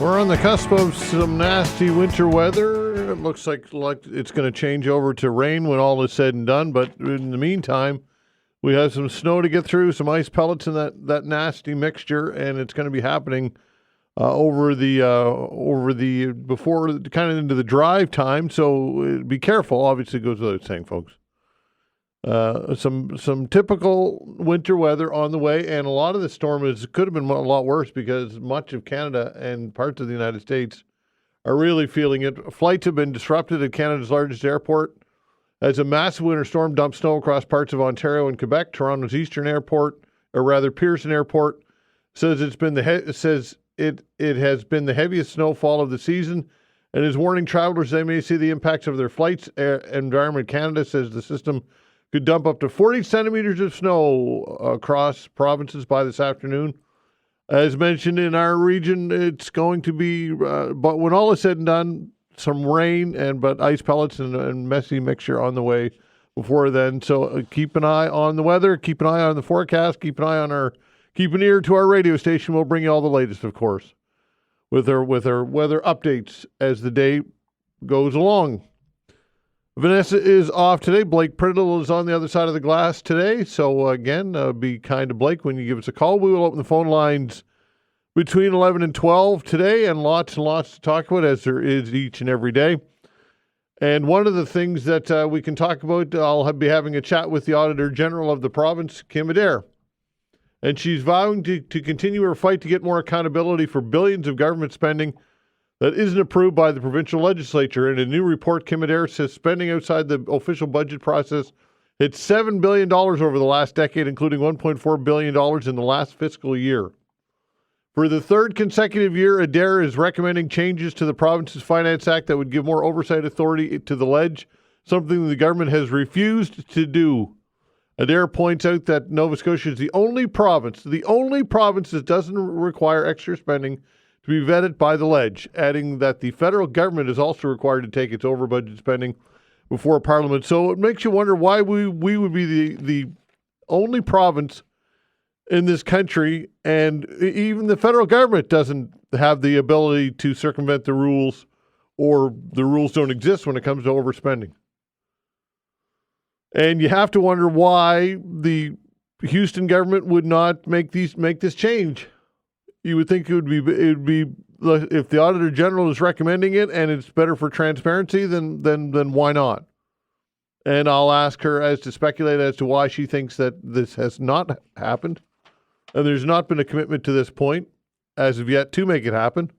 We're on the cusp of some nasty winter weather. It looks like it's going to change over to rain when all is said and done. But in the meantime, we have some snow to get through, some ice pellets in that nasty mixture, and it's going to be happening before kind of into the drive time. So be careful. Obviously, it goes without saying, folks. Some typical winter weather on the way, and a lot of the storm could have been a lot worse because much of Canada and parts of the United States are really feeling it. Flights have been disrupted at Canada's largest airport as a massive winter storm dumped snow across parts of Ontario and Quebec. Toronto's eastern airport, or rather Pearson Airport, says it has been the heaviest snowfall of the season, and is warning travelers they may see the impacts of their flights. Environment Canada says the system could dump up to 40 centimeters of snow across provinces by this afternoon. As mentioned in our region, it's going to be, but when all is said and done, some rain but ice pellets and messy mixture on the way before then. So keep an eye on the weather, keep an eye on the forecast, keep an ear to our radio station. We'll bring you all the latest, of course, with our weather updates as the day goes along. Vanessa is off today. Blake Priddle is on the other side of the glass today. So, again, be kind to Blake when you give us a call. We will open the phone lines between 11 and 12 today, and lots to talk about, as there is each and every day. And one of the things that we can talk about, I'll be having a chat with the Auditor General of the province, Kim Adair. And she's vowing to continue her fight to get more accountability for billions of government spending that isn't approved by the provincial legislature. In a new report, Kim Adair says spending outside the official budget process hit $7 billion over the last decade, including $1.4 billion in the last fiscal year. For the third consecutive year, Adair is recommending changes to the Province's Finance Act that would give more oversight authority to the Ledge, something the government has refused to do. Adair points out that Nova Scotia is the only province that doesn't require extra spending to be vetted by the Ledge, adding that the federal government is also required to take its over-budget spending before Parliament. So it makes you wonder why we would be the only province in this country, and even the federal government doesn't have the ability to circumvent the rules, or the rules don't exist when it comes to overspending. And you have to wonder why the Houston government would not make this change. You would think it would be if the Auditor General is recommending it and it's better for transparency, then why not? And I'll ask her as to speculate as to why she thinks that this has not happened, and there's not been a commitment to this point as of yet to make it happen.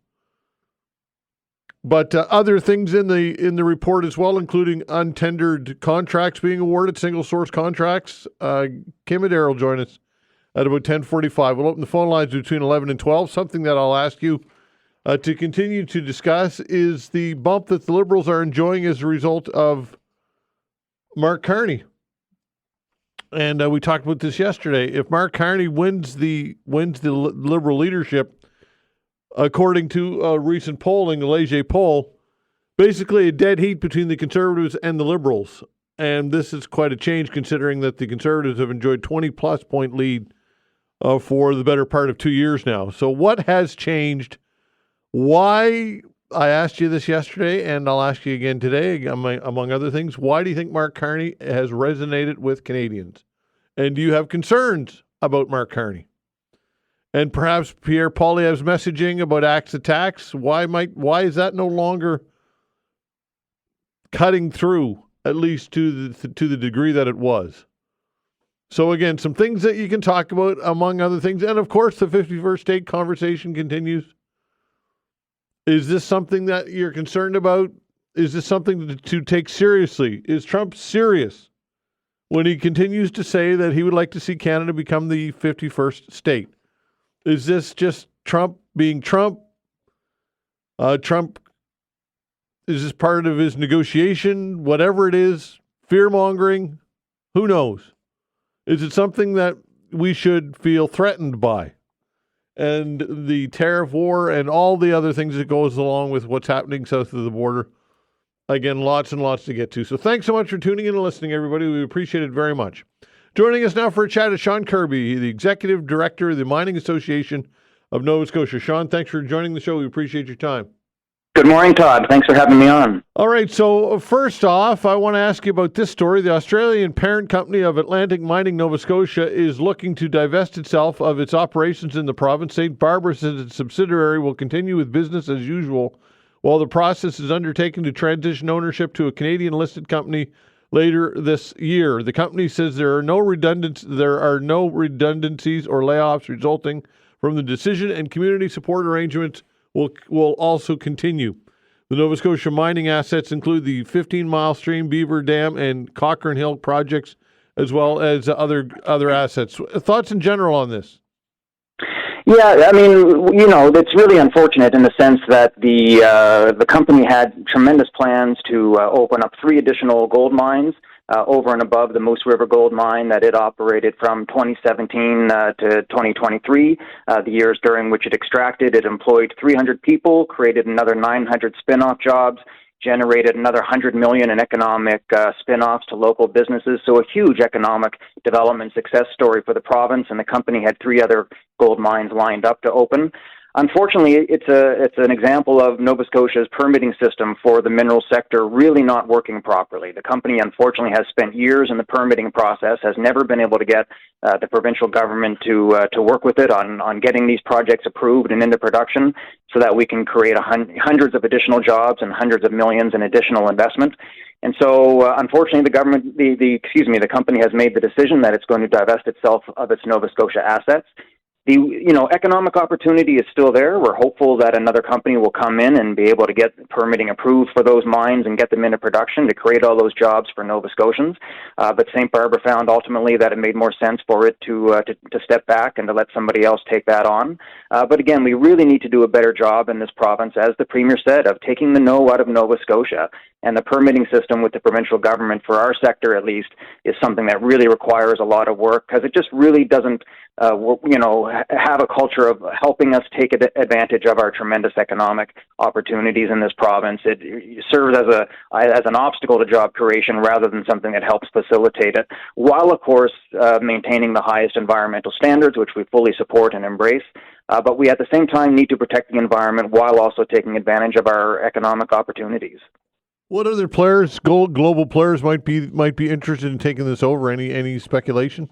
But other things in the report as well, including untendered contracts being awarded, single source contracts. Kim Adair will join us at about 10:45. We'll open the phone lines between 11 and 12. Something that I'll ask you to continue to discuss is the bump that the Liberals are enjoying as a result of Mark Carney. And we talked about this yesterday. If Mark Carney wins the Liberal leadership, according to a recent polling, the Leger poll, basically a dead heat between the Conservatives and the Liberals. And this is quite a change, considering that the Conservatives have enjoyed 20-plus point lead for the better part of 2 years now. So what has changed? Why? I asked you this yesterday, and I'll ask you again today, among other things. Why do you think Mark Carney has resonated with Canadians? And do you have concerns about Mark Carney? And perhaps Pierre Poilievre's messaging about axe attacks, why is that no longer cutting through, at least to the degree that it was? So again, some things that you can talk about, among other things. And of course, the 51st state conversation continues. Is this something that you're concerned about? Is this something to take seriously? Is Trump serious when he continues to say that he would like to see Canada become the 51st state? Is this just Trump being Trump? Is this part of his negotiation? Whatever it is, fear-mongering, who knows? Is it something that we should feel threatened by? And the tariff war and all the other things that goes along with what's happening south of the border. Again, lots and lots to get to. So thanks so much for tuning in and listening, everybody. We appreciate it very much. Joining us now for a chat is Sean Kirby, the Executive Director of the Mining Association of Nova Scotia. Sean, thanks for joining the show. We appreciate your time. Good morning, Todd. Thanks for having me on. All right, so first off, I want to ask you about this story. The Australian parent company of Atlantic Mining Nova Scotia is looking to divest itself of its operations in the province. St. Barbara says its subsidiary will continue with business as usual while the process is undertaken to transition ownership to a Canadian-listed company later this year. The company says there are no redundancies or layoffs resulting from the decision, and community support arrangements will also continue. The Nova Scotia mining assets include the 15-mile stream, Beaver Dam, and Cochrane Hill projects, as well as other assets. Thoughts in general on this? Yeah, I mean, it's really unfortunate in the sense that the company had tremendous plans to open up 3 additional gold mines over and above the Moose River gold mine that it operated from 2017 to 2023, the years during which it extracted. It employed 300 people, created another 900 spin-off jobs, generated another $100 million in economic spin-offs to local businesses. So a huge economic development success story for the province, and the company had 3 other gold mines lined up to open. Unfortunately, it's an example of Nova Scotia's permitting system for the mineral sector really not working properly. The company, unfortunately, has spent years in the permitting process, has never been able to get the provincial government to work with it on getting these projects approved and into production so that we can create hundreds of additional jobs and hundreds of millions in additional investment. And so, unfortunately, the company has made the decision that it's going to divest itself of its Nova Scotia assets. The economic opportunity is still there. We're hopeful that another company will come in and be able to get permitting approved for those mines and get them into production to create all those jobs for Nova Scotians. But St. Barbara found ultimately that it made more sense for it to step back and to let somebody else take that on. But again, we really need to do a better job in this province, as the Premier said, of taking the no out of Nova Scotia. And the permitting system with the provincial government, for our sector at least, is something that really requires a lot of work, because it just really doesn't have a culture of helping us take advantage of our tremendous economic opportunities in this province. It serves as an obstacle to job creation rather than something that helps facilitate it, while, of course, maintaining the highest environmental standards, which we fully support and embrace. But we, at the same time, need to protect the environment while also taking advantage of our economic opportunities. What other players, global players, might be interested in taking this over? Any speculation?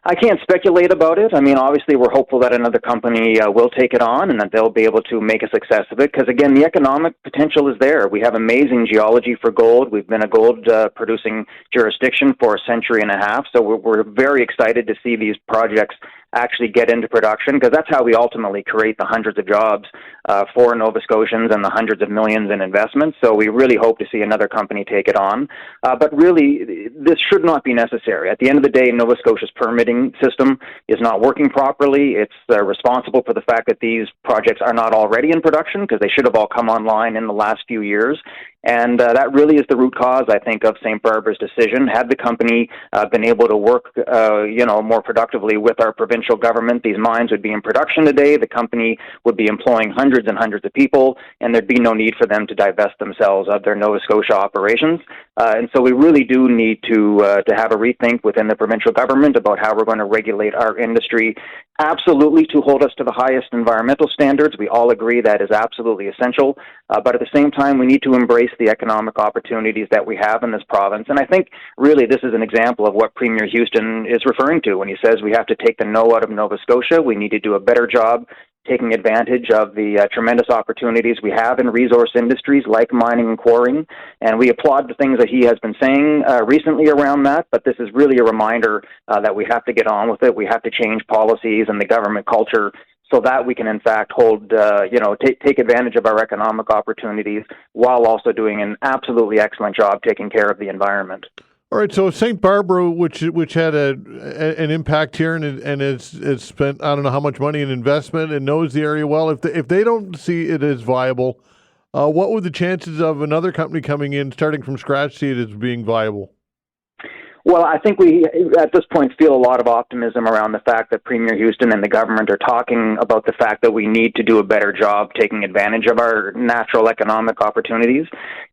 I can't speculate about it. I mean, obviously, we're hopeful that another company will take it on and that they'll be able to make a success of it, because, again, the economic potential is there. We have amazing geology for gold. We've been a gold-producing jurisdiction for a century and a half, so we're very excited to see these projects actually get into production, because that's how we ultimately create the hundreds of jobs for Nova Scotians and the hundreds of millions in investments. So we really hope to see another company take it on. But really, this should not be necessary. At the end of the day, Nova Scotia's permitting system is not working properly. It's responsible for the fact that these projects are not already in production, because they should have all come online in the last few years. And that really is the root cause, I think, of St. Barbara's decision. Had the company been able to work, more productively with our provincial government, these mines would be in production today. The company would be employing hundreds and hundreds of people, and there'd be no need for them to divest themselves of their Nova Scotia operations. And so we really do need to have a rethink within the provincial government about how we're going to regulate our industry, absolutely to hold us to the highest environmental standards. We all agree that is absolutely essential. But at the same time, we need to embrace the economic opportunities that we have in this province. And I think really this is an example of what Premier Houston is referring to when he says we have to take the no out of Nova Scotia. We need to do a better job taking advantage of the tremendous opportunities we have in resource industries like mining and quarrying. And we applaud the things that he has been saying recently around that, but this is really a reminder that we have to get on with it. We have to change policies and the government culture so that we can, in fact, take advantage of our economic opportunities while also doing an absolutely excellent job taking care of the environment. All right, so St. Barbara, which had an impact here and has spent I don't know how much money in investment and knows the area well. If they don't see it as viable, what would the chances of another company coming in, starting from scratch, see it as being viable? Well, I think we, at this point, feel a lot of optimism around the fact that Premier Houston and the government are talking about the fact that we need to do a better job taking advantage of our natural economic opportunities.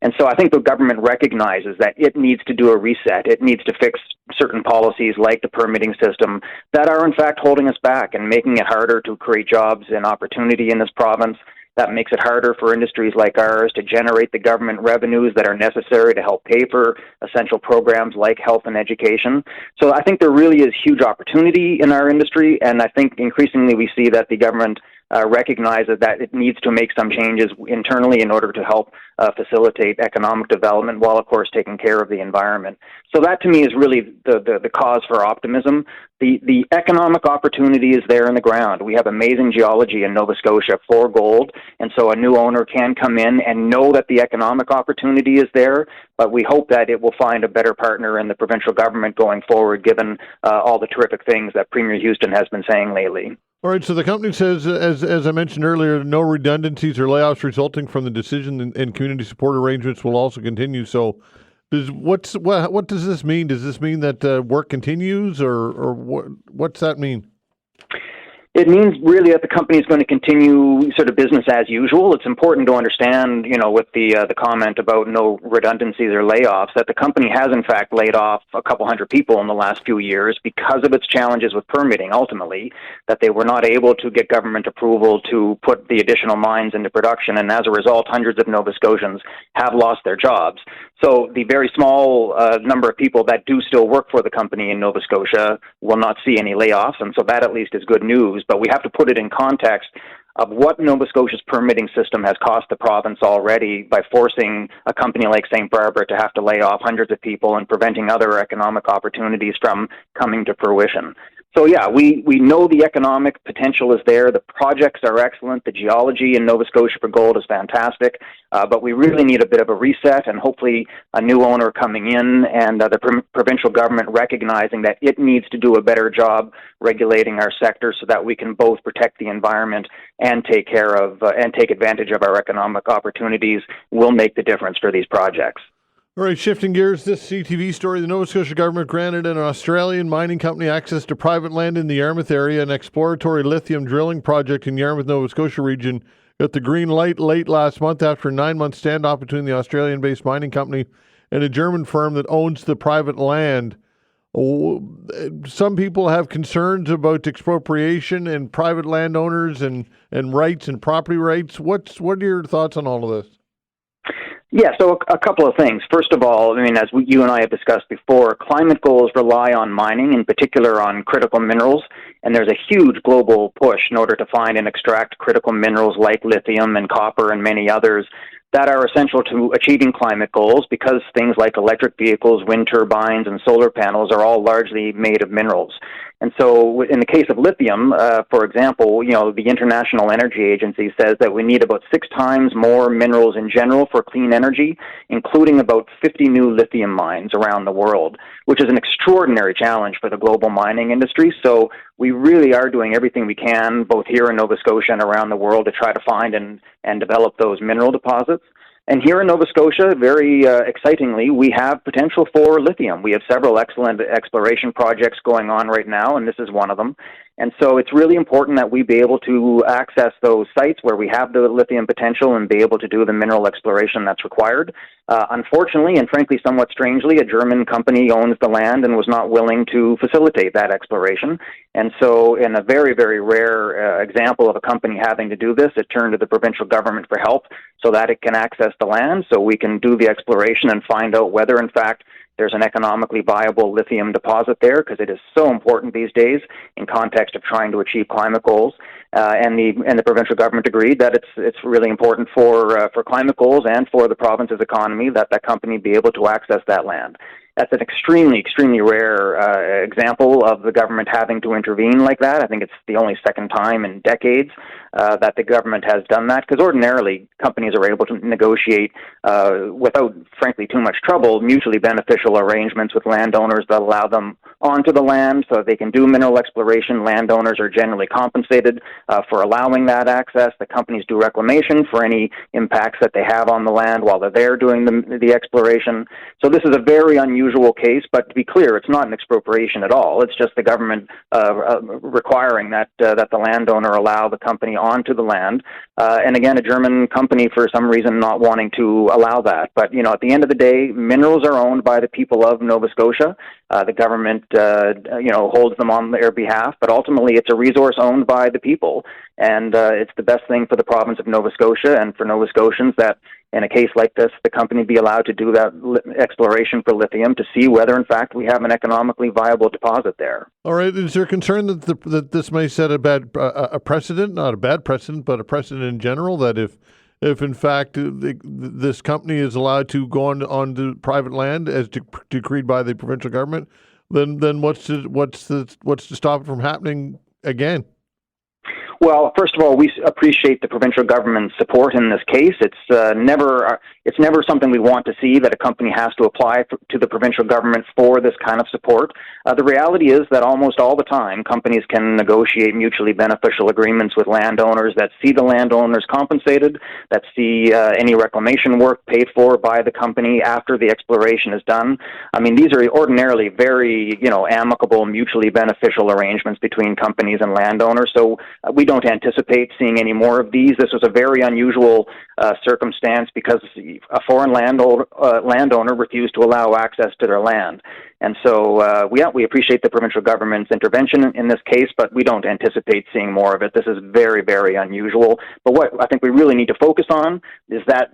And so I think the government recognizes that it needs to do a reset. It needs to fix certain policies like the permitting system that are, in fact, holding us back and making it harder to create jobs and opportunity in this province. That makes it harder for industries like ours to generate the government revenues that are necessary to help pay for essential programs like health and education. So I think there really is huge opportunity in our industry, and I think increasingly we see that the government recognizes that it needs to make some changes internally in order to help facilitate economic development while, of course, taking care of the environment. So that, to me, is really the cause for optimism. The economic opportunity is there in the ground. We have amazing geology in Nova Scotia for gold, and so a new owner can come in and know that the economic opportunity is there, but we hope that it will find a better partner in the provincial government going forward, given all the terrific things that Premier Houston has been saying lately. All right, so the company says, as I mentioned earlier, no redundancies or layoffs resulting from the decision, and community support arrangements will also continue. So, what does this mean? Does this mean that work continues, or what's that mean? It means really that the company is going to continue sort of business as usual. It's important to understand, with the comment about no redundancies or layoffs, that the company has in fact laid off a couple hundred people in the last few years because of its challenges with permitting, ultimately, that they were not able to get government approval to put the additional mines into production, and as a result, hundreds of Nova Scotians have lost their jobs. So the very small number of people that do still work for the company in Nova Scotia will not see any layoffs, and so that at least is good news. But we have to put it in context of what Nova Scotia's permitting system has cost the province already by forcing a company like St. Barbara to have to lay off hundreds of people and preventing other economic opportunities from coming to fruition. So yeah, we know the economic potential is there. The projects are excellent. The geology in Nova Scotia for gold is fantastic. But we really need a bit of a reset, and hopefully a new owner coming in, and the provincial government recognizing that it needs to do a better job regulating our sector so that we can both protect the environment and take care of and take advantage of our economic opportunities will make the difference for these projects. All right, shifting gears, this CTV story, the Nova Scotia government granted an Australian mining company access to private land in the Yarmouth area. An exploratory lithium drilling project in Yarmouth, Nova Scotia region got the green light late last month after a 9-month standoff between the Australian-based mining company and a German firm that owns the private land. Some people have concerns about expropriation and private landowners and rights and property rights. What are your thoughts on all of this? Yeah, so a couple of things. First of all, as you and I have discussed before, climate goals rely on mining, in particular on critical minerals, and there's a huge global push in order to find and extract critical minerals like lithium and copper and many others that are essential to achieving climate goals, because things like electric vehicles, wind turbines, and solar panels are all largely made of minerals. And so in the case of lithium, for example, the International Energy Agency says that we need about 6 times more minerals in general for clean energy, including about 50 new lithium mines around the world, which is an extraordinary challenge for the global mining industry. So we really are doing everything we can, both here in Nova Scotia and around the world, to try to find and develop those mineral deposits. And here in Nova Scotia, very excitingly, we have potential for lithium. We have several excellent exploration projects going on right now, and this is one of them. And so it's really important that we be able to access those sites where we have the lithium potential and be able to do the mineral exploration that's required. Unfortunately, and frankly somewhat strangely, a German company owns the land and was not willing to facilitate that exploration. And so in a very, very rare example of a company having to do this, it turned to the provincial government for help so that it can access the land, so we can do the exploration and find out whether, in fact, there's an economically viable lithium deposit there, because it is so important these days in context of trying to achieve climate goals. And the provincial government agreed that it's really important for climate goals and for the province's economy that company be able to access that land. That's an extremely, extremely rare example of the government having to intervene like that. I think it's the only second time in decades that the government has done that, because ordinarily companies are able to negotiate without, frankly, too much trouble, mutually beneficial arrangements with landowners that allow them onto the land so that they can do mineral exploration. Landowners are generally compensated for allowing that access. The companies do reclamation for any impacts that they have on the land while they're there doing the exploration. So this is a very unusual case, but to be clear, it's not an expropriation at all. It's just the government requiring that the landowner allow the company onto the land. And again, a German company, for some reason, not wanting to allow that. But, at the end of the day, minerals are owned by the people of Nova Scotia. The government, holds them on their behalf, but ultimately it's a resource owned by the people. And it's the best thing for the province of Nova Scotia and for Nova Scotians that in a case like this, the company be allowed to do that exploration for lithium to see whether, in fact, we have an economically viable deposit there. All right. Is there concern that this may set a precedent, not a bad precedent, but a precedent in general, that if in fact this company is allowed to go on the private land as decreed by the provincial government, then what's to stop it from happening again? Well, first of all, we appreciate the provincial government's support in this case. It's never something we want to see, that a company has to apply to the provincial government for this kind of support. The reality is that almost all the time, companies can negotiate mutually beneficial agreements with landowners that see the landowners compensated, that see any reclamation work paid for by the company after the exploration is done. I mean, these are ordinarily very, amicable, mutually beneficial arrangements between companies and landowners. So we don't anticipate seeing any more of these. This was a very unusual circumstance because a foreign landowner refused to allow access to their land. And so we appreciate the provincial government's intervention in this case, but we don't anticipate seeing more of it. This is very, very unusual. But what I think we really need to focus on is that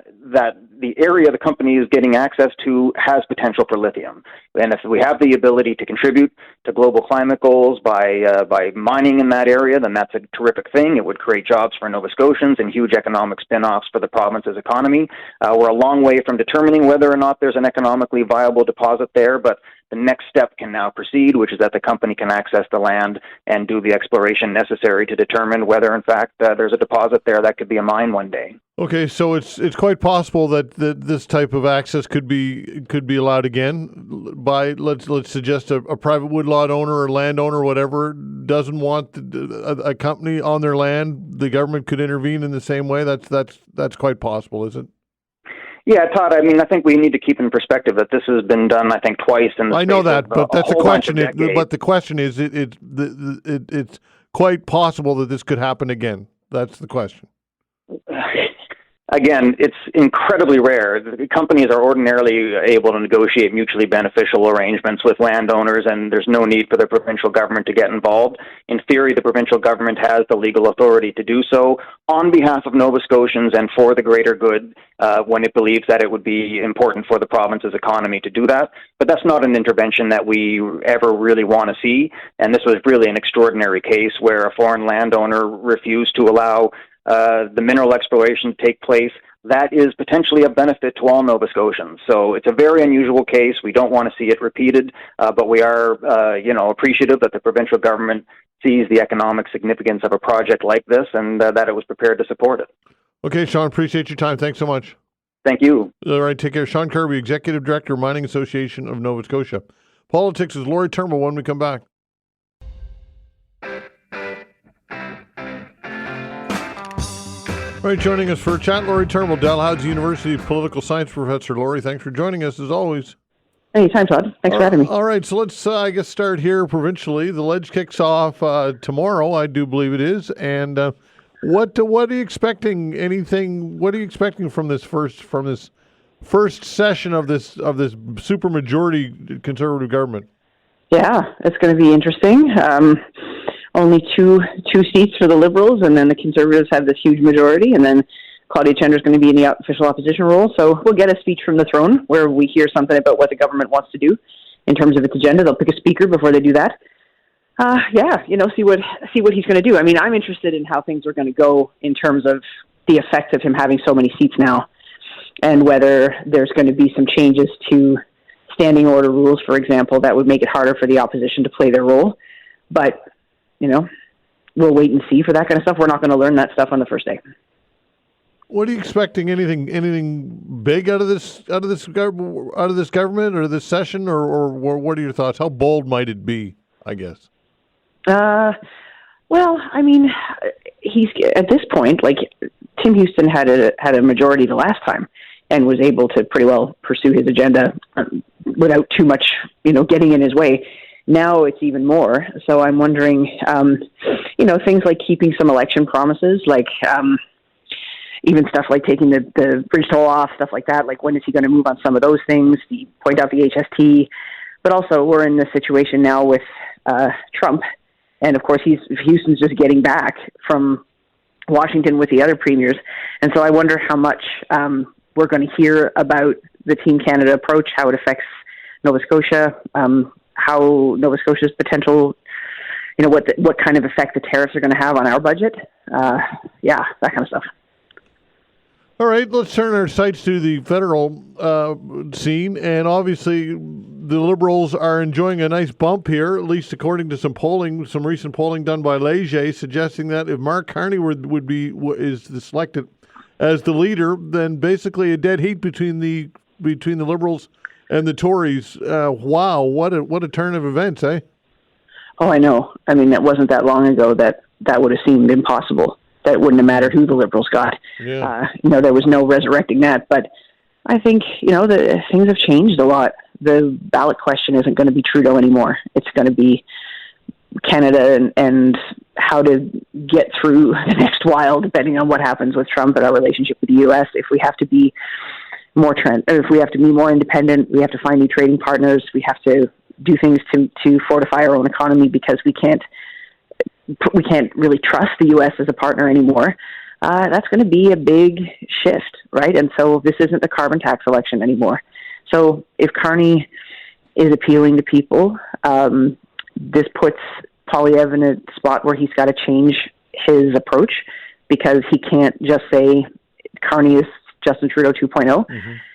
the area the company is getting access to has potential for lithium. And if we have the ability to contribute to global climate goals by mining in that area, then that's a terrific thing. It would create jobs for Nova Scotians and huge economic spin-offs for the province's economy. We're a long way from determining whether or not there's an economically viable deposit there, but the next step can now proceed, which is that the company can access the land and do the exploration necessary to determine whether, in fact, there's a deposit there that could be a mine one day. Okay, so it's quite possible that this type of access could be allowed again by let's suggest a private woodlot owner or landowner or whatever doesn't want a company on their land. The government could intervene in the same way. That's quite possible, is it? Yeah, Todd, I think we need to keep in perspective that this has been done, I think, twice in the I know that, but that's a question. But the question is, it's quite possible that this could happen again. That's the question. Again, it's incredibly rare. The companies are ordinarily able to negotiate mutually beneficial arrangements with landowners, and there's no need for the provincial government to get involved. In theory, the provincial government has the legal authority to do so on behalf of Nova Scotians and for the greater good when it believes that it would be important for the province's economy to do that. But that's not an intervention that we ever really want to see, and this was really an extraordinary case where a foreign landowner refused to allow the mineral exploration to take place. That is potentially a benefit to all Nova Scotians. So it's a very unusual case. We don't want to see it repeated, but we are, appreciative that the provincial government sees the economic significance of a project like this and that it was prepared to support it. Okay, Sean, appreciate your time. Thanks so much. Thank you. All right, take care. Sean Kirby, Executive Director, Mining Association of Nova Scotia. Politics is Lori Turnbull when we come back. All right, joining us for a chat, Lori Turnbull, Dalhousie University political science professor. Lori, thanks for joining us as always. Anytime, Todd. Thanks for having me. All right, so let's, start here provincially. The ledge kicks off tomorrow, I do believe it is. And what are you expecting? What are you expecting from this first session of this supermajority Conservative government? Yeah, it's going to be interesting. Only two seats for the Liberals, and then the Conservatives have this huge majority, and then Claudia Chandler is going to be in the official opposition role. So we'll get a speech from the throne where we hear something about what the government wants to do in terms of its agenda. They'll pick a speaker before they do that. See what he's going to do. I mean, I'm interested in how things are going to go in terms of the effect of him having so many seats now, and whether there's going to be some changes to standing order rules, for example, that would make it harder for the opposition to play their role. But we'll wait and see for that kind of stuff. We're not going to learn that stuff on the first day. What are you expecting? Anything big out of this government or this session, or what are your thoughts? How bold might it be? I guess. Well, I mean, he's at this point, like Tim Houston had a majority the last time and was able to pretty well pursue his agenda without too much, getting in his way. Now it's even more. So I'm wondering, things like keeping some election promises, like even stuff like taking the bridge toll off, stuff like that. Like, when is he going to move on some of those things? He point out the HST, but also we're in this situation now with Trump. And of course, Houston's just getting back from Washington with the other premiers. And so I wonder how much we're going to hear about the Team Canada approach, how it affects Nova Scotia, how Nova Scotia's potential, what kind of effect the tariffs are going to have on our budget. That kind of stuff. All right, let's turn our sights to the federal scene. And obviously, the Liberals are enjoying a nice bump here, at least according to some recent polling done by Leger, suggesting that if Mark Carney is selected as the leader, then basically a dead heat between the Liberals and the Tories. Wow, what a turn of events, eh? Oh, I know. I mean, that wasn't that long ago that would have seemed impossible. That wouldn't have mattered who the Liberals got. Yeah. There was no resurrecting that. But I think, the things have changed a lot. The ballot question isn't going to be Trudeau anymore. It's going to be Canada and how to get through the next while, depending on what happens with Trump and our relationship with the U.S. If we have to be if we have to be more independent, we have to find new trading partners. We have to do things to fortify our own economy because we can't really trust the U.S. as a partner anymore. That's going to be a big shift, right? And so this isn't the carbon tax election anymore. So if Carney is appealing to people, this puts Poilievre in a spot where he's got to change his approach, because he can't just say Carney is Justin Trudeau 2.0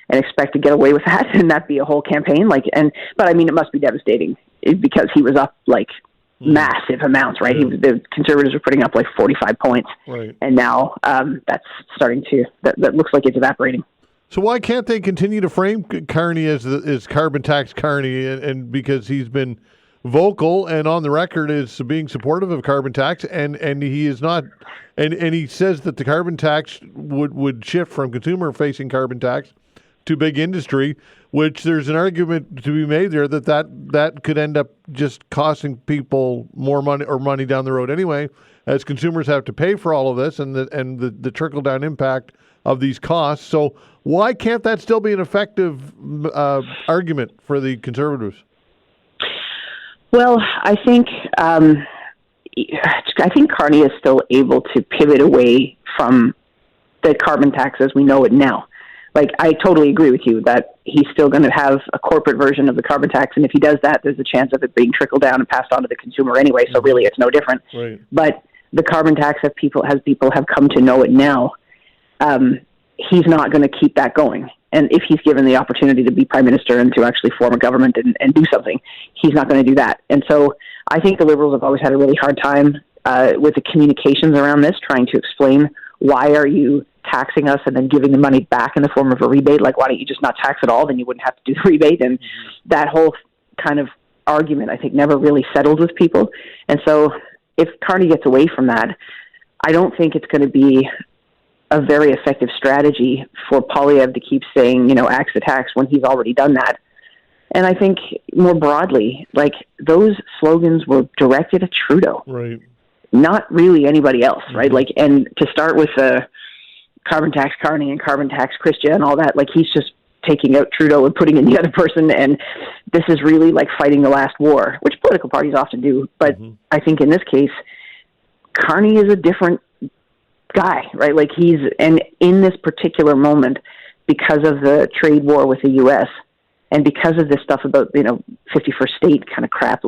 and expect to get away with that and that be a whole campaign. But I mean, it must be devastating because he was up massive amounts, right? The Conservatives were putting up 45 points, right? And now that's starting that looks like it's evaporating. So why can't they continue to frame Carney as carbon tax Carney, and because he's been vocal and on the record as being supportive of carbon tax, and he is not, and he says that the carbon tax would shift from consumer-facing carbon tax to big industry, which there's an argument to be made there that could end up just costing people more money down the road anyway, as consumers have to pay for all of this and the trickle-down impact of these costs. So why can't that still be an effective argument for the Conservatives? Well, I think Carney is still able to pivot away from the carbon tax as we know it now. I totally agree with you that he's still going to have a corporate version of the carbon tax, and if he does that, there's a chance of it being trickled down and passed on to the consumer anyway. So really, it's no different. Right. But the carbon tax, as people have come to know it now, he's not going to keep that going. And if he's given the opportunity to be prime minister and to actually form a government and do something, he's not going to do that. And so I think the Liberals have always had a really hard time with the communications around this, trying to explain, why are you taxing us and then giving the money back in the form of a rebate? Why don't you just not tax at all? Then you wouldn't have to do the rebate. And that whole kind of argument, I think, never really settled with people. And so if Carney gets away from that, I don't think it's going to be a very effective strategy for Poilievre to keep saying, axe the tax, when he's already done that. And I think more broadly, those slogans were directed at Trudeau. Right. Not really anybody else, right? And to start with carbon tax Carney and carbon tax Chrystia and all that, he's just taking out Trudeau and putting in the other person, and this is really like fighting the last war, which political parties often do. But I think in this case, Carney is a different guy, right? And in this particular moment, because of the trade war with the U.S. and because of this stuff about, 51st state kind of crap,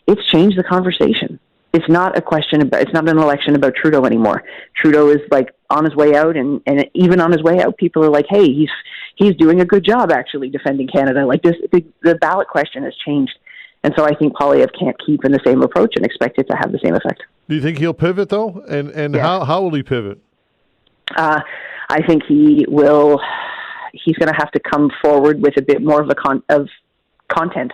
it's changed the conversation. It's not it's not an election about Trudeau anymore. Trudeau is on his way out, and even on his way out, people are like, hey, he's doing a good job actually defending Canada. The ballot question has changed. And so I think Poilievre can't keep in the same approach and expect it to have the same effect. Do you think he'll pivot though? And yeah. How will he pivot? I I think he's going to have to come forward with a bit more of content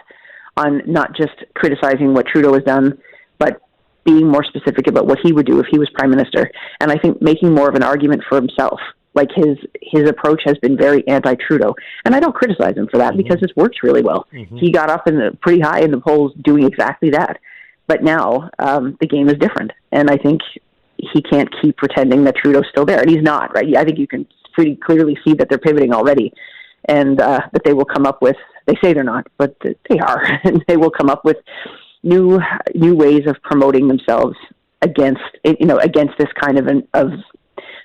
on not just criticizing what Trudeau has done, but being more specific about what he would do if he was prime minister. And I think making more of an argument for himself. Like his approach has been very anti-Trudeau. And I don't criticize him for that because it's worked really well. He got up pretty high in the polls doing exactly that. But now the game is different. And I think he can't keep pretending that Trudeau's still there. And he's not, right? I think you can pretty clearly see that they're pivoting already. And that they will come up with, they say they're not, but they are. And they will come up with new ways of promoting themselves against this kind of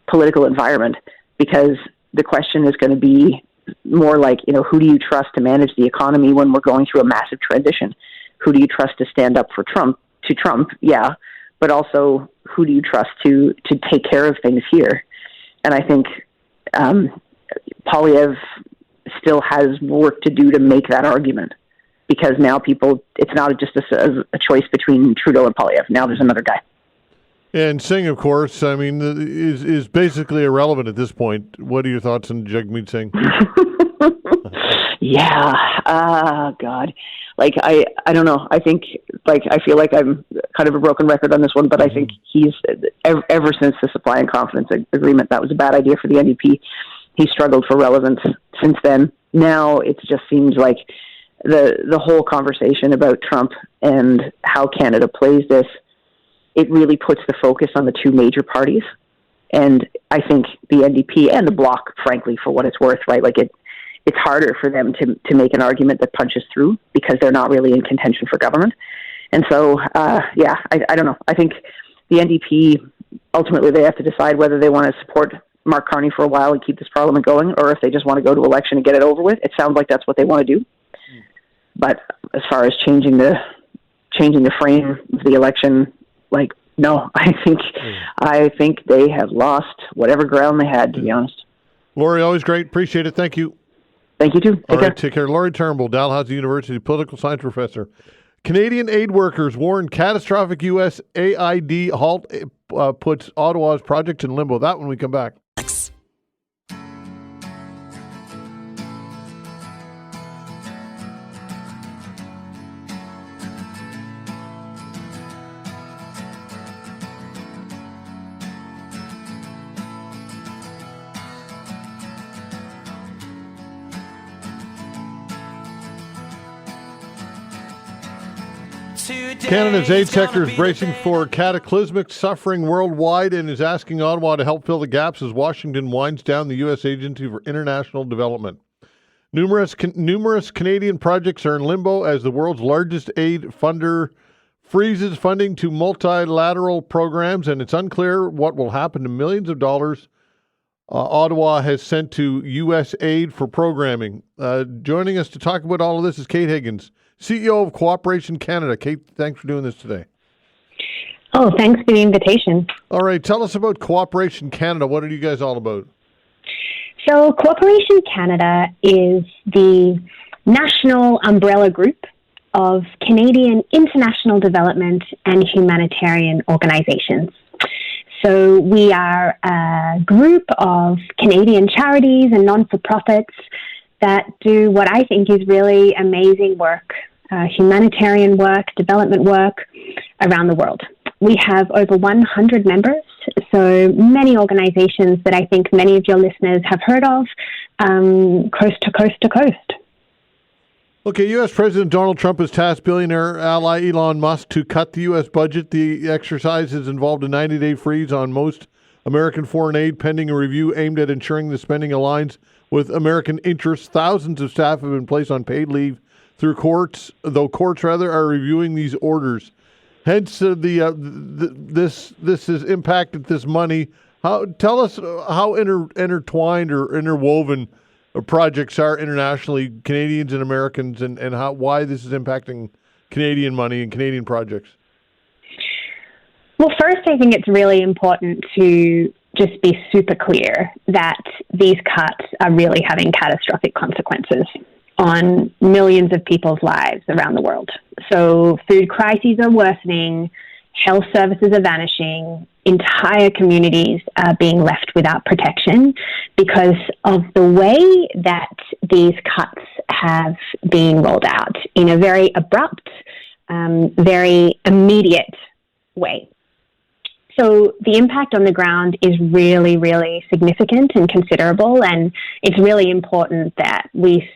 political environment, because the question is going to be more like, who do you trust to manage the economy when we're going through a massive transition? Who do you trust to stand up for Trump? Yeah, but also who do you trust to take care of things here? And I think Poilievre still has work to do to make that argument, because now it's not just a choice between Trudeau and Poilievre. Now there's another guy. And Singh, of course, I mean, is basically irrelevant at this point. What are your thoughts on Jagmeet Singh? Yeah. God. Like, I don't know. I think, I feel like I'm kind of a broken record on this one, but I think he's, ever since the supply and confidence agreement, that was a bad idea for the NDP. He struggled for relevance since then. Now it just seems like the whole conversation about Trump and how Canada plays this, it really puts the focus on the two major parties. And I think the NDP and the Bloc, frankly, for what it's worth, right? Like it's harder for them to make an argument that punches through because they're not really in contention for government. And so, I don't know. I think the NDP, ultimately, they have to decide whether they want to support Mark Carney for a while and keep this parliament going, or if they just want to go to election and get it over with. It sounds like that's what they want to do. But as far as changing the frame of the election, no, I think they have lost whatever ground they had, to be honest. Lori, always great. Appreciate it. Thank you. Thank you, too. Take care. Take care. Lori Turnbull, Dalhousie University political science professor. Canadian aid workers warn catastrophic USAID halt puts Ottawa's project in limbo. That when we come back. Canada's aid sector is bracing for cataclysmic suffering worldwide and is asking Ottawa to help fill the gaps as Washington winds down the U.S. Agency for International Development. Numerous Canadian projects are in limbo as the world's largest aid funder freezes funding to multilateral programs, and it's unclear what will happen to millions of dollars Ottawa has sent to USAID for programming. Joining us to talk about all of this is Kate Higgins, CEO of Cooperation Canada. Kate, thanks for doing this today. Oh, thanks for the invitation. All right, tell us about Cooperation Canada. What are you guys all about? So Cooperation Canada is the national umbrella group of Canadian international development and humanitarian organizations. So we are a group of Canadian charities and non-for-profits that do what I think is really amazing work, humanitarian work, development work around the world. We have over 100 members, so many organizations that I think many of your listeners have heard of, coast to coast to coast. Okay, U.S. President Donald Trump has tasked billionaire ally Elon Musk to cut the U.S. budget. The exercise has involved a 90-day freeze on most American foreign aid, pending a review aimed at ensuring the spending aligns with American interests. Thousands of staff have been placed on paid leave through courts, are reviewing these orders. Hence, this has impacted this money. Tell us how intertwined or interwoven projects are internationally, Canadians and Americans, and why this is impacting Canadian money and Canadian projects. Well, first, I think it's really important to just be super clear that these cuts are really having catastrophic consequences on millions of people's lives around the world. So food crises are worsening, health services are vanishing, entire communities are being left without protection because of the way that these cuts have been rolled out in a very abrupt, very immediate way. So the impact on the ground is really, really significant and considerable, and it's really important that we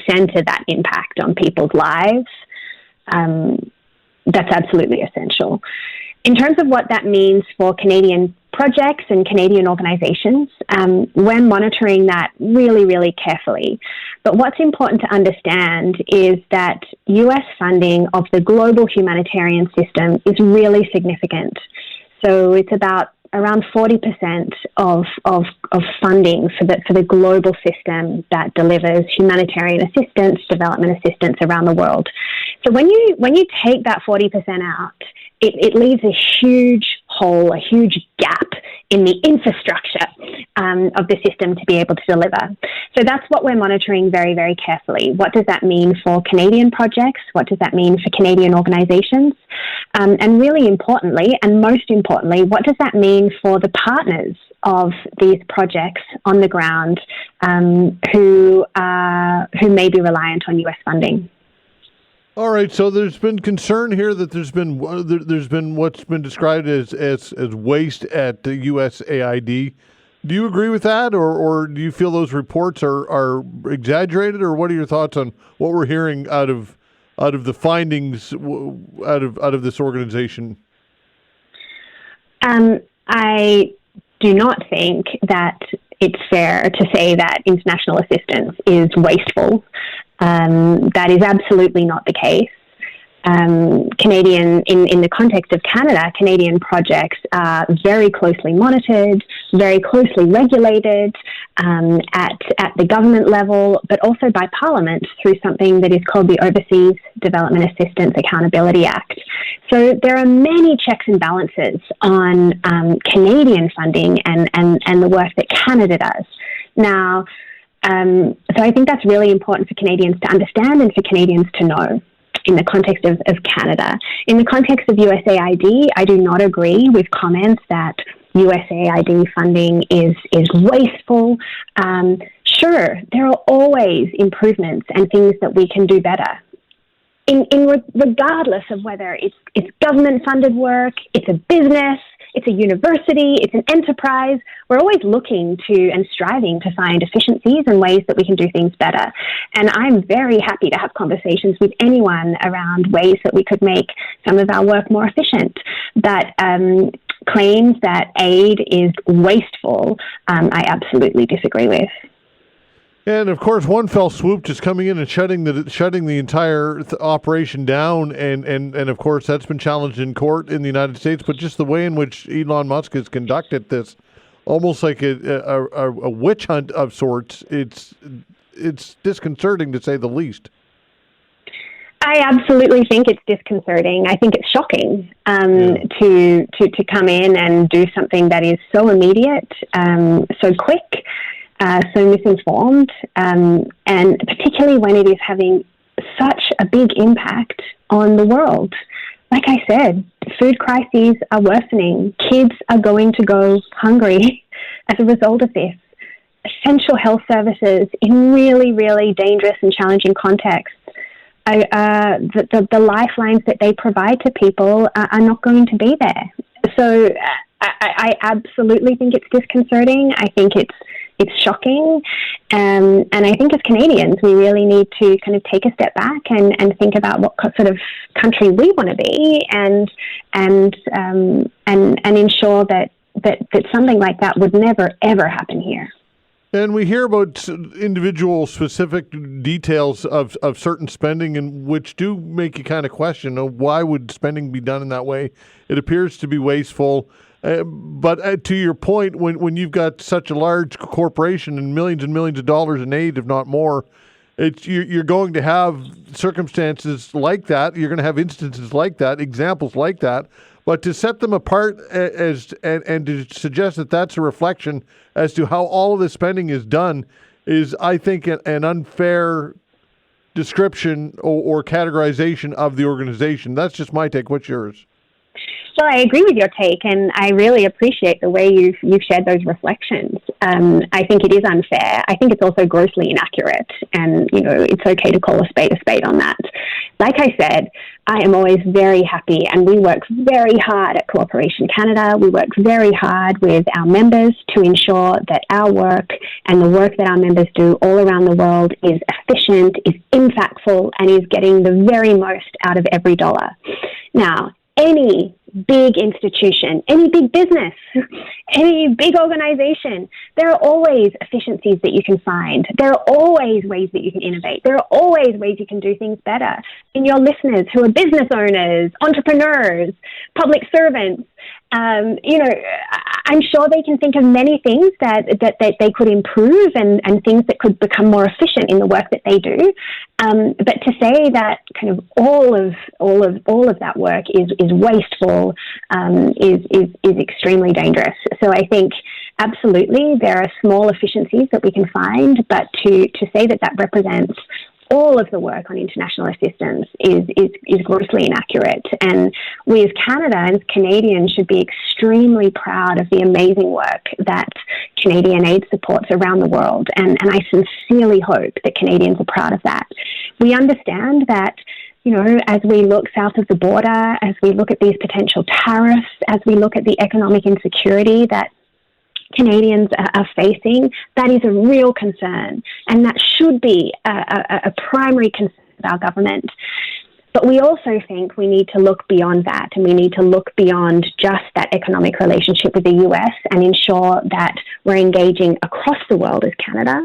center that impact on people's lives. That's absolutely essential. In terms of what that means for Canadian projects and Canadian organizations, we're monitoring that really, really carefully. But what's important to understand is that US funding of the global humanitarian system is really significant. So it's about around 40% of funding for the global system that delivers humanitarian assistance, development assistance around the world. So when you take that 40% out, it leaves a huge hole, a huge gap in the infrastructure of the system to be able to deliver. So that's what we're monitoring very, very carefully. What does that mean for Canadian projects? What does that mean for Canadian organizations? And really importantly, and most importantly, what does that mean for the partners of these projects on the ground who may be reliant on US funding? All right, so there's been concern here that there's been what's been described as waste at the USAID. Do you agree with that, or do you feel those reports are exaggerated, or what are your thoughts on what we're hearing out of the findings out of this organization? I do not think that it's fair to say that international assistance is wasteful. That is absolutely not the case. Canadian, in the context of Canada, Canadian projects are very closely monitored, very closely regulated at the government level, but also by Parliament through something that is called the Overseas Development Assistance Accountability Act. So there are many checks and balances on Canadian funding and the work that Canada does. Now, so I think that's really important for Canadians to understand and for Canadians to know in the context of Canada. In the context of USAID, I do not agree with comments that USAID funding is wasteful. Sure, there are always improvements and things that we can do better. Regardless of whether it's government-funded work, it's a business, it's a university, it's an enterprise, we're always looking to and striving to find efficiencies and ways that we can do things better. And I'm very happy to have conversations with anyone around ways that we could make some of our work more efficient. But claims that aid is wasteful, I absolutely disagree with. And of course, one fell swoop just coming in and shutting the entire operation down, and of course that's been challenged in court in the United States. But just the way in which Elon Musk has conducted this, almost like a witch hunt of sorts, it's disconcerting to say the least. I absolutely think it's disconcerting. I think it's shocking to come in and do something that is so immediate, so quick. So misinformed, and particularly when it is having such a big impact on the world. Like I said, food crises are worsening. Kids are going to go hungry as a result of this. Essential health services in really, really dangerous and challenging contexts, the lifelines that they provide to people are not going to be there. So I absolutely think it's disconcerting. I think it's shocking. And I think as Canadians, we really need to kind of take a step back and think about what sort of country we want to be and ensure that something like that would never, ever happen here. And we hear about individual specific details of certain spending, and which do make you kind of question, why would spending be done in that way? It appears to be wasteful. But to your point, when you've got such a large corporation and millions of dollars in aid, if not more, you're going to have circumstances like that. You're going to have instances like that, examples like that. But to set them apart and to suggest that that's a reflection as to how all of this spending is done is, I think, an unfair description or categorization of the organization. That's just my take. What's yours? Well, I agree with your take, and I really appreciate the way you've shared those reflections. I think it is unfair. I think it's also grossly inaccurate, and it's okay to call a spade on that. Like I said, I am always very happy, and we work very hard at Cooperation Canada. We work very hard with our members to ensure that our work and the work that our members do all around the world is efficient, is impactful, and is getting the very most out of every dollar. Now, any big institution, any big business, any big organization, there are always efficiencies that you can find. There are always ways that you can innovate. There are always ways you can do things better. And your listeners who are business owners, entrepreneurs, public servants, I'm sure they can think of many things that they could improve and things that could become more efficient in the work that they do. But to say that kind of all of that work is wasteful is extremely dangerous. So I think absolutely there are small efficiencies that we can find, but to say that represents all of the work on international assistance is grossly inaccurate. And we as Canada and Canadians should be extremely proud of the amazing work that Canadian aid supports around the world. And I sincerely hope that Canadians are proud of that. We understand that, as we look south of the border, as we look at these potential tariffs, as we look at the economic insecurity that Canadians are facing, that is a real concern, and that should be a primary concern of our government. But we also think we need to look beyond that, and we need to look beyond just that economic relationship with the US and ensure that we're engaging across the world as Canada.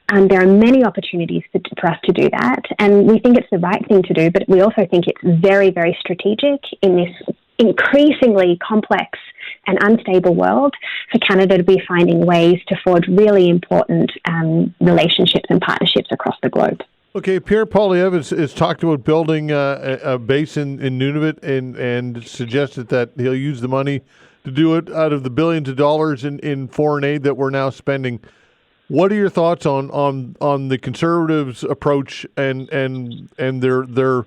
There are many opportunities for us to do that, and we think it's the right thing to do, but we also think it's very, very strategic in this increasingly complex and unstable world for Canada to be finding ways to forge really important relationships and partnerships across the globe. Okay, Pierre Poilievre has talked about building a base in Nunavut and suggested that he'll use the money to do it out of the billions of dollars in foreign aid that we're now spending. What are your thoughts on the Conservatives' approach and their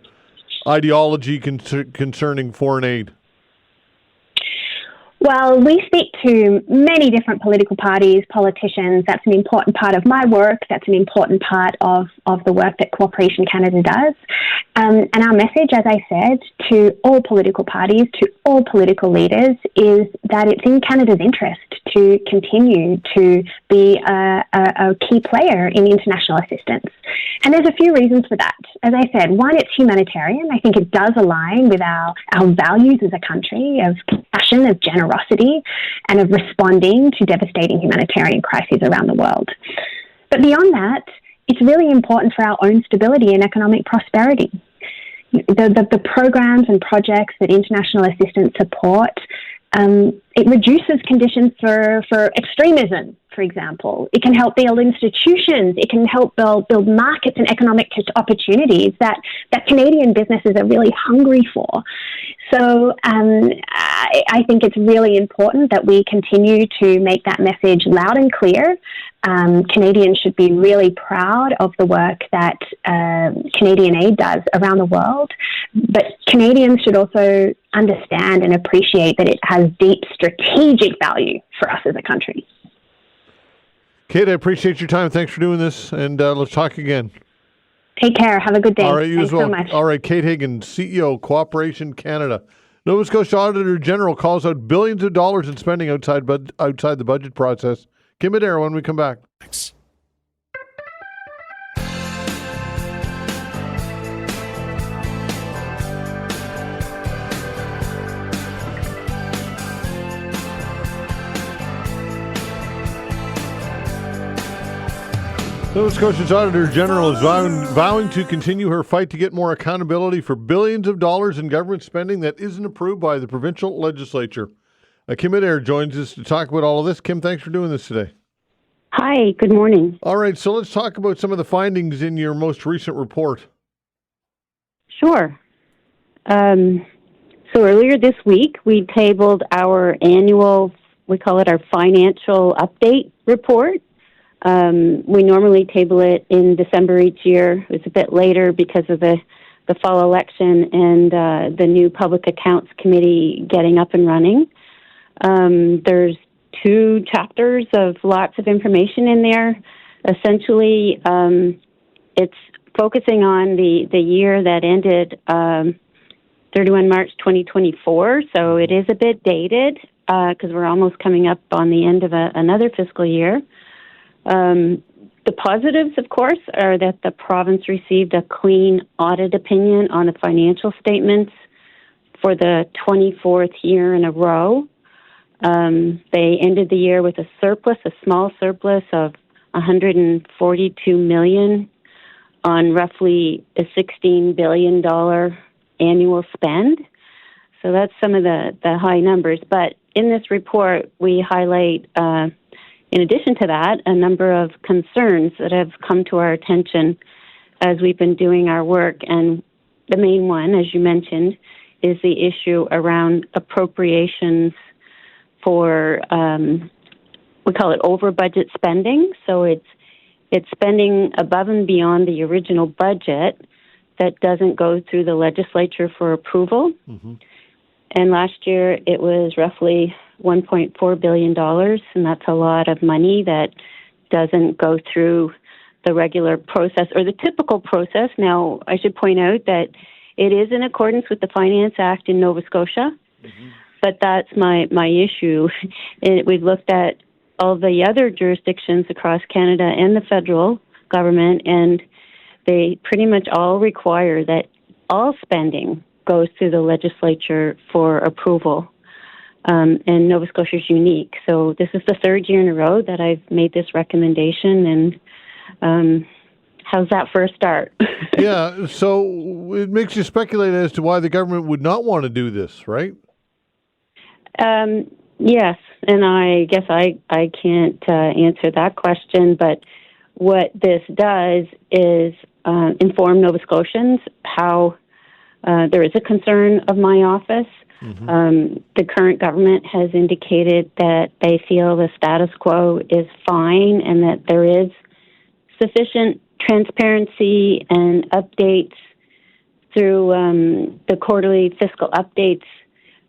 ideology concerning foreign aid? Well, we speak to many different political parties, politicians. That's an important part of my work. That's an important part of the work that Cooperation Canada does. And our message, as I said, to all political parties, to all political leaders, is that it's in Canada's interest to continue to be a key player in international assistance. And there's a few reasons for that. As I said, one, it's humanitarian. I think it does align with our values as a country of compassion, of generosity, and of responding to devastating humanitarian crises around the world. But beyond that, it's really important for our own stability and economic prosperity. The programs and projects that international assistance support, it reduces conditions for extremism, for example. It can help build institutions. It can help build markets and economic opportunities that Canadian businesses are really hungry for. So I think it's really important that we continue to make that message loud and clear. Canadians should be really proud of the work that Canadian aid does around the world, but Canadians should also understand and appreciate that it has deep strategic value for us as a country. Kate, I appreciate your time. Thanks for doing this, and let's talk again. Take care. Have a good day. All right, you Thanks as well. so much. All right, Kate Higgins, CEO, Cooperation Canada. Nova Scotia Auditor General calls out billions of dollars in spending outside the budget process. Kim Adair when we come back. Thanks. Nova Scotia's Auditor General is vowing to continue her fight to get more accountability for billions of dollars in government spending that isn't approved by the provincial legislature. Kim Adair joins us to talk about all of this. Kim, thanks for doing this today. Hi, good morning. All right, so let's talk about some of the findings in your most recent report. Sure. So earlier this week, we tabled our annual, we call it our financial update report. We normally table it in December each year. It was a bit later because of the the fall election and the new Public Accounts Committee getting up and running. There's 2 chapters of lots of information in there. Essentially, it's focusing on the year that ended 31 March 2024, so it is a bit dated because we're almost coming up on the end of another fiscal year. The positives, of course, are that the province received a clean audit opinion on the financial statements for the 24th year in a row. They ended the year with a small surplus of $142 million on roughly a $16 billion annual spend. So that's some of the high numbers. But in this report, we highlight, in addition to that, a number of concerns that have come to our attention as we've been doing our work. And the main one, as you mentioned, is the issue around appropriations for, we call it over budget spending. So it's spending above and beyond the original budget that doesn't go through the legislature for approval. Mm-hmm. And last year it was roughly $1.4 billion, and that's a lot of money that doesn't go through the regular process or the typical process. Now, I should point out that it is in accordance with the Finance Act in Nova Scotia, mm-hmm. but that's my issue. We've looked at all the other jurisdictions across Canada and the federal government, and they pretty much all require that all spending goes through the legislature for approval. And Nova Scotia is unique. So this is the 3rd year in a row that I've made this recommendation, and how's that for a start? Yeah, so it makes you speculate as to why the government would not want to do this, right? Yes, and I guess I can't answer that question, but what this does is inform Nova Scotians how there is a concern of my office. Mm-hmm. The current government has indicated that they feel the status quo is fine and that there is sufficient transparency and updates through the quarterly fiscal updates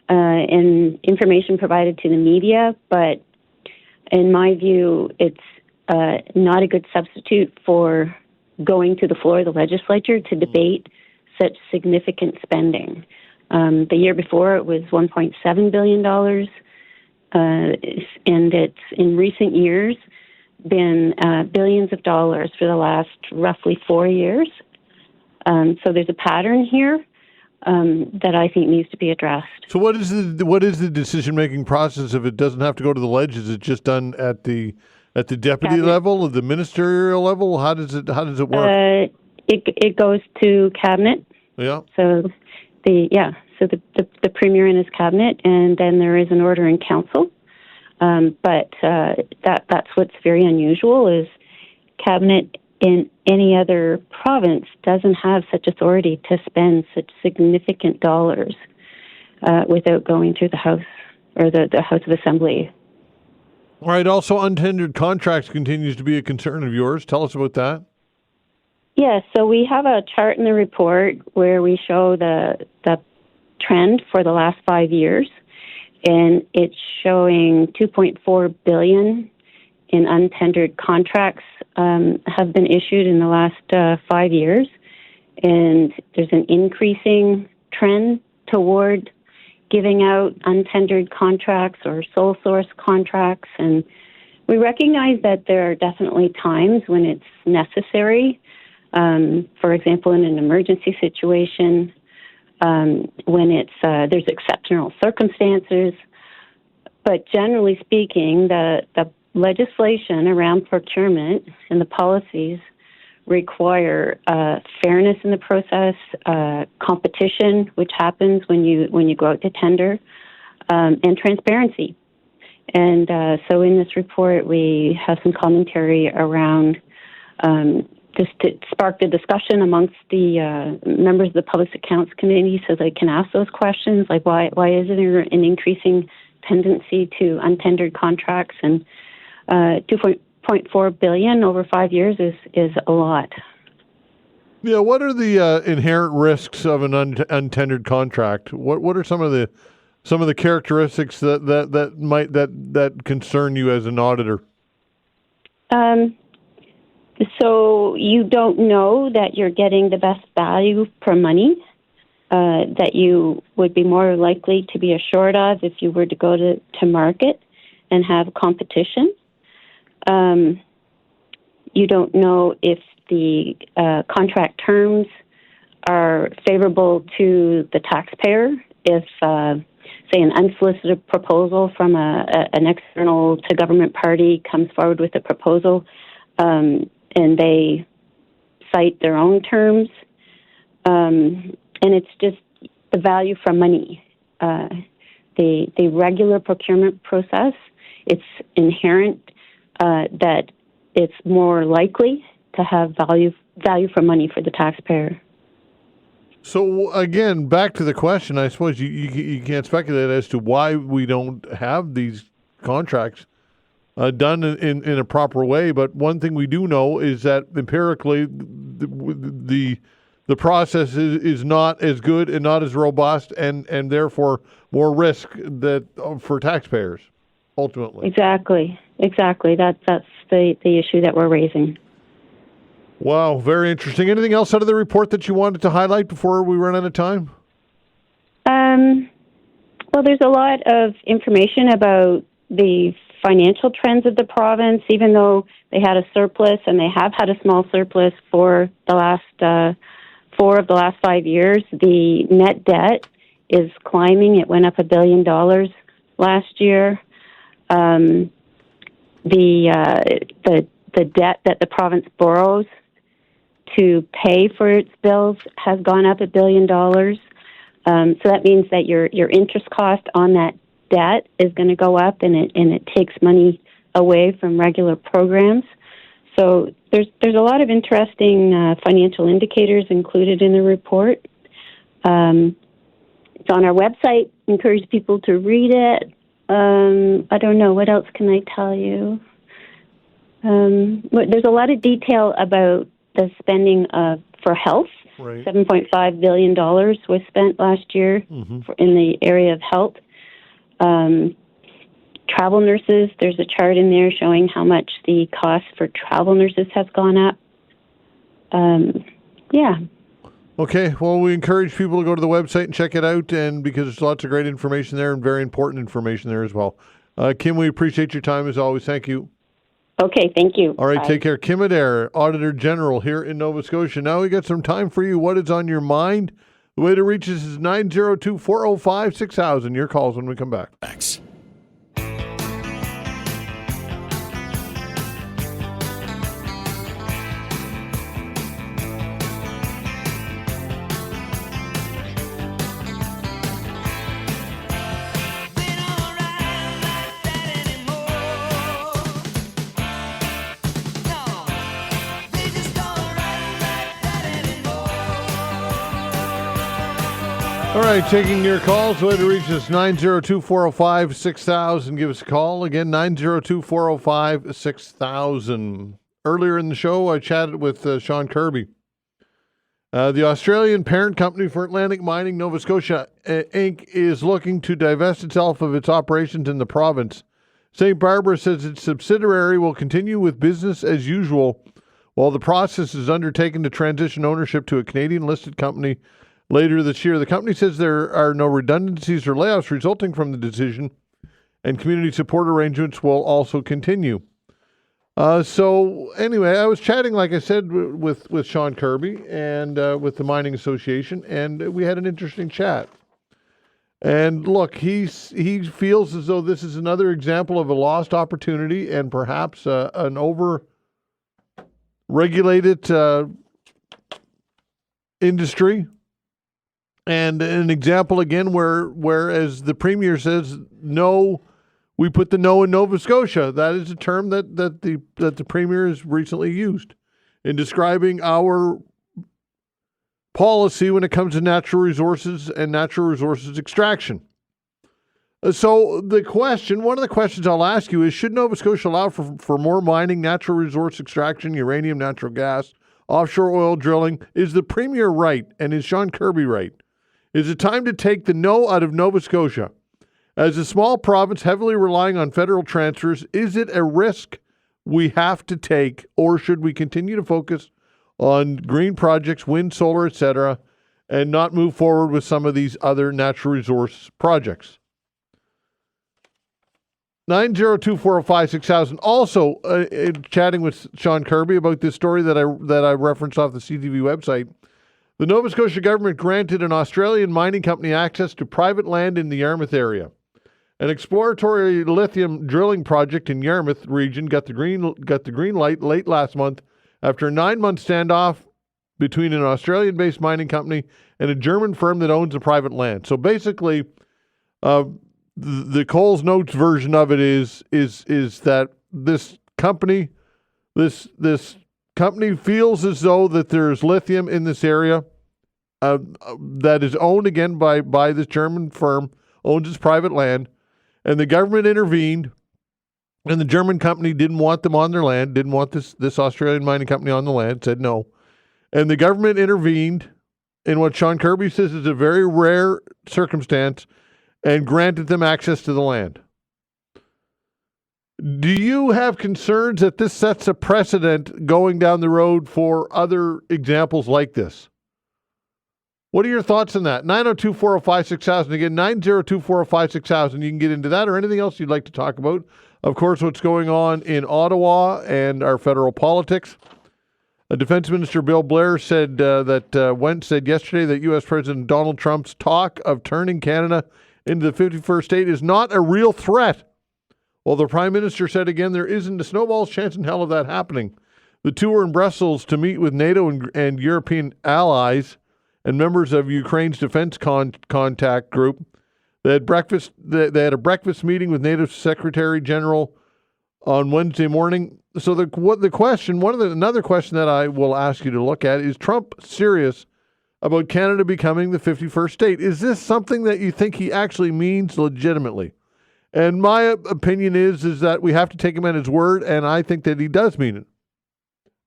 and information provided to the media. But in my view, it's not a good substitute for going to the floor of the legislature to debate such significant spending. The year before, it was $1.7 billion, and it's in recent years been billions of dollars for the last roughly 4 years. So there's a pattern here that I think needs to be addressed. So what is the decision-making process if it doesn't have to go to the ledge? Is it just done at the deputy Cabinet level, at the ministerial level? How does it work? It goes to Cabinet. Yeah. So the Premier and his Cabinet, and then there is an order in Council. But that's what's very unusual is Cabinet in any other province doesn't have such authority to spend such significant dollars without going through the House or the House of Assembly. All right. Also, untendered contracts continues to be a concern of yours. Tell us about that. Yes, so we have a chart in the report where we show the trend for the last 5 years, and it's showing $2.4 billion in untendered contracts have been issued in the last 5 years, and there's an increasing trend toward giving out untendered contracts or sole source contracts, and we recognize that there are definitely times when it's necessary. For example, in an emergency situation, when there's exceptional circumstances. But generally speaking, the legislation around procurement and the policies require fairness in the process, competition, which happens when you go out to tender, and transparency. And so in this report, we have some commentary around just to spark the discussion amongst the members of the Public Accounts Committee so they can ask those questions, like why is there an increasing tendency to untendered contracts? And $2.4 billion over 5 years is a lot. Yeah, what are the inherent risks of an untendered contract? What are some of the characteristics that concern you as an auditor? So you don't know that you're getting the best value for money that you would be more likely to be assured of if you were to go to market and have competition. You don't know if the contract terms are favorable to the taxpayer. If, say, an unsolicited proposal from an external to government party comes forward with a proposal and they cite their own terms, and it's just the value for money. The regular procurement process, it's inherent that it's more likely to have value for money for the taxpayer. So again, back to the question, I suppose you can't speculate as to why we don't have these contracts done in a proper way. But one thing we do know is that empirically, the process is not as good and not as robust, and therefore more risk for taxpayers ultimately. Exactly. That's the issue that we're raising. Wow, very interesting. Anything else out of the report that you wanted to highlight before we run out of time? Well, there's a lot of information about the financial trends of the province, even though they had a surplus, and they have had a small surplus for the last 4 of the last 5 years. The net debt is climbing. It went up $1 billion last year. The debt that the province borrows to pay for its bills has gone up $1 billion. So that means that your interest cost on that debt is going to go up, and it takes money away from regular programs. So there's a lot of interesting financial indicators included in the report. It's on our website. Encourage people to read it. I don't know, what else can I tell you? There's a lot of detail about the spending for health. Right. $7.5 billion was spent last year in the area of health. Travel nurses, there's a chart in there showing how much the cost for travel nurses has gone up. Yeah. Okay, well, we encourage people to go to the website and check it out, and because there's lots of great information there and very important information there as well. Kim, we appreciate your time as always. Thank you. Okay, thank you. All right, Bye. take care. Kim Adair, Auditor General here in Nova Scotia. Now we got some time for you. What is on your mind? The way to reach us is 902-405-6000. Your calls when we come back. Thanks. All right, taking your calls. The way to reach us, 902-405-6000. Give us a call. Again, 902-405-6000. Earlier in the show, I chatted with Sean Kirby. The Australian parent company for Atlantic Mining, Nova Scotia, Inc., is looking to divest itself of its operations in the province. St. Barbara says its subsidiary will continue with business as usual while the process is undertaken to transition ownership to a Canadian-listed company later this year. The company says there are no redundancies or layoffs resulting from the decision, and community support arrangements will also continue. So anyway, I was chatting, like I said, with Sean Kirby and with the Mining Association, and we had an interesting chat. And look, he feels as though this is another example of a lost opportunity and perhaps an over-regulated industry. And an example again where as the Premier says, no, we put the no in Nova Scotia. That is a term that the Premier has recently used in describing our policy when it comes to natural resources and natural resources extraction. So one of the questions I'll ask you is, should Nova Scotia allow for more mining, natural resource extraction, uranium, natural gas, offshore oil drilling. Is the Premier right, and is Sean Kirby right? Is it time to take the no out of Nova Scotia? As a small province heavily relying on federal transfers, is it a risk we have to take, or should we continue to focus on green projects, wind, solar, etc., and not move forward with some of these other natural resource projects? 902-405-6000. Also, chatting with Sean Kirby about this story that I referenced off the CTV website. The Nova Scotia government granted an Australian mining company access to private land in the Yarmouth area. An exploratory lithium drilling project in Yarmouth region got the green light late last month after a 9-month standoff between an Australian-based mining company and a German firm that owns the private land. So basically, the Coles Notes version of it is that this company feels as though that there's lithium in this area that is owned again by this German firm, owns its private land, and the government intervened, and the German company didn't want them on their land, didn't want this Australian mining company on the land, said no. And the government intervened in what Sean Kirby says is a very rare circumstance and granted them access to the land. Do you have concerns that this sets a precedent going down the road for other examples like this? What are your thoughts on that? 902-405-6000. Again, 902-405-6000. You can get into that or anything else you'd like to talk about. Of course, what's going on in Ottawa and our federal politics. Defense Minister Bill Blair said said yesterday that U.S. President Donald Trump's talk of turning Canada into the 51st state is not a real threat. Well, the Prime Minister said again there isn't a snowball's chance in hell of that happening. The two were in Brussels to meet with NATO and European allies and members of Ukraine's defense contact group. They had a breakfast meeting with NATO Secretary General on Wednesday morning. So another question that I will ask you to look at is Trump serious about Canada becoming the 51st state? Is this something that you think he actually means legitimately? And my opinion is that we have to take him at his word, and I think that he does mean it.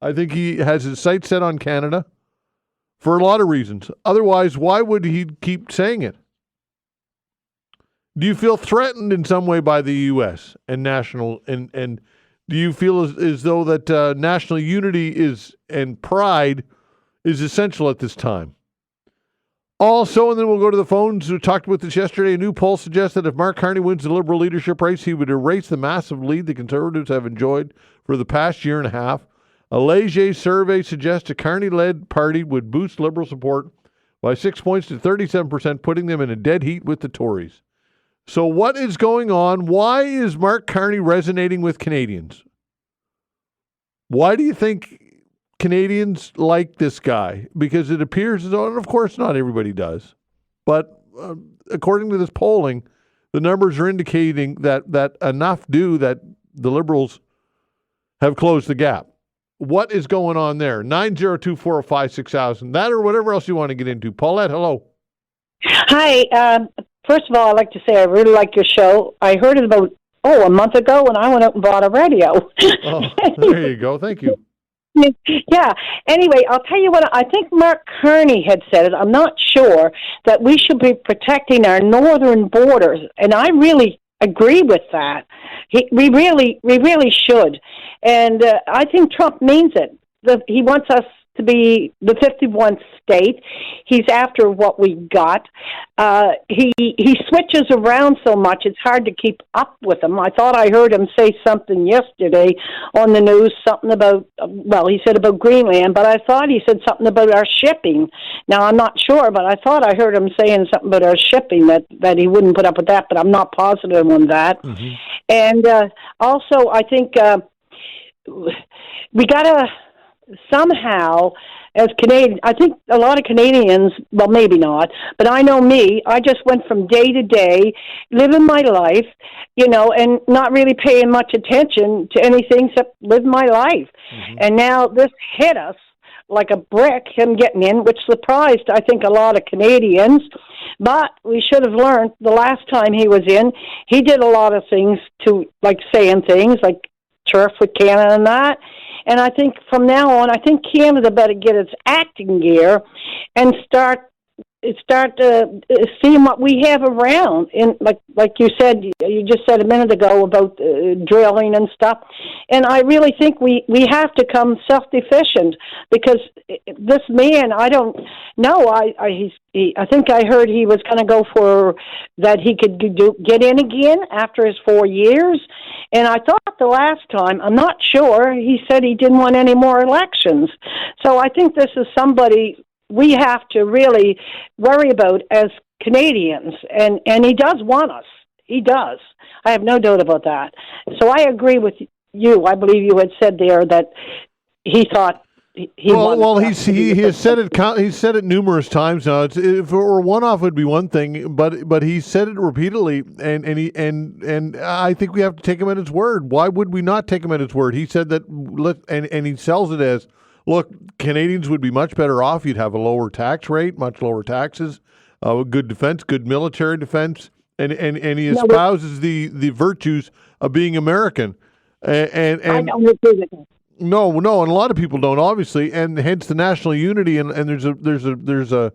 I think he has his sights set on Canada for a lot of reasons. Otherwise, why would he keep saying it? Do you feel threatened in some way by the U.S. and national, and do you feel as though that national unity and pride is essential at this time? Also, and then we'll go to the phones. We talked about this yesterday. A new poll suggests that if Mark Carney wins the Liberal leadership race, he would erase the massive lead the Conservatives have enjoyed for the past year and a half. A Leger survey suggests a Carney-led party would boost Liberal support by 6 points to 37%, putting them in a dead heat with the Tories. So what is going on? Why is Mark Carney resonating with Canadians? Why do you think Canadians like this guy? Because it appears as though, and of course not everybody does, but according to this polling, the numbers are indicating that enough do that the Liberals have closed the gap. What is going on there? 902-405-6000. That or whatever else you want to get into. Paulette, hello. Hi. First of all, I'd like to say I really like your show. I heard it about, a month ago when I went out and bought a radio. Oh, there you go. Thank you. Yeah. Anyway, I'll tell you what, I think Mark Carney had said it. I'm not sure that we should be protecting our northern borders, and I really agree with that. We really should. And I think Trump means it. He wants us to be the 51st state. He's after what we got. He switches around so much, it's hard to keep up with him. I thought I heard him say something yesterday on the news, something about, he said about Greenland, but I thought he said something about our shipping. Now, I'm not sure, but I thought I heard him saying something about our shipping, that he wouldn't put up with that, but I'm not positive on that. Mm-hmm. And also, I think we got to somehow, as Canadians, I think a lot of Canadians, well, maybe not, but I know me, I just went from day to day, living my life, and not really paying much attention to anything except live my life. Mm-hmm. And now this hit us like a brick, him getting in, which surprised, I think, a lot of Canadians. But we should have learned the last time he was in, he did a lot of things to, like saying things like turf with Canada and that. And I think from now on, I think Canada better get its acting gear and start seeing what we have around. And like you said, you just said a minute ago about drilling and stuff. And I really think we have to come self-sufficient, because this man, I don't know. I think I heard he was going to go for that he could get in again after his 4 years. And I thought the last time, I'm not sure, he said he didn't want any more elections. So I think this is somebody we have to really worry about as Canadians, and he does want us. He does. I have no doubt about that. So I agree with you. I believe you had said there that he thought he has said it. He's said it numerous times now. If it were one-off, it would be one thing, but he said it repeatedly, and I think we have to take him at his word. Why would we not take him at his word? He said that, and he sells it as, look, Canadians would be much better off. You'd have a lower tax rate, much lower taxes, good defense, good military defense, and he espouses the virtues of being American. And I don't agree with that. No, and a lot of people don't, obviously, and hence the national unity. And there's a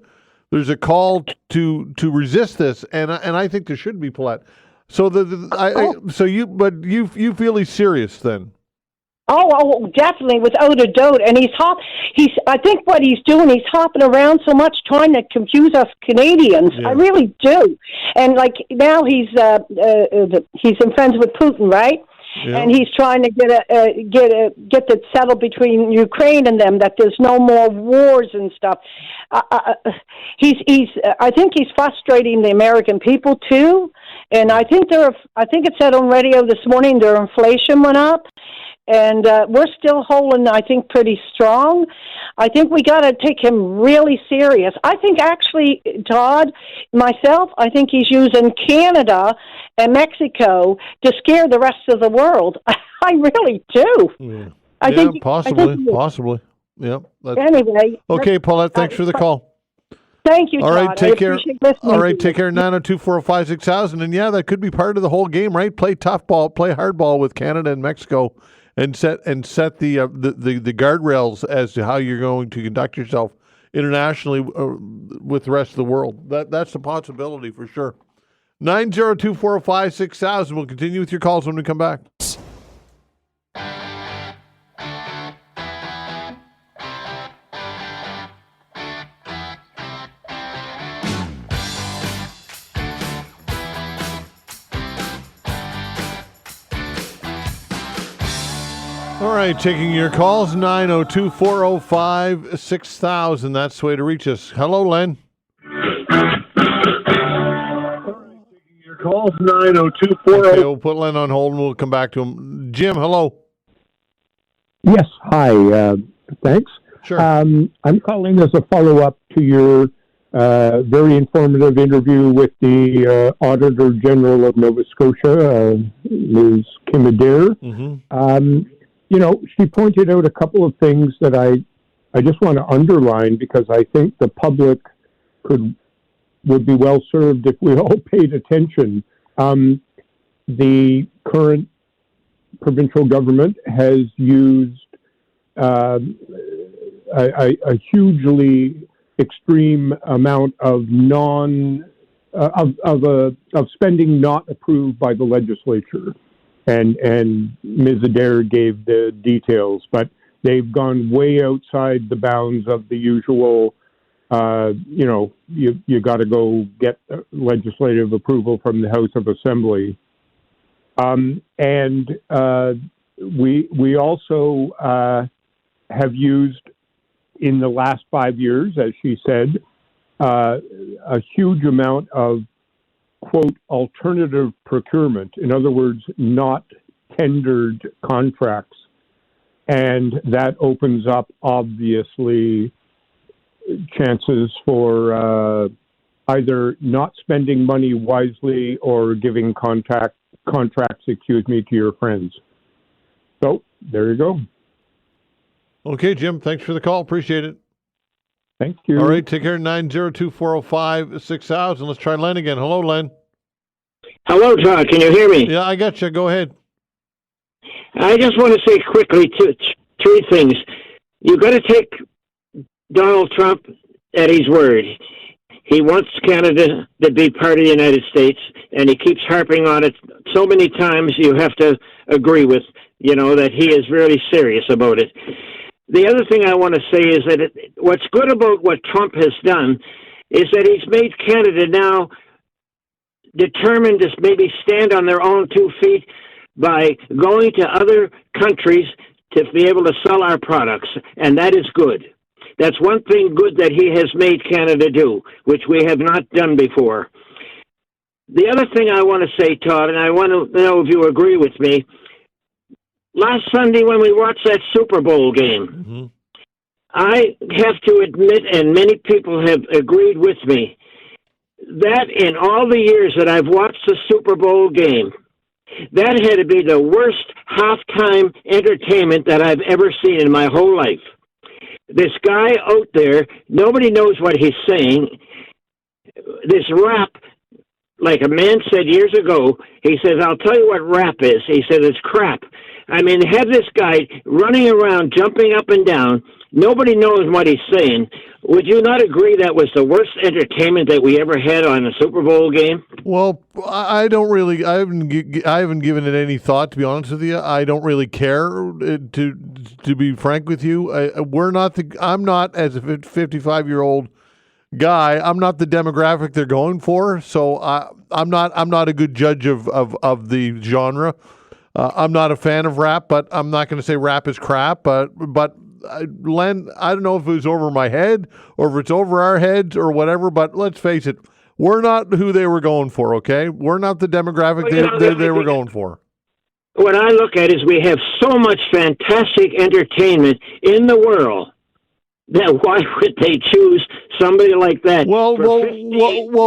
call to resist this, and I think there should be Paulette. So you feel he's serious then? Oh, definitely, without a doubt. And I think what he's doing, he's hopping around so much trying to confuse us Canadians. Yeah. I really do. And like now he's in friends with Putin, right? Yeah. And he's trying to get it settled between Ukraine and them, that there's no more wars and stuff. I think he's frustrating the American people too. And I think it said on radio this morning their inflation went up. And we're still holding, I think, pretty strong. I think we got to take him really serious. I think actually, Todd, myself, I think he's using Canada and Mexico to scare the rest of the world. I really do. Yeah. I think possibly. Yeah. Anyway. Okay, Paulette, thanks for the call. Thank you, Todd. All right, take care. All right, take care. 902-405-6000. And yeah, that could be part of the whole game, right? Play tough ball, play hard ball with Canada and Mexico. And set the guardrails as to how you're going to conduct yourself internationally with the rest of the world. That's a possibility for sure. 902-405-6000. We'll continue with your calls when we come back. All right, taking your calls, 902-405-6000. That's the way to reach us. Hello, Len. All right, taking your calls, 902-405. Okay, we'll put Len on hold and we'll come back to him. Jim, hello. Yes, hi. Thanks. Sure. I'm calling as a follow-up to your very informative interview with the Auditor General of Nova Scotia, Ms. Kim Adair. Mm-hmm. She pointed out a couple of things that I just want to underline, because I think the public would be well served if we all paid attention. The current provincial government has used a hugely extreme amount of of spending not approved by the legislature. And Ms. Adair gave the details, but they've gone way outside the bounds of the usual, you got to go get legislative approval from the House of Assembly. We also have used, in the last 5 years, as she said, a huge amount of, quote, alternative procurement. In other words, not tendered contracts. And that opens up, obviously, chances for either not spending money wisely or giving contracts, to your friends. So, there you go. Okay, Jim, thanks for the call. Appreciate it. Thank you. All right, take care. 902-405-6000. Let's try Len again. Hello, Len. Hello, Todd. Can you hear me? Yeah, I got you. Go ahead. I just want to say quickly three things. You got to take Donald Trump at his word. He wants Canada to be part of the United States, and he keeps harping on it so many times you have to agree with, that he is really serious about it. The other thing I want to say is that what's good about what Trump has done is that he's made Canada now determined to maybe stand on their own 2 feet by going to other countries to be able to sell our products, and that is good. That's one thing good that he has made Canada do, which we have not done before. The other thing I want to say, Todd, and I want to know if you agree with me, last Sunday when we watched that Super Bowl game, I have to admit, and many people have agreed with me, that in all the years that I've watched the Super Bowl game, that had to be the worst halftime entertainment that I've ever seen in my whole life. This guy out there, nobody knows what he's saying. This rap, like a man said years ago, he says, I'll tell you what rap is. He said, it's crap. I mean, have this guy running around, jumping up and down. Nobody knows what he's saying. Would you not agree that was the worst entertainment that we ever had on a Super Bowl game? Well, I don't really. I haven't given it any thought, to be honest with you. I don't really care. To be frank with you, I'm not, as a 55-year-old guy, I'm not the demographic they're going for. So I'm not a good judge of the genre. I'm not a fan of rap, but I'm not going to say rap is crap. But Len, I don't know if it was over my head or if it's over our heads or whatever, but let's face it, we're not who they were going for, okay? We're not the demographic they were going for. What I look at is we have so much fantastic entertainment in the world that why would they choose somebody like that? Well,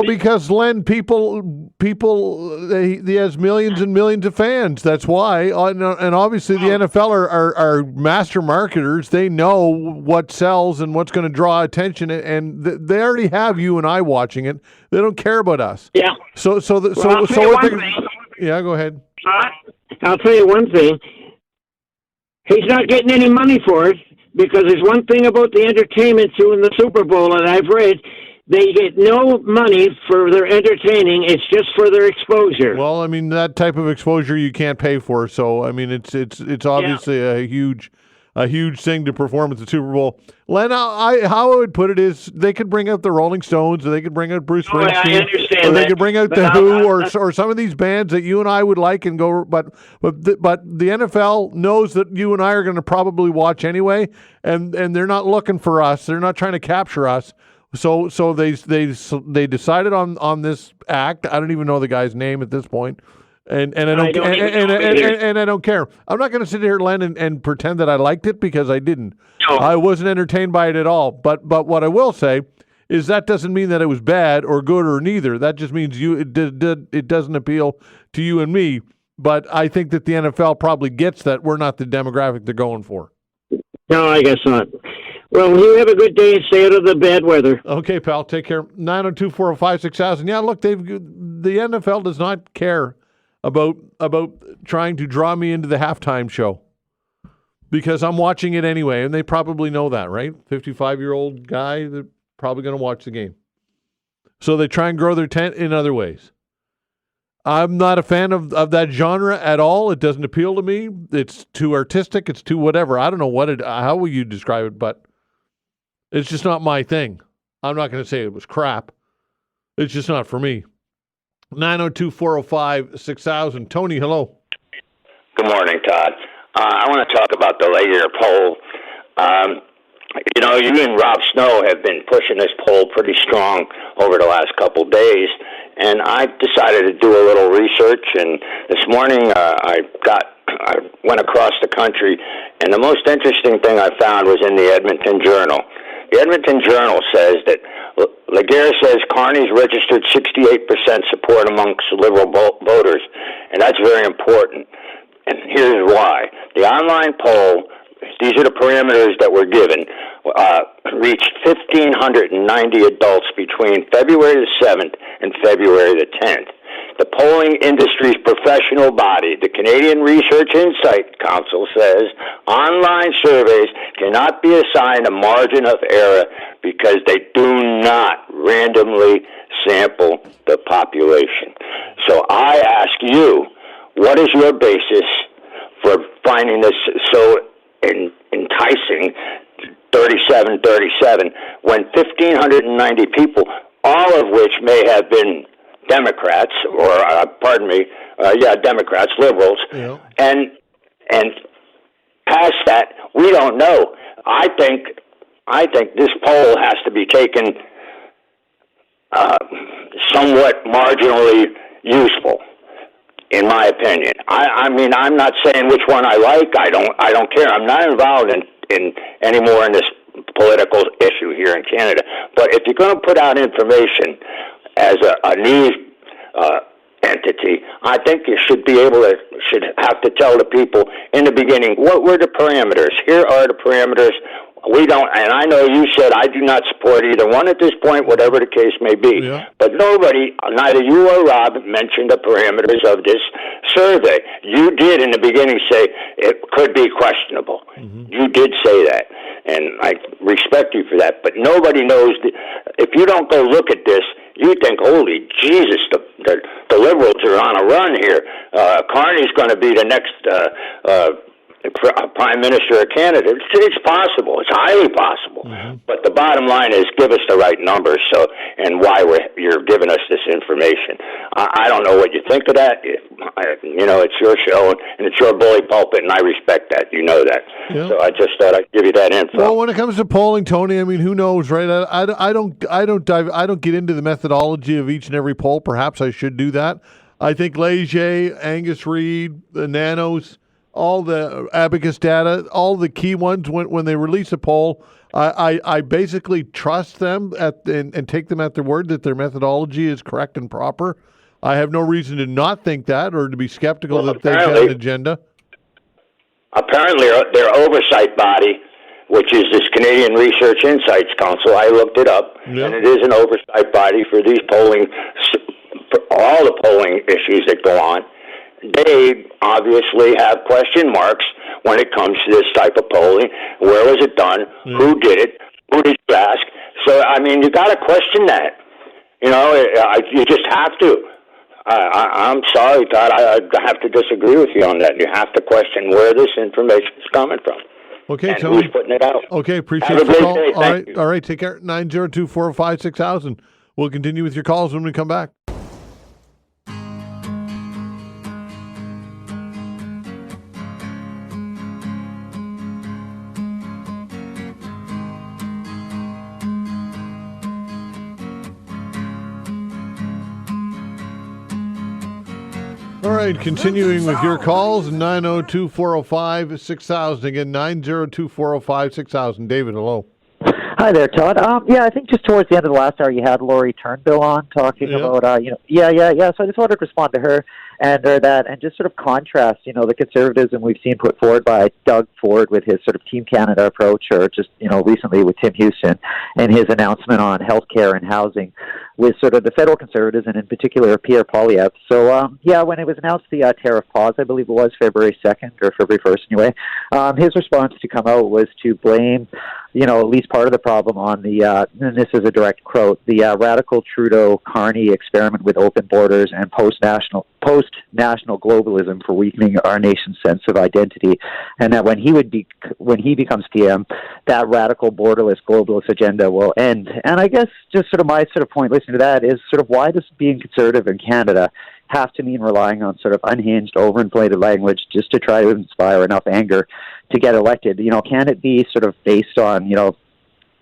because Len, people, he has millions and millions of fans. That's why, and obviously the NFL are master marketers. They know what sells and what's going to draw attention, and they already have you and I watching it. They don't care about us. Yeah. Yeah, go ahead. I'll tell you one thing. He's not getting any money for it. Because there's one thing about the entertainment too in the Super Bowl, and I've read they get no money for their entertaining. It's just for their exposure. Well, I mean, that type of exposure you can't pay for. So, I mean, it's obviously a huge thing to perform at the Super Bowl. Len, how I would put it is they could bring out the Rolling Stones, or they could bring out Bruce Springsteen, or they could bring out the Who, or some of these bands that you and I would like and go. But the NFL knows that you and I are going to probably watch anyway, and they're not looking for us. They're not trying to capture us. So they decided on this act. I don't even know the guy's name at this point. And I don't care. I'm not going to sit here, Len, and pretend that I liked it because I didn't. No. I wasn't entertained by it at all. But what I will say is that doesn't mean that it was bad or good or neither. That just means it doesn't appeal to you and me. But I think that the NFL probably gets that we're not the demographic they're going for. No, I guess not. Well, you have a good day and stay out of the bad weather. Okay, pal. Take care. 902-405-6000. Yeah, look, the NFL does not care about trying to draw me into the halftime show because I'm watching it anyway, and they probably know that, right? 55-year-old guy, they're probably going to watch the game. So they try and grow their tent in other ways. I'm not a fan of that genre at all. It doesn't appeal to me. It's too artistic. It's too whatever. I don't know how will you describe it, but it's just not my thing. I'm not going to say it was crap. It's just not for me. 902-405-6000. Tony, hello. Good morning, Todd. I want to talk about the later poll. You and Rob Snow have been pushing this poll pretty strong over the last couple days, and I decided to do a little research, and this morning I went across the country, and the most interesting thing I found was in the Edmonton Journal. The Edmonton Journal says that Laguerre says Carney's registered 68% support amongst Liberal voters, and that's very important. And here's why. The online poll, these are the parameters that were given, reached 1,590 adults between February the 7th and February the 10th. the polling industry's professional body, the Canadian Research Insight Council, says online surveys cannot be assigned a margin of error because they do not randomly sample the population. So I ask you, what is your basis for finding this so enticing, 37, when 1,590 people, all of which may have been Democrats, or Democrats, liberals, yeah. and past that, we don't know. I think this poll has to be taken somewhat marginally useful, in my opinion. I mean, I'm not saying which one I like. I don't care. I'm not involved in anymore in this political issue here in Canada. But if you're going to put out information as a news entity, I think you should have to tell the people in the beginning what were the parameters. Here are the parameters. We don't, and I know you said I do not support either one at this point, whatever the case may be. Yeah. But nobody, neither you or Rob, mentioned the parameters of this survey. You did in the beginning say it could be questionable. Mm-hmm. You did say that, and I respect you for that. But nobody knows. If you don't go look at this, you think, holy Jesus, the Liberals are on a run here. Carney's going to be the next Prime Minister of Canada. It's possible. It's highly possible. Mm-hmm. But the bottom line is, give us the right numbers. And why you're giving us this information. I don't know what you think of that. It's your show and it's your bully pulpit, and I respect that. You know that. Yeah. So I just thought I'd give you that info. Well, when it comes to polling, Tony, I mean, who knows, right? I don't get into the methodology of each and every poll. Perhaps I should do that. I think Leger, Angus Reid, the Nanos, all the Abacus data, all the key ones, when they release a poll, I basically trust them and take them at their word that their methodology is correct and proper. I have no reason to not think that or to be skeptical that they've got an agenda. Apparently, their oversight body, which is this Canadian Research Insights Council, I looked it up, yeah. And it is an oversight body for these for all the polling issues that go on. They obviously have question marks when it comes to this type of polling. Where was it done? Yeah. Who did it? Who did you ask? So, I mean, you got to question that. You just have to. I'm sorry, Todd. I have to disagree with you on that. You have to question where this information is coming from. Okay, and Tony. Who's putting it out? Okay, appreciate the call. Day. All right. Take care. 902-405-6000. We'll continue with your calls when we come back. All right, continuing with your calls, 902-405-6000. Again, 902-405-6000. David, hello. Hi there, Todd. I think just towards the end of the last hour, you had Lori Turnbull on talking about, So I just wanted to respond to her and just sort of contrast, the conservatism we've seen put forward by Doug Ford with his sort of Team Canada approach, or just, recently with Tim Houston and his announcement on healthcare and housing with sort of the federal conservatives and in particular Pierre Poilievre. So, when it was announced the tariff pause, I believe it was February 2nd or February 1st anyway, his response to come out was to blame, at least part of the problem on the, and this is a direct quote, the radical Trudeau-Carney experiment with open borders and post-national globalism for weakening our nation's sense of identity, and that when he becomes PM, that radical borderless globalist agenda will end. And I guess just sort of my sort of point listening to that is sort of, why does being conservative in Canada have to mean relying on sort of unhinged, overinflated language just to try to inspire enough anger to get elected? Can it be sort of based on,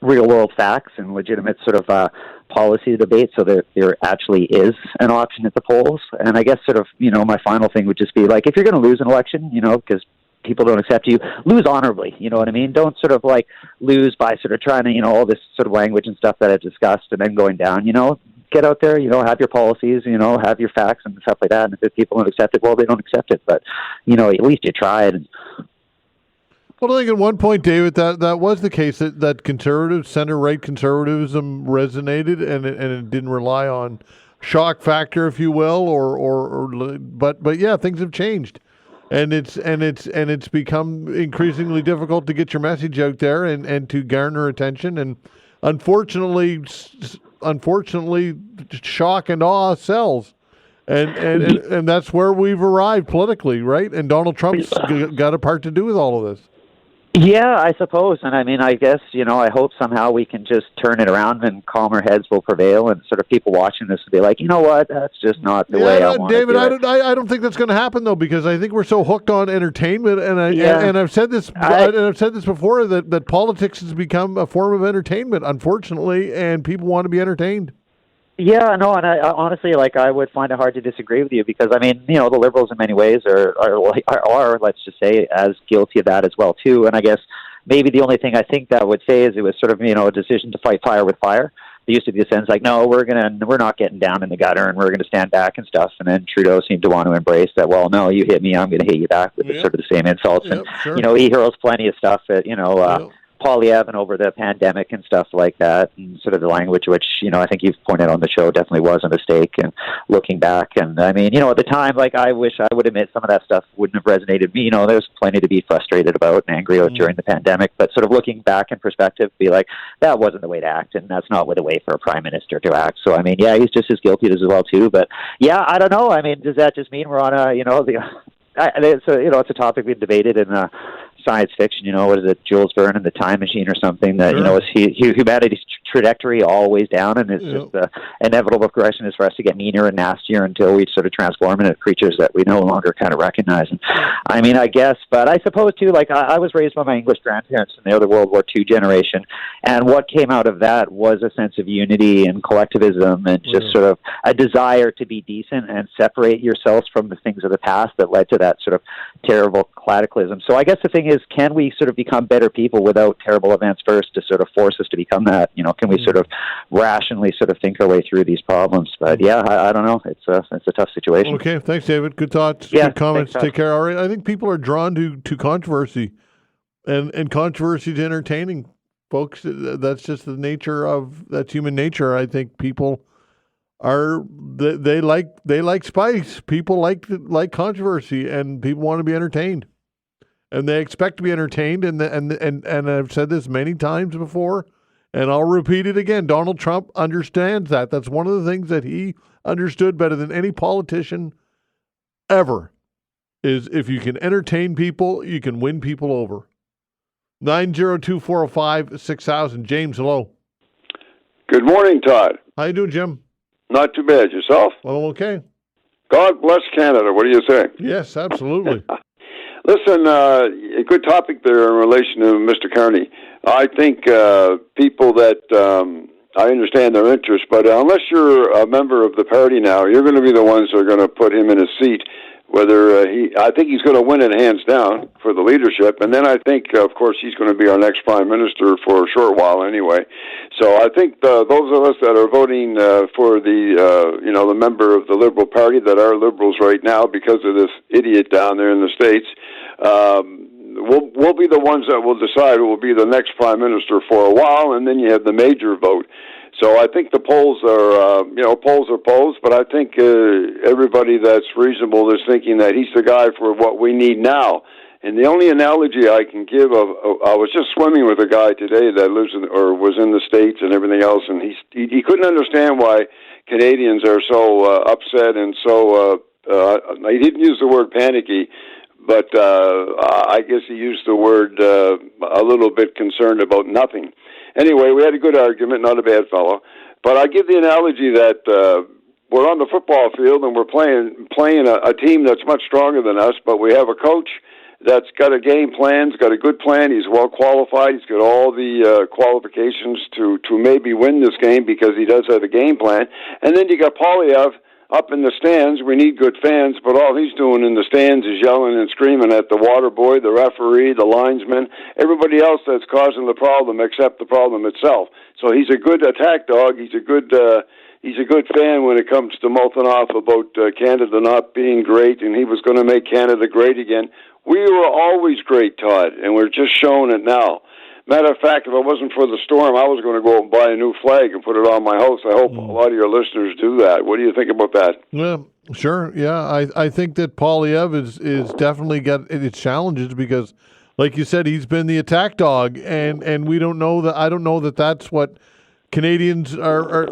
real world facts and legitimate sort of policy debate, so that there actually is an option at the polls? And I guess sort of, my final thing would just be like, if you're going to lose an election, because people don't accept you, lose honorably, you know what I mean? Don't sort of like lose by sort of trying to, all this sort of language and stuff that I've discussed and then going down, get out there, have your policies, have your facts and stuff like that. And if people don't accept it, well, they don't accept it. But, at least you tried. Well, I think at one point, David, that was the case, that conservative, center-right conservatism resonated, and it didn't rely on shock factor, if you will, but yeah, things have changed, and it's become increasingly difficult to get your message out there and to garner attention, and unfortunately, shock and awe sells. And that's where we've arrived politically, right? And Donald Trump's got a part to do with all of this. Yeah, I suppose. And I mean, I guess, I hope somehow we can just turn it around and calmer heads will prevail, and sort of people watching this will be like, you know what, that's just not the way I want David, to do it. I don't think that's going to happen, though, because I think we're so hooked on entertainment, and I've said this before, that politics has become a form of entertainment, unfortunately, and people want to be entertained. Yeah, no, and I honestly, I would find it hard to disagree with you, because I mean, the Liberals in many ways are let's just say, as guilty of that as well too. And I guess maybe the only thing I think that I would say is it was sort of a decision to fight fire with fire. There used to be a sense like, no, we're not getting down in the gutter and we're going to stand back and stuff. And then Trudeau seemed to want to embrace that. Well, no, you hit me, I'm going to hit you back with sort of the same insults. Yep, and sure. He hurls plenty of stuff at Poilievre over the pandemic and stuff like that, and sort of the language, which, I think you've pointed on the show, definitely was a mistake. And looking back, and I mean, at the time, I wish I would admit some of that stuff wouldn't have resonated with me. There's plenty to be frustrated about and angry about during the pandemic, but sort of looking back in perspective, be like, that wasn't the way to act, and that's not the way for a prime minister to act. So, I mean, yeah, he's just as guilty as well, too. But, yeah, I don't know. I mean, does that just mean we're on a, it's a topic we've debated in science fiction, what is it, Jules Verne and the Time Machine or something, that, is humanity's trajectory always down, and it's just the inevitable progression is for us to get meaner and nastier until we sort of transform into creatures that we no longer kind of recognize. And I mean, I guess, but I suppose too, I was raised by my English grandparents in the other World War II generation, and what came out of that was a sense of unity and collectivism and just sort of a desire to be decent and separate yourselves from the things of the past that led to that sort of terrible cataclysm. So I guess the thing is, can we sort of become better people without terrible events first to sort of force us to become that? Can we sort of rationally sort of think our way through these problems? But yeah, I don't know. It's a tough situation. Okay, thanks, David. Good thoughts. Yeah, good comments. Thanks, Take care. All right. I think people are drawn to controversy, and controversy is entertaining, folks. That's just that's human nature. I think people they like spice. People like controversy, and people want to be entertained. And they expect to be entertained, and I've said this many times before, and I'll repeat it again. Donald Trump understands that. That's one of the things that he understood better than any politician ever, is if you can entertain people, you can win people over. 902-405-6000. James, hello. Good morning, Todd. How you doing, Jim? Not too bad. Yourself? Well, okay. God bless Canada. What do you say? Yes, absolutely. Listen, a good topic there in relation to Mr. Carney. I think people that, I understand their interest, but unless you're a member of the party now, you're going to be the ones that are going to put him in his seat. I think he's going to win it hands down for the leadership, and then I think, of course, he's going to be our next prime minister for a short while anyway. So I think those of us that are voting for the member of the Liberal Party that are Liberals right now because of this idiot down there in the States, we'll be the ones that will decide who will be the next prime minister for a while, and then you have the major vote. So I think the polls are, polls are polls, but I think everybody that's reasonable is thinking that he's the guy for what we need now. And the only analogy I can give I was just swimming with a guy today that was in the States and everything else, and he couldn't understand why Canadians are so upset and so, he didn't use the word panicky, but I guess he used the word a little bit concerned about nothing. Anyway, we had a good argument, not a bad fellow. But I give the analogy that we're on the football field and we're playing a team that's much stronger than us, but we have a coach that's got a game plan, he's got a good plan, he's well qualified, he's got all the qualifications to maybe win this game because he does have a game plan. And then you got Poilievre up in the stands. We need good fans, but all he's doing in the stands is yelling and screaming at the water boy, the referee, the linesman, everybody else that's causing the problem except the problem itself. So he's a good attack dog. He's a good fan when it comes to mouthing off about Canada not being great, and he was going to make Canada great again. We were always great, Todd, and we're just showing it now. Matter of fact, if it wasn't for the storm, I was going to go out and buy a new flag and put it on my house. I hope a lot of your listeners do that. What do you think about that? Well, sure. Yeah, I think that Poilievre is definitely got its challenges because, like you said, he's been the attack dog, and we don't know that. I don't know that that's what Canadians are.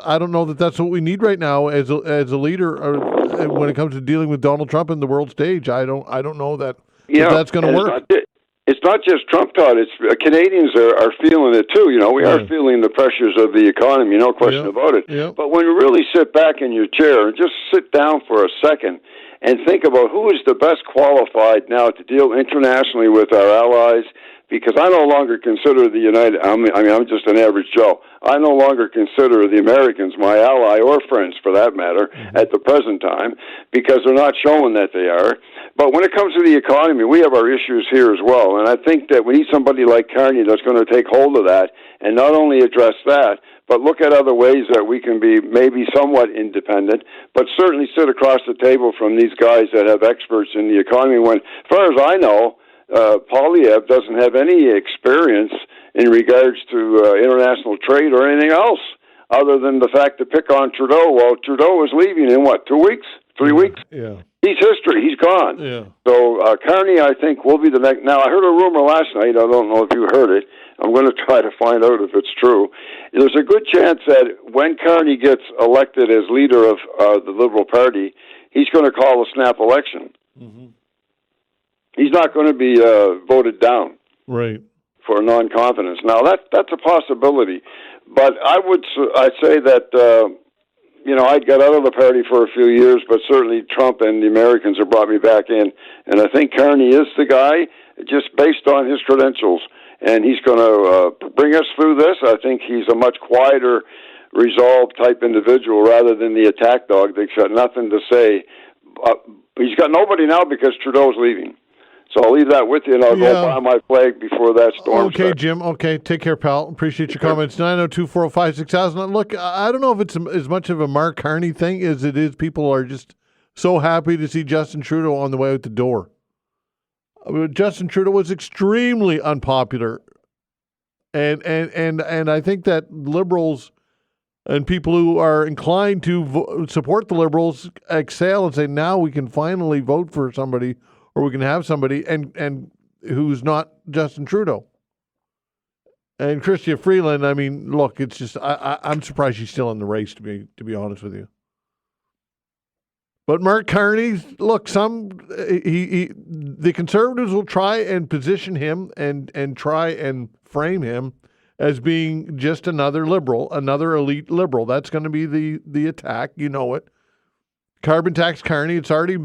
I don't know that that's what we need right now as a leader, or when it comes to dealing with Donald Trump in the world stage. I don't know that that's going to work. It's not just Trump, Todd. It's Canadians are feeling it too. We are feeling the pressures of the economy, no question about it. Yeah. But when you really sit back in your chair and just sit down for a second and think about who is the best qualified now to deal internationally with our allies, because I no longer consider the I'm just an average Joe. I no longer consider the Americans my ally or friends, for that matter, at the present time, because they're not showing that they are. But when it comes to the economy, we have our issues here as well. And I think that we need somebody like Carney that's going to take hold of that and not only address that, but look at other ways that we can be maybe somewhat independent, but certainly sit across the table from these guys that have experts in the economy. When, as far as I know, Poilievre doesn't have any experience in regards to international trade or anything else, other than the fact to pick on Trudeau. Well, Trudeau is leaving in 2 weeks, 3 weeks? Yeah. He's history. He's gone. Yeah. So Carney, I think, will be the next. Now, I heard a rumor last night. I don't know if you heard it. I'm going to try to find out if it's true. There's a good chance that when Carney gets elected as leader of the Liberal Party, he's going to call a snap election. Mm-hmm. He's not going to be voted down, right, for non-confidence. Now that's a possibility, but I'd say that I'd got out of the party for a few years, but certainly Trump and the Americans have brought me back in, and I think Carney is the guy, just based on his credentials, and he's going to bring us through this. I think he's a much quieter, resolved type individual rather than the attack dog that's got nothing to say. He's got nobody now because Trudeau's leaving. So I'll leave that with you, and I'll go buy my flag before that storm starts. Jim. Okay, take care, pal. Appreciate your comments. 902-405-6000. Look, I don't know if it's as much of a Mark Carney thing as it is people are just so happy to see Justin Trudeau on the way out the door. Justin Trudeau was extremely unpopular, and I think that Liberals and people who are inclined to support the Liberals exhale and say, now we can finally vote for somebody, or we can have somebody and who's not Justin Trudeau. And Chrystia Freeland, I mean, look, it's just I'm surprised she's still in the race, to be honest with you. But Mark Carney, look, the Conservatives will try and position him and try and frame him as being just another liberal, another elite liberal. That's going to be the attack. You know it. Carbon tax Carney. It's already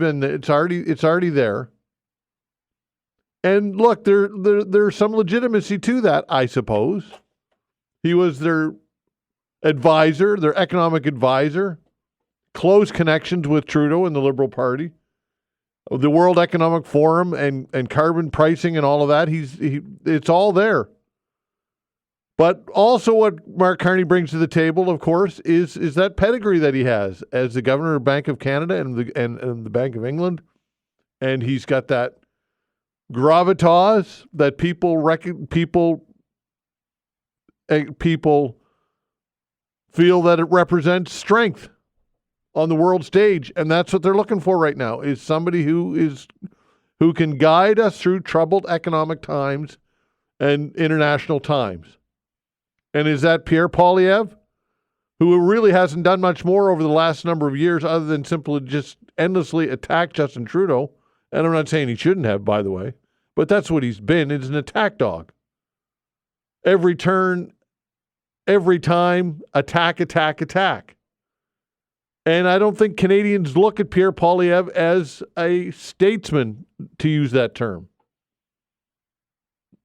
there. And look, there's some legitimacy to that, I suppose. He was their advisor, their economic advisor, close connections with Trudeau and the Liberal Party, the World Economic Forum and carbon pricing and all of that. It's all there. But also what Mark Carney brings to the table, of course, is that pedigree that he has as the governor of Bank of Canada and the Bank of England. And he's got that gravitas that people feel that it represents strength on the world stage, and that's what they're looking for right now, is somebody who can guide us through troubled economic times and international times. And is that Pierre Poilievre, who really hasn't done much more over the last number of years other than simply just endlessly attack Justin Trudeau? And I'm not saying he shouldn't have, by the way, but that's what he's been. It's an attack dog. Every turn, every time, attack. And I don't think Canadians look at Pierre Poilievre as a statesman, to use that term.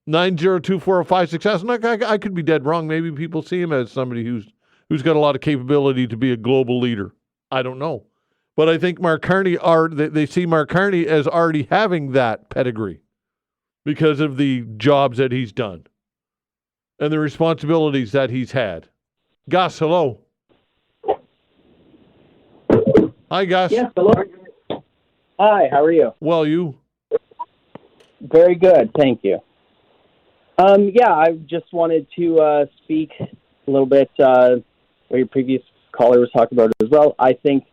902-405-6000. I could be dead wrong. Maybe people see him as somebody who's got a lot of capability to be a global leader. I don't know. But I think Mark Carney they see Mark Carney as already having that pedigree because of the jobs that he's done and the responsibilities that he's had. Gus, hello. Hi, Gus. Yes, hello. Hi, how are you? Well, you? Very good, thank you. Yeah, I just wanted to speak a little bit where your previous caller was talking about it as well. I think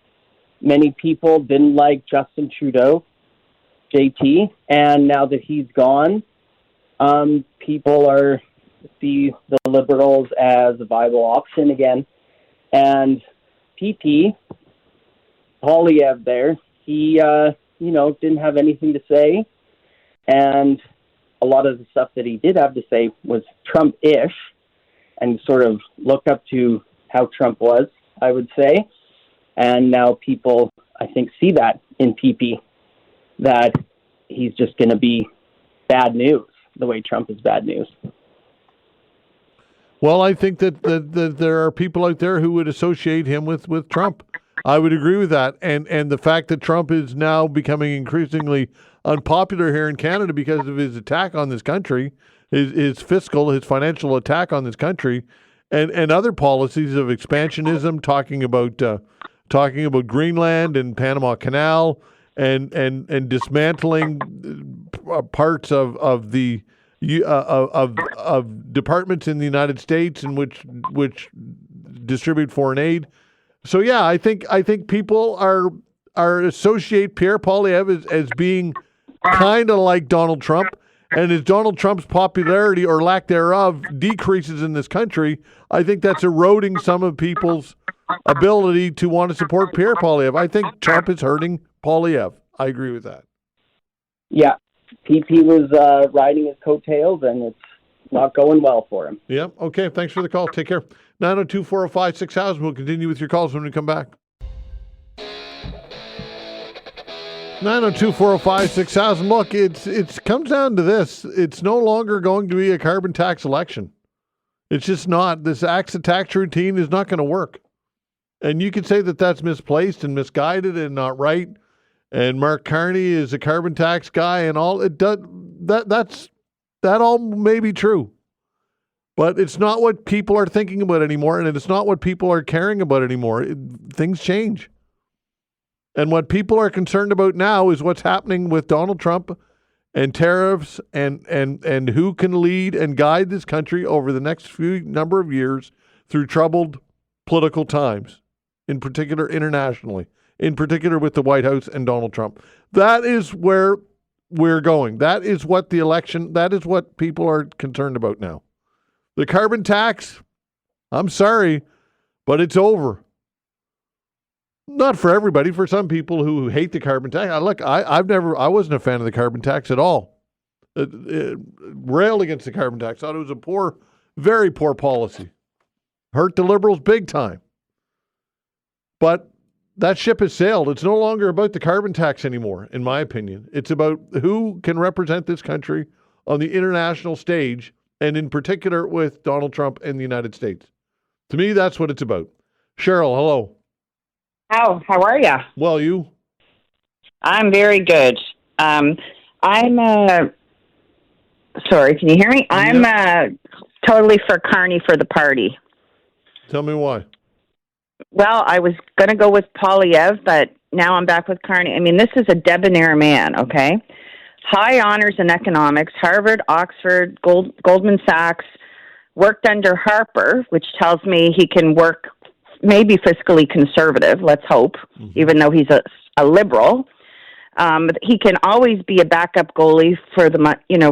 many people didn't like Justin Trudeau, JT, and now that he's gone, people see the Liberals as a viable option again. And PP, Poilievre there, he, didn't have anything to say. And a lot of the stuff that he did have to say was Trump-ish and sort of looked up to how Trump was, I would say. And now people, I think, see that in PP, that he's just going to be bad news, the way Trump is bad news. Well, I think that there are people out there who would associate him with Trump. I would agree with that. And the fact that Trump is now becoming increasingly unpopular here in Canada because of his attack on this country, his financial attack on this country, and other policies of expansionism, talking about Greenland and Panama Canal, and dismantling parts of the of departments in the United States in which distribute foreign aid. So yeah, I think people are associate Pierre Poilievre as being kind of like Donald Trump, and as Donald Trump's popularity or lack thereof decreases in this country, I think that's eroding some of people's ability to want to support Pierre Poilievre. I think Trump is hurting Poilievre. I agree with that. Yeah, PP was riding his coattails, and it's not going well for him. Yeah, okay, thanks for the call. Take care. 902-405-6000. We'll continue with your calls when we come back. 902-405-6000. Look, it comes down to this. It's no longer going to be a carbon tax election. It's just not. This AXA tax routine is not going to work. And you could say that that's misplaced and misguided and not right. And Mark Carney is a carbon tax guy and all. It does that all may be true. But it's not what people are thinking about anymore, and it's not what people are caring about anymore. Things change. And what people are concerned about now is what's happening with Donald Trump and tariffs and who can lead and guide this country over the next number of years through troubled political times, in particular internationally, in particular with the White House and Donald Trump. That is where we're going. That is what that is what people are concerned about now. The carbon tax, I'm sorry, but it's over. Not for everybody. For some people who hate the carbon tax. I wasn't a fan of the carbon tax at all. Railed against the carbon tax. Thought it was a very poor policy. Hurt the Liberals big time. But that ship has sailed. It's no longer about the carbon tax anymore, in my opinion. It's about who can represent this country on the international stage, and in particular with Donald Trump and the United States. To me, that's what it's about. Cheryl, hello. How are you? Well, you? I'm very good. I'm sorry, can you hear me? I'm totally for Carney for the party. Tell me why. Well, I was going to go with Poilievre, but now I'm back with Carney. I mean, this is a debonair man, okay? High honors in economics, Harvard, Oxford, Goldman Sachs, worked under Harper, which tells me he can work maybe fiscally conservative, let's hope, even though he's a liberal. He can always be a backup goalie for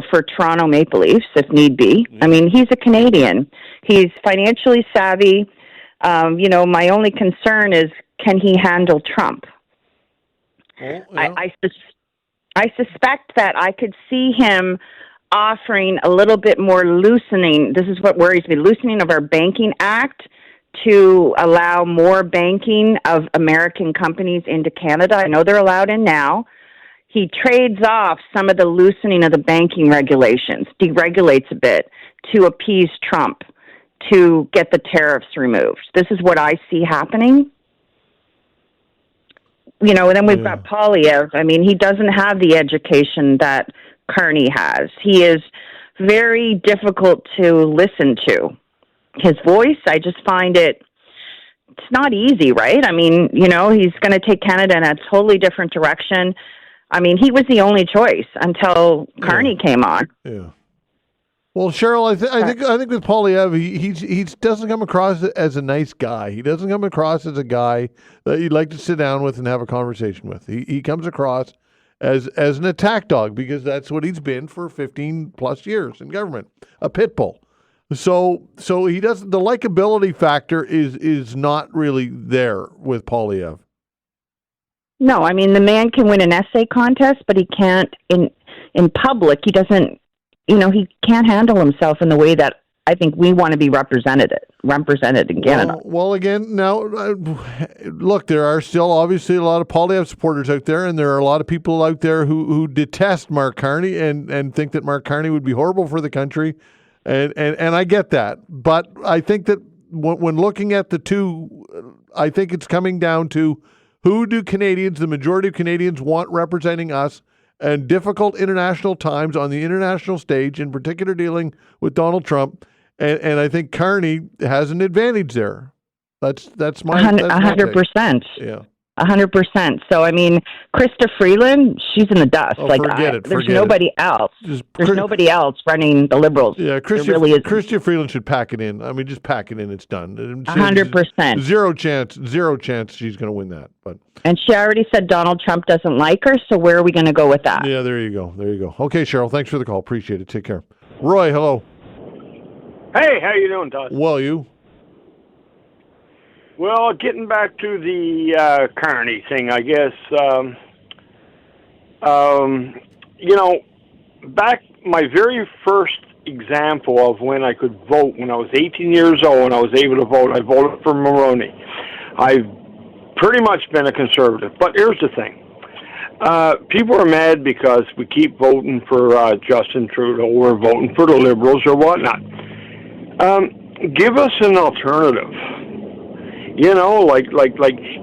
for Toronto Maple Leafs if need be. I mean, he's a Canadian. He's financially savvy. My only concern is, can he handle Trump? Oh, yeah. I suspect that I could see him offering a little bit more loosening. This is what worries me, loosening of our Banking Act to allow more banking of American companies into Canada. I know they're allowed in now. He trades off some of the loosening of the banking regulations, deregulates a bit to appease Trump, to get the tariffs removed. This is what I see happening. And then we've got Poilievre. I mean, he doesn't have the education that Carney has. He is very difficult to listen to. His voice, I just find it's not easy, right? I mean, he's going to take Canada in a totally different direction. I mean, he was the only choice until Carney came on. Yeah. Well, Cheryl, I think with Poilievre, he doesn't come across as a nice guy. He doesn't come across as a guy that you'd like to sit down with and have a conversation with. He comes across as an attack dog, because that's what he's been for 15 plus years in government, a pit bull. So he doesn't. The likability factor is not really there with Poilievre. No, I mean, the man can win an essay contest, but he can't in public. He doesn't. He can't handle himself in the way that I think we want to be represented in Canada. Well, again, now, look, there are still obviously a lot of Poilievre supporters out there, and there are a lot of people out there who detest Mark Carney and think that Mark Carney would be horrible for the country, and I get that. But I think that when looking at the two, I think it's coming down to who do Canadians, the majority of Canadians, want representing us, and difficult international times on the international stage, in particular dealing with Donald Trump, and I think Carney has an advantage there. That's my 100%. Yeah, 100%. So I mean, Krista Freeland, she's in the dust. Forget it. There's nobody else. There's nobody else running the Liberals. Yeah, Chrystia Freeland should pack it in. I mean, just pack it in. It's done. 100%. Zero chance she's going to win that. And she already said Donald Trump doesn't like her, so where are we going to go with that? Yeah, there you go. Okay, Cheryl, thanks for the call. Appreciate it. Take care. Roy, hello. Hey, how you doing, Todd? Well, you? Well, getting back to the Carney thing, I guess, back my very first example of when I could vote, when I was 18 years old and I was able to vote, I voted for Mulroney. I've pretty much been a conservative, but here's the thing. People are mad because we keep voting for Justin Trudeau, we're voting for the Liberals or whatnot. Give us an alternative. Like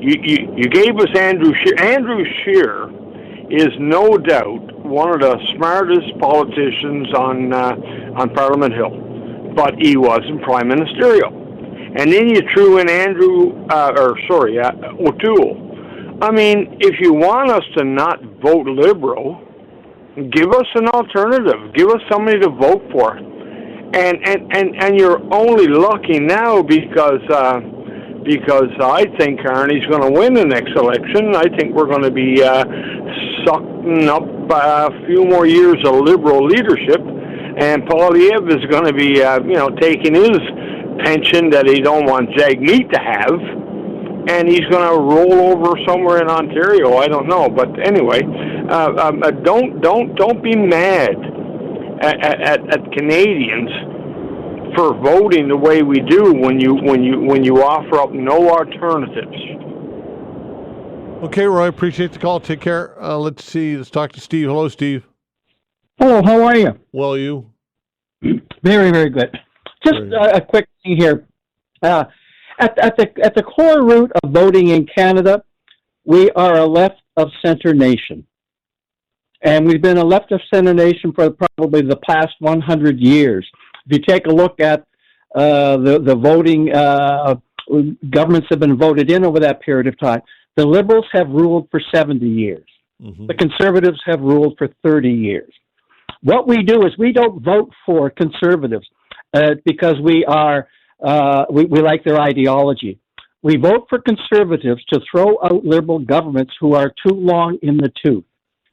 you gave us Andrew Scheer. Andrew Scheer is no doubt one of the smartest politicians on Parliament Hill, but he wasn't prime ministerial. And then you threw in O'Toole. I mean, if you want us to not vote Liberal, give us an alternative. Give us somebody to vote for. And you're only lucky now because I think Carney's going to win the next election. I think we're going to be sucking up a few more years of Liberal leadership, and Poilievre is going to be, taking his pension that he don't want Jagmeet to have, and he's going to roll over somewhere in Ontario. I don't know, but anyway, don't be mad at Canadians for voting the way we do when you offer up no alternatives. Okay, Roy, appreciate the call. Take care. Let's talk to Steve. Hello, Steve. Hello, how are you? Well, you? Very, very good. Just a quick thing here. At the core root of voting in Canada, we are a left-of-center nation. And we've been a left-of-center nation for probably the past 100 years. If you take a look at the voting, governments have been voted in over that period of time. The Liberals have ruled for 70 years. Mm-hmm. The Conservatives have ruled for 30 years. What we do is we don't vote for Conservatives because we like their ideology. We vote for Conservatives to throw out Liberal governments who are too long in the tooth.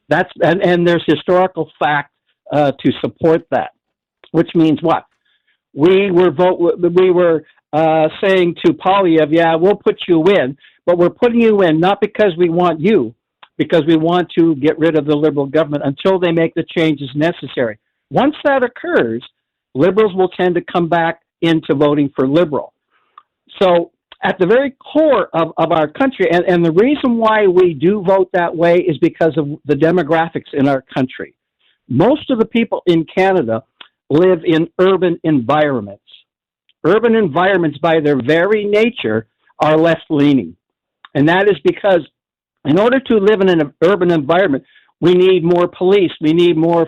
And there's historical fact to support that. Which means what? We were saying to Poilievre, yeah, we'll put you in, but we're putting you in not because we want you, because we want to get rid of the Liberal government until they make the changes necessary. Once that occurs, Liberals will tend to come back into voting for Liberal. So at the very core of our country, and the reason why we do vote that way is because of the demographics in our country. Most of the people in Canada live in urban environments. Urban environments, by their very nature, are left-leaning. And that is because in order to live in an urban environment, we need more police, we need more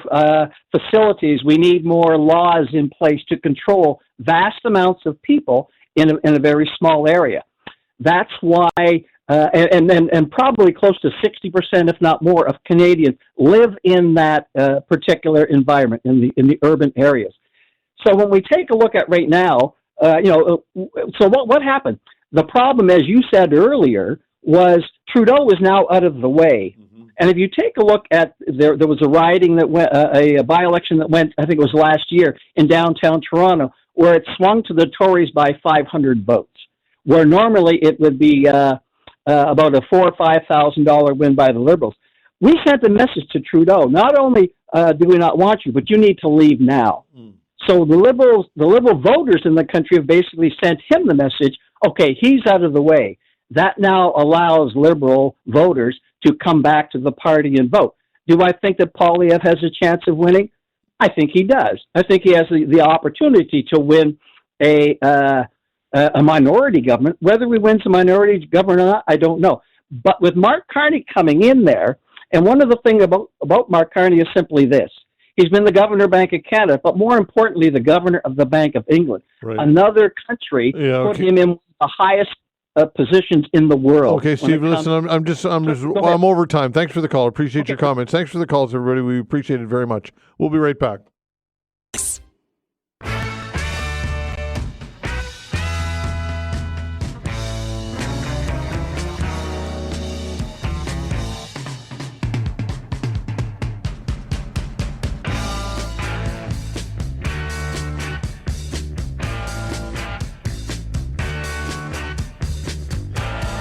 facilities, we need more laws in place to control vast amounts of people in a very small area. That's why, and probably close to 60%, if not more, of Canadians live in that particular environment, in the urban areas. So when we take a look at right now, so what happened? The problem, as you said earlier, was Trudeau is now out of the way. Mm-hmm. And if you take a look at, there was a riding that went, a by-election that went, I think it was last year, in downtown Toronto, where it swung to the Tories by 500 votes, where normally it would be about a $4,000 or $5,000 win by the Liberals. We sent a message to Trudeau, not only do we not want you, but you need to leave now. Mm. So the liberal voters in the country have basically sent him the message, okay, he's out of the way. That now allows Liberal voters to come back to the party and vote. Do I think that Poilievre has a chance of winning? I think he does. I think he has the opportunity to win a minority government. Whether he wins a minority government or not, I don't know. But with Mark Carney coming in there, and one of the things about Mark Carney is simply this. He's been the governor of Bank of Canada, but more importantly, the governor of the Bank of England. Right. Another country put him in the highest positions in the world. Okay, Steve, listen, I'm over time. Thanks for the call. Appreciate your comments. Thanks for the calls, everybody. We appreciate it very much. We'll be right back.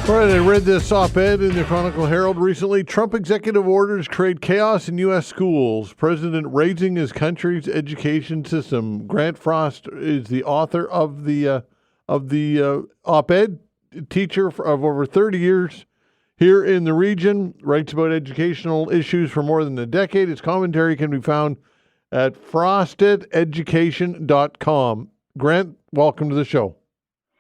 All right, I read this op-ed in the Chronicle Herald recently. Trump executive orders create chaos in U.S. schools. President raising his country's education system. Grant Frost is the author of the op-ed, teacher of over 30 years here in the region, writes about educational issues for more than a decade. His commentary can be found at frostededucation.com. Grant, welcome to the show.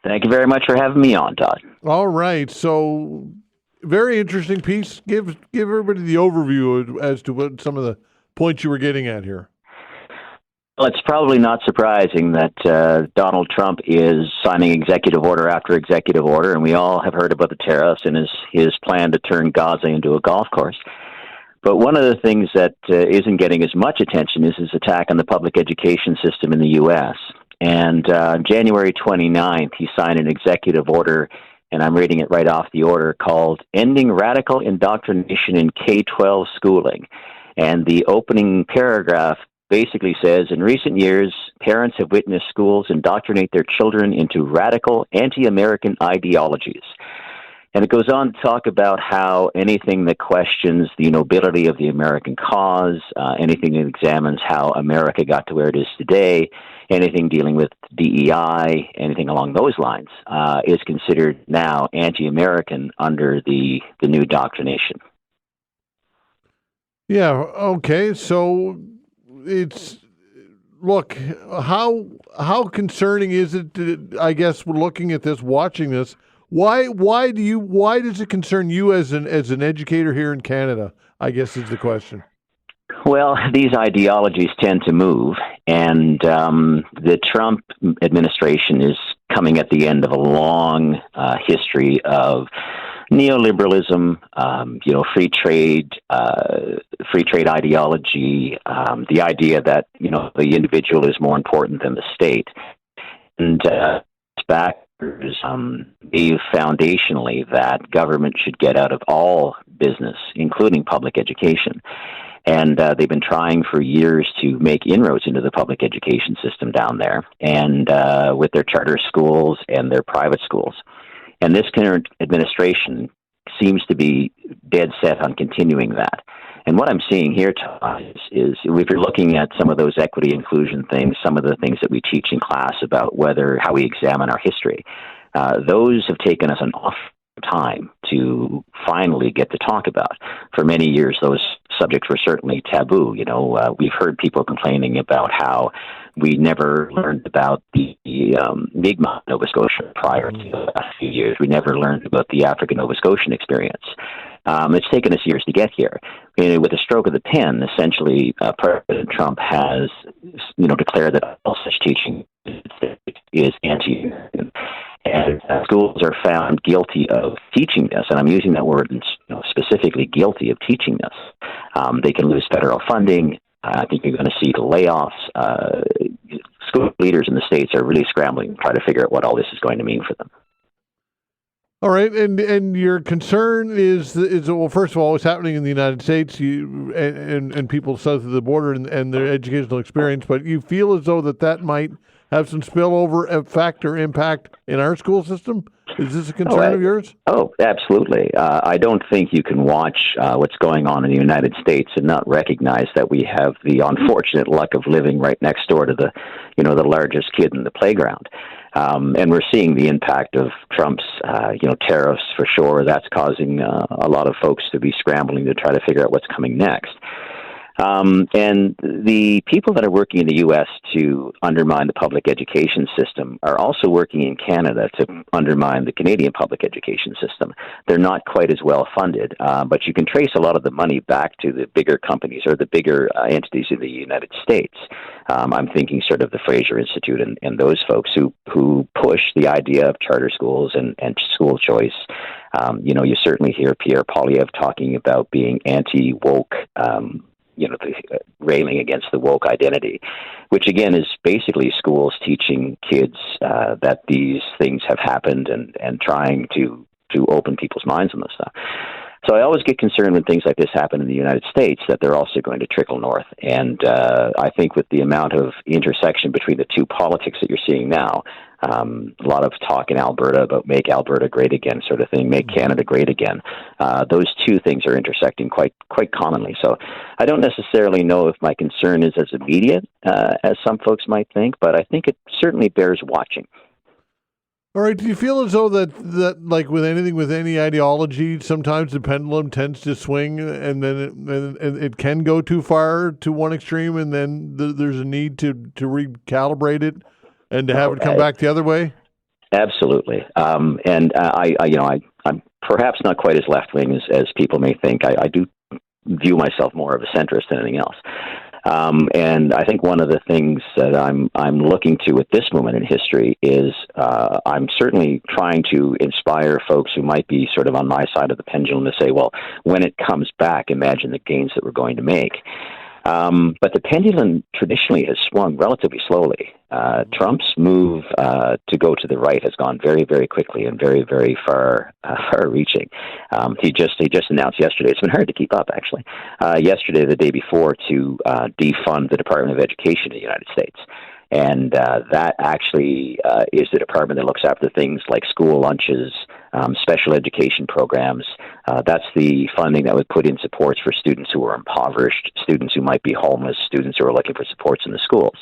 Thank you very much for having me on, Todd. All right. So, very interesting piece. Give everybody the overview as to what some of the points you were getting at here. Well, it's probably not surprising that Donald Trump is signing executive order after executive order, and we all have heard about the tariffs and his plan to turn Gaza into a golf course. But one of the things that isn't getting as much attention is his attack on the public education system in the U.S., and January 29th, he signed an executive order, and I'm reading it right off the order, called Ending Radical Indoctrination in K-12 Schooling. And the opening paragraph basically says, in recent years, parents have witnessed schools indoctrinate their children into radical anti-American ideologies. And it goes on to talk about how anything that questions the nobility of the American cause, anything that examines how America got to where it is today, anything dealing with DEI, anything along those lines, is considered now anti-American under the new doctrination. Yeah, okay. So it's, look, how concerning is it, I guess, we're looking at this, watching this, why does it concern you as an educator here in Canada, I guess is the question. Well, these ideologies tend to move, and the Trump administration is coming at the end of a long history of neoliberalism, free trade ideology, the idea that the individual is more important than the state, and back. Believe foundationally that government should get out of all business, including public education. And they've been trying for years to make inroads into the public education system down there, and with their charter schools and their private schools. And this current administration seems to be dead set on continuing that. And what I'm seeing here, Todd, is if you're looking at some of those equity inclusion things, some of the things that we teach in class about how we examine our history, those have taken us an awful time to finally get to talk about. For many years, those subjects were certainly taboo. We've heard people complaining about how we never learned about the Mi'kmaq Nova Scotia prior to the last few years. We never learned about the African Nova Scotian experience. It's taken us years to get here. With a stroke of the pen, essentially, President Trump has, declared that all such teaching is anti-American. And schools are found guilty of teaching this, and I'm using that word specifically guilty of teaching this. They can lose federal funding. I think you're going to see the layoffs. School leaders in the States are really scrambling to try to figure out what all this is going to mean for them. All right, and your concern is well, first of all, what's happening in the United States, and people south of the border and their educational experience, but you feel as though that might have some spillover effect or impact in our school system? Is this a concern of yours? Oh, absolutely. I don't think you can watch what's going on in the United States and not recognize that we have the unfortunate luck of living right next door to the largest kid in the playground. And we're seeing the impact of Trump's, tariffs for sure. That's causing a lot of folks to be scrambling to try to figure out what's coming next. And the people that are working in the U.S. to undermine the public education system are also working in Canada to undermine the Canadian public education system. They're not quite as well funded, but you can trace a lot of the money back to the bigger companies or the bigger entities in the United States. I'm thinking sort of the Fraser Institute and those folks who push the idea of charter schools and school choice. You certainly hear Pierre Poilievre talking about being anti-woke, railing against the woke identity, which again is basically schools teaching kids that these things have happened and trying to open people's minds on this stuff. So I always get concerned when things like this happen in the United States that they're also going to trickle north. And I think with the amount of intersection between the two politics that you're seeing now, a lot of talk in Alberta about make Alberta great again sort of thing, make Canada great again. Those two things are intersecting quite commonly. So I don't necessarily know if my concern is as immediate as some folks might think, but I think it certainly bears watching. All right. Do you feel as though that like with anything, with any ideology, sometimes the pendulum tends to swing, and then it can go too far to one extreme, and then there's a need to recalibrate it and to have it come back the other way? Absolutely. I'm perhaps not quite as left wing as people may think. I do view myself more of a centrist than anything else. And I think one of the things that I'm looking to at this moment in history is I'm certainly trying to inspire folks who might be sort of on my side of the pendulum to say, well, when it comes back, imagine the gains that we're going to make. But the pendulum traditionally has swung relatively slowly. Trump's move to go to the right has gone very, very quickly and very, very far-reaching. He just announced yesterday. It's been hard to keep up, actually. Yesterday, the day before, to defund the Department of Education in the United States. And that actually is the department that looks after things like school lunches, special education programs. That's the funding that would put in supports for students who are impoverished, students who might be homeless, students who are looking for supports in the schools.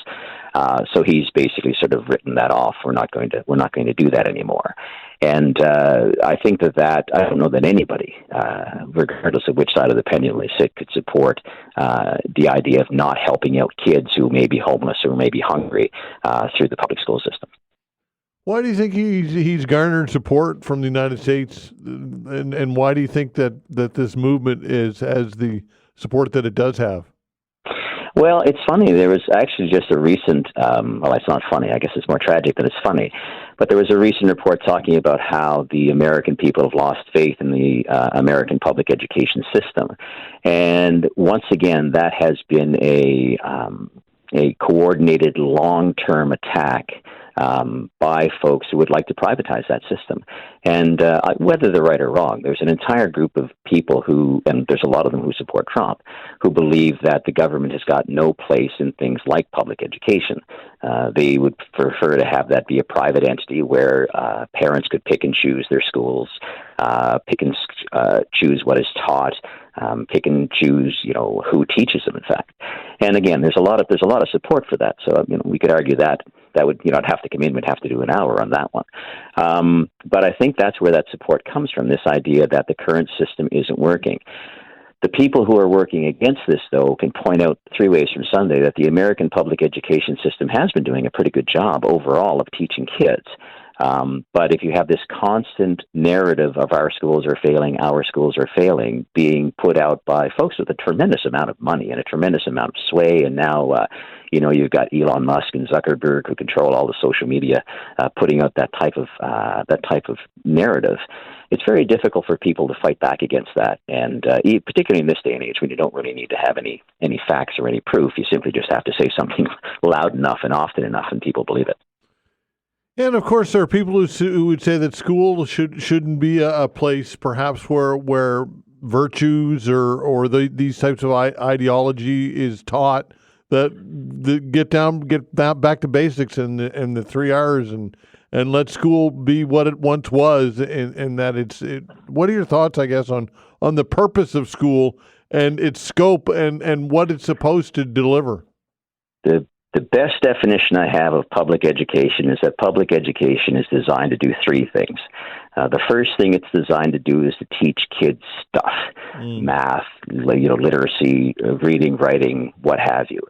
So he's basically sort of written that off. We're not going to do that anymore. And I think that I don't know that anybody, regardless of which side of the pendulum they sit, could support the idea of not helping out kids who may be homeless or may be hungry through the public school system. Why do you think he's garnered support from the United States, and why do you think that this movement has the support that it does have? Well, it's funny. There was actually just a recent, well, it's not funny. I guess it's more tragic than it's funny. But there was a recent report talking about how the American people have lost faith in the American public education system. And once again, that has been a coordinated long-term attack by folks who would like to privatize that system. And whether they're right or wrong, there's an entire group of people who, and there's a lot of them who support Trump, who believe that the government has got no place in things like public education. They would prefer to have that be a private entity where parents could pick and choose their schools, pick and choose what is taught, pick and choose, who teaches them, in fact. And again, there's a lot of support for that. So, we could argue that would, I'd have to come in, we'd have to do an hour on that one. But I think that's where that support comes from, this idea that the current system isn't working. The people who are working against this, though, can point out 3 ways from Sunday that the American public education system has been doing a pretty good job overall of teaching kids. But if you have this constant narrative of our schools are failing, being put out by folks with a tremendous amount of money and a tremendous amount of sway, and now you've got Elon Musk and Zuckerberg who control all the social media, putting out that type of narrative. It's very difficult for people to fight back against that, and particularly in this day and age when you don't really need to have any facts or any proof. You simply just have to say something loud enough and often enough, and people believe it. And of course, there are people who would say that school shouldn't be a place, perhaps where virtues or these types of ideology is taught. That get back to basics and the 3 R's and let school be what it once was, and that what are your thoughts, I guess, on the purpose of school and its scope and what it's supposed to deliver? The best definition I have of public education is that public education is designed to do three things. The first thing it's designed to do is to teach kids stuff, math, literacy, reading, writing, what have you.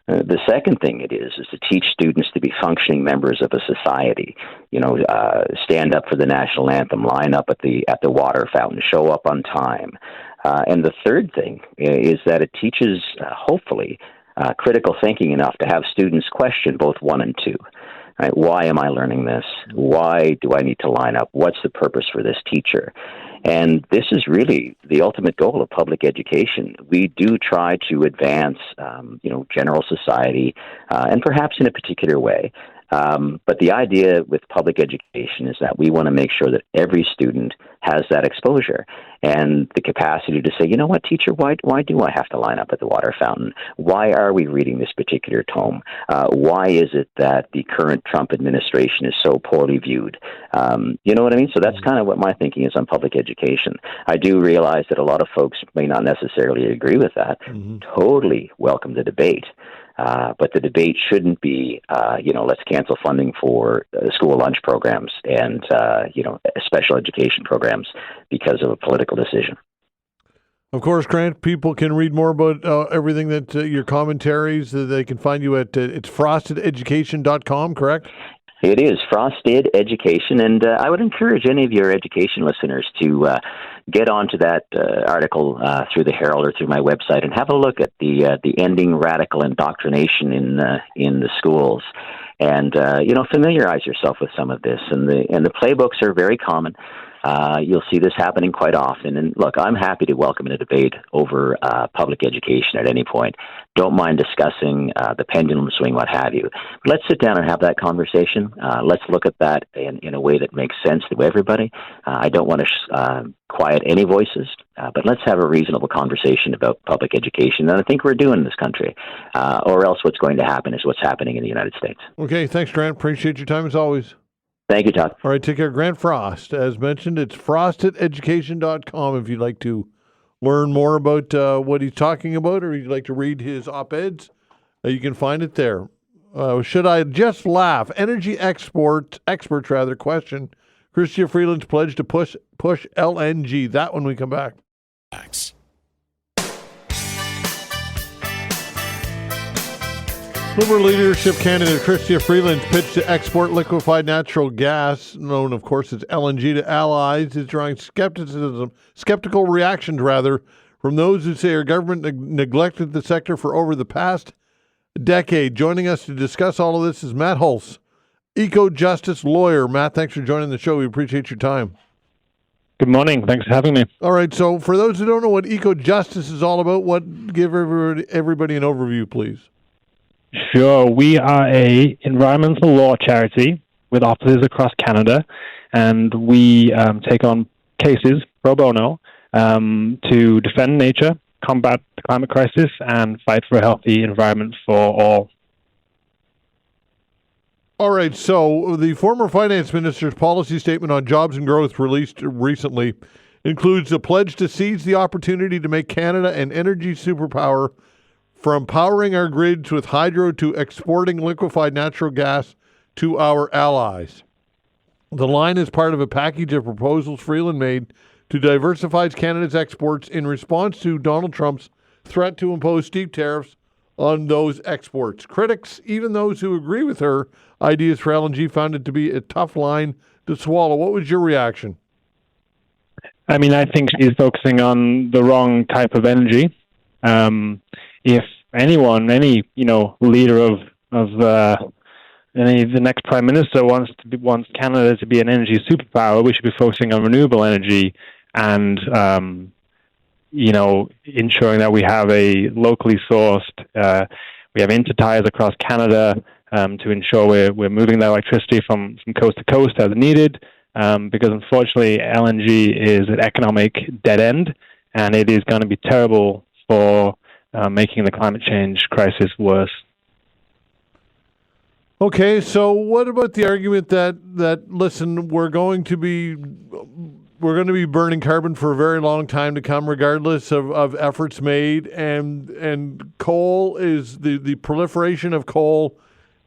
The second thing it is to teach students to be functioning members of a society. Stand up for the national anthem, line up at the water fountain, show up on time. And the third thing is that it teaches, hopefully, critical thinking enough to have students question both 1 and 2. Right? Why am I learning this? Why do I need to line up? What's the purpose for this teacher? And this is really the ultimate goal of public education. We do try to advance, general society, and perhaps in a particular way. But the idea with public education is that we want to make sure that every student has that exposure and the capacity to say, you know what, teacher, why do I have to line up at the water fountain? Why are we reading this particular tome? Why is it that the current Trump administration is so poorly viewed? You know what I mean? So that's kind of what my thinking is on public education. I do realize that a lot of folks may not necessarily agree with that. Totally welcome the debate. But the debate shouldn't be, let's cancel funding for school lunch programs and, special education programs because of a political decision. Of course, Grant, people can read more about everything that your commentaries. They can find you at it's frostededucation.com, correct? It is Frosted Education, and I would encourage any of your education listeners to get onto that article through the Herald or through my website and have a look at the ending radical indoctrination in the schools, and familiarize yourself with some of this. And the playbooks are very common. You'll see this happening quite often. And look, I'm happy to welcome a debate over public education at any point. Don't mind discussing the pendulum swing, what have you. But let's sit down and have that conversation. Let's look at that in a way that makes sense to everybody. I don't want to quiet any voices, but let's have a reasonable conversation about public education. And I think we're doing in this country. Or else what's going to happen is what's happening in the United States. Okay, thanks, Grant. Appreciate your time as always. Thank you, Todd. All right, take care. Grant Frost, as mentioned, it's frostededucation.com if you'd like to learn more about what he's talking about or you'd like to read his op-eds. You can find it there. Should I just laugh? Energy experts question Chrystia Freeland's pledge to push LNG. That when we come back. Liberal leadership candidate Chrystia Freeland's pitch to export liquefied natural gas, known of course as LNG, to allies is drawing skeptical reactions from those who say our government neglected the sector for over the past decade. Joining us to discuss all of this is Matt Hulse, Ecojustice lawyer. Matt, thanks for joining the show. We appreciate your time. Good morning. Thanks for having me. All right. So for those who don't know what Ecojustice is all about, give everybody an overview, please. Sure. We are a environmental law charity with offices across Canada, and we take on cases pro bono to defend nature, combat the climate crisis, and fight for a healthy environment for all. All right. So the former finance minister's policy statement on jobs and growth released recently includes a pledge to seize the opportunity to make Canada an energy superpower, from powering our grids with hydro to exporting liquefied natural gas to our allies. The line is part of a package of proposals Freeland made to diversify Canada's exports in response to Donald Trump's threat to impose steep tariffs on those exports. Critics, even those who agree with her ideas for LNG, found it to be a tough line to swallow. What was your reaction? I mean, I think she's focusing on the wrong type of energy. If anyone, any leader of the next prime minister wants Canada to be an energy superpower, we should be focusing on renewable energy and ensuring that we have a locally sourced. We have interties across Canada to ensure we're moving that electricity from coast to coast as needed. Because unfortunately, LNG is an economic dead end, and it is going to be terrible for making the climate change crisis worse. Okay, so what about the argument that listen, we're going to be burning carbon for a very long time to come, regardless of efforts made, and coal is the proliferation of coal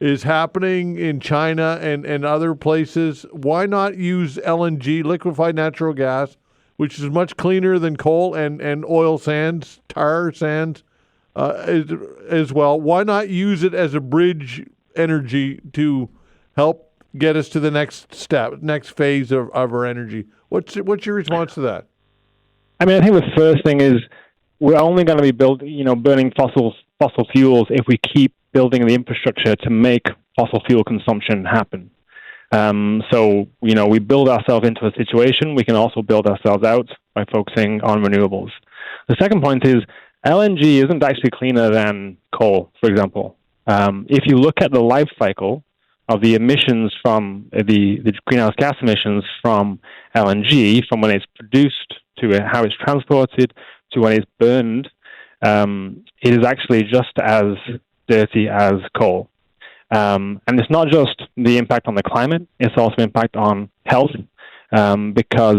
is happening in China and other places. Why not use LNG, liquefied natural gas, which is much cleaner than coal and oil sands, tar sands as well? Why not use it as a bridge energy to help get us to the next step, next phase of our energy? What's your response to that? I mean, I think the first thing is we're only going to be burning fossil fuels if we keep building the infrastructure to make fossil fuel consumption happen. So we build ourselves into a situation. We can also build ourselves out by focusing on renewables. The second point is LNG isn't actually cleaner than coal, for example. If you look at the life cycle of the emissions from the greenhouse gas emissions from LNG, from when it's produced to how it's transported to when it's burned, it is actually just as dirty as coal. And it's not just the impact on the climate, it's also impact on health, because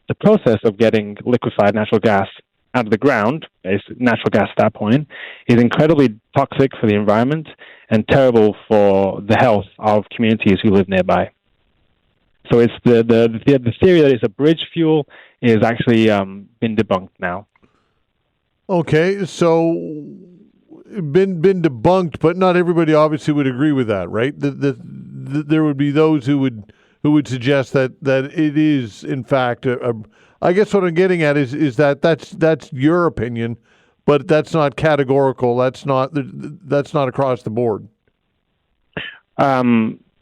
the process of getting liquefied natural gas out of the ground, it's natural gas at that point, is incredibly toxic for the environment and terrible for the health of communities who live nearby. So it's the theory that it's a bridge fuel is actually been debunked now. Okay, so been debunked, but not everybody obviously would agree with that, right? There would be those who would suggest that it is in fact I guess what I'm getting at is that's your opinion, but that's not categorical. That's not across the board. I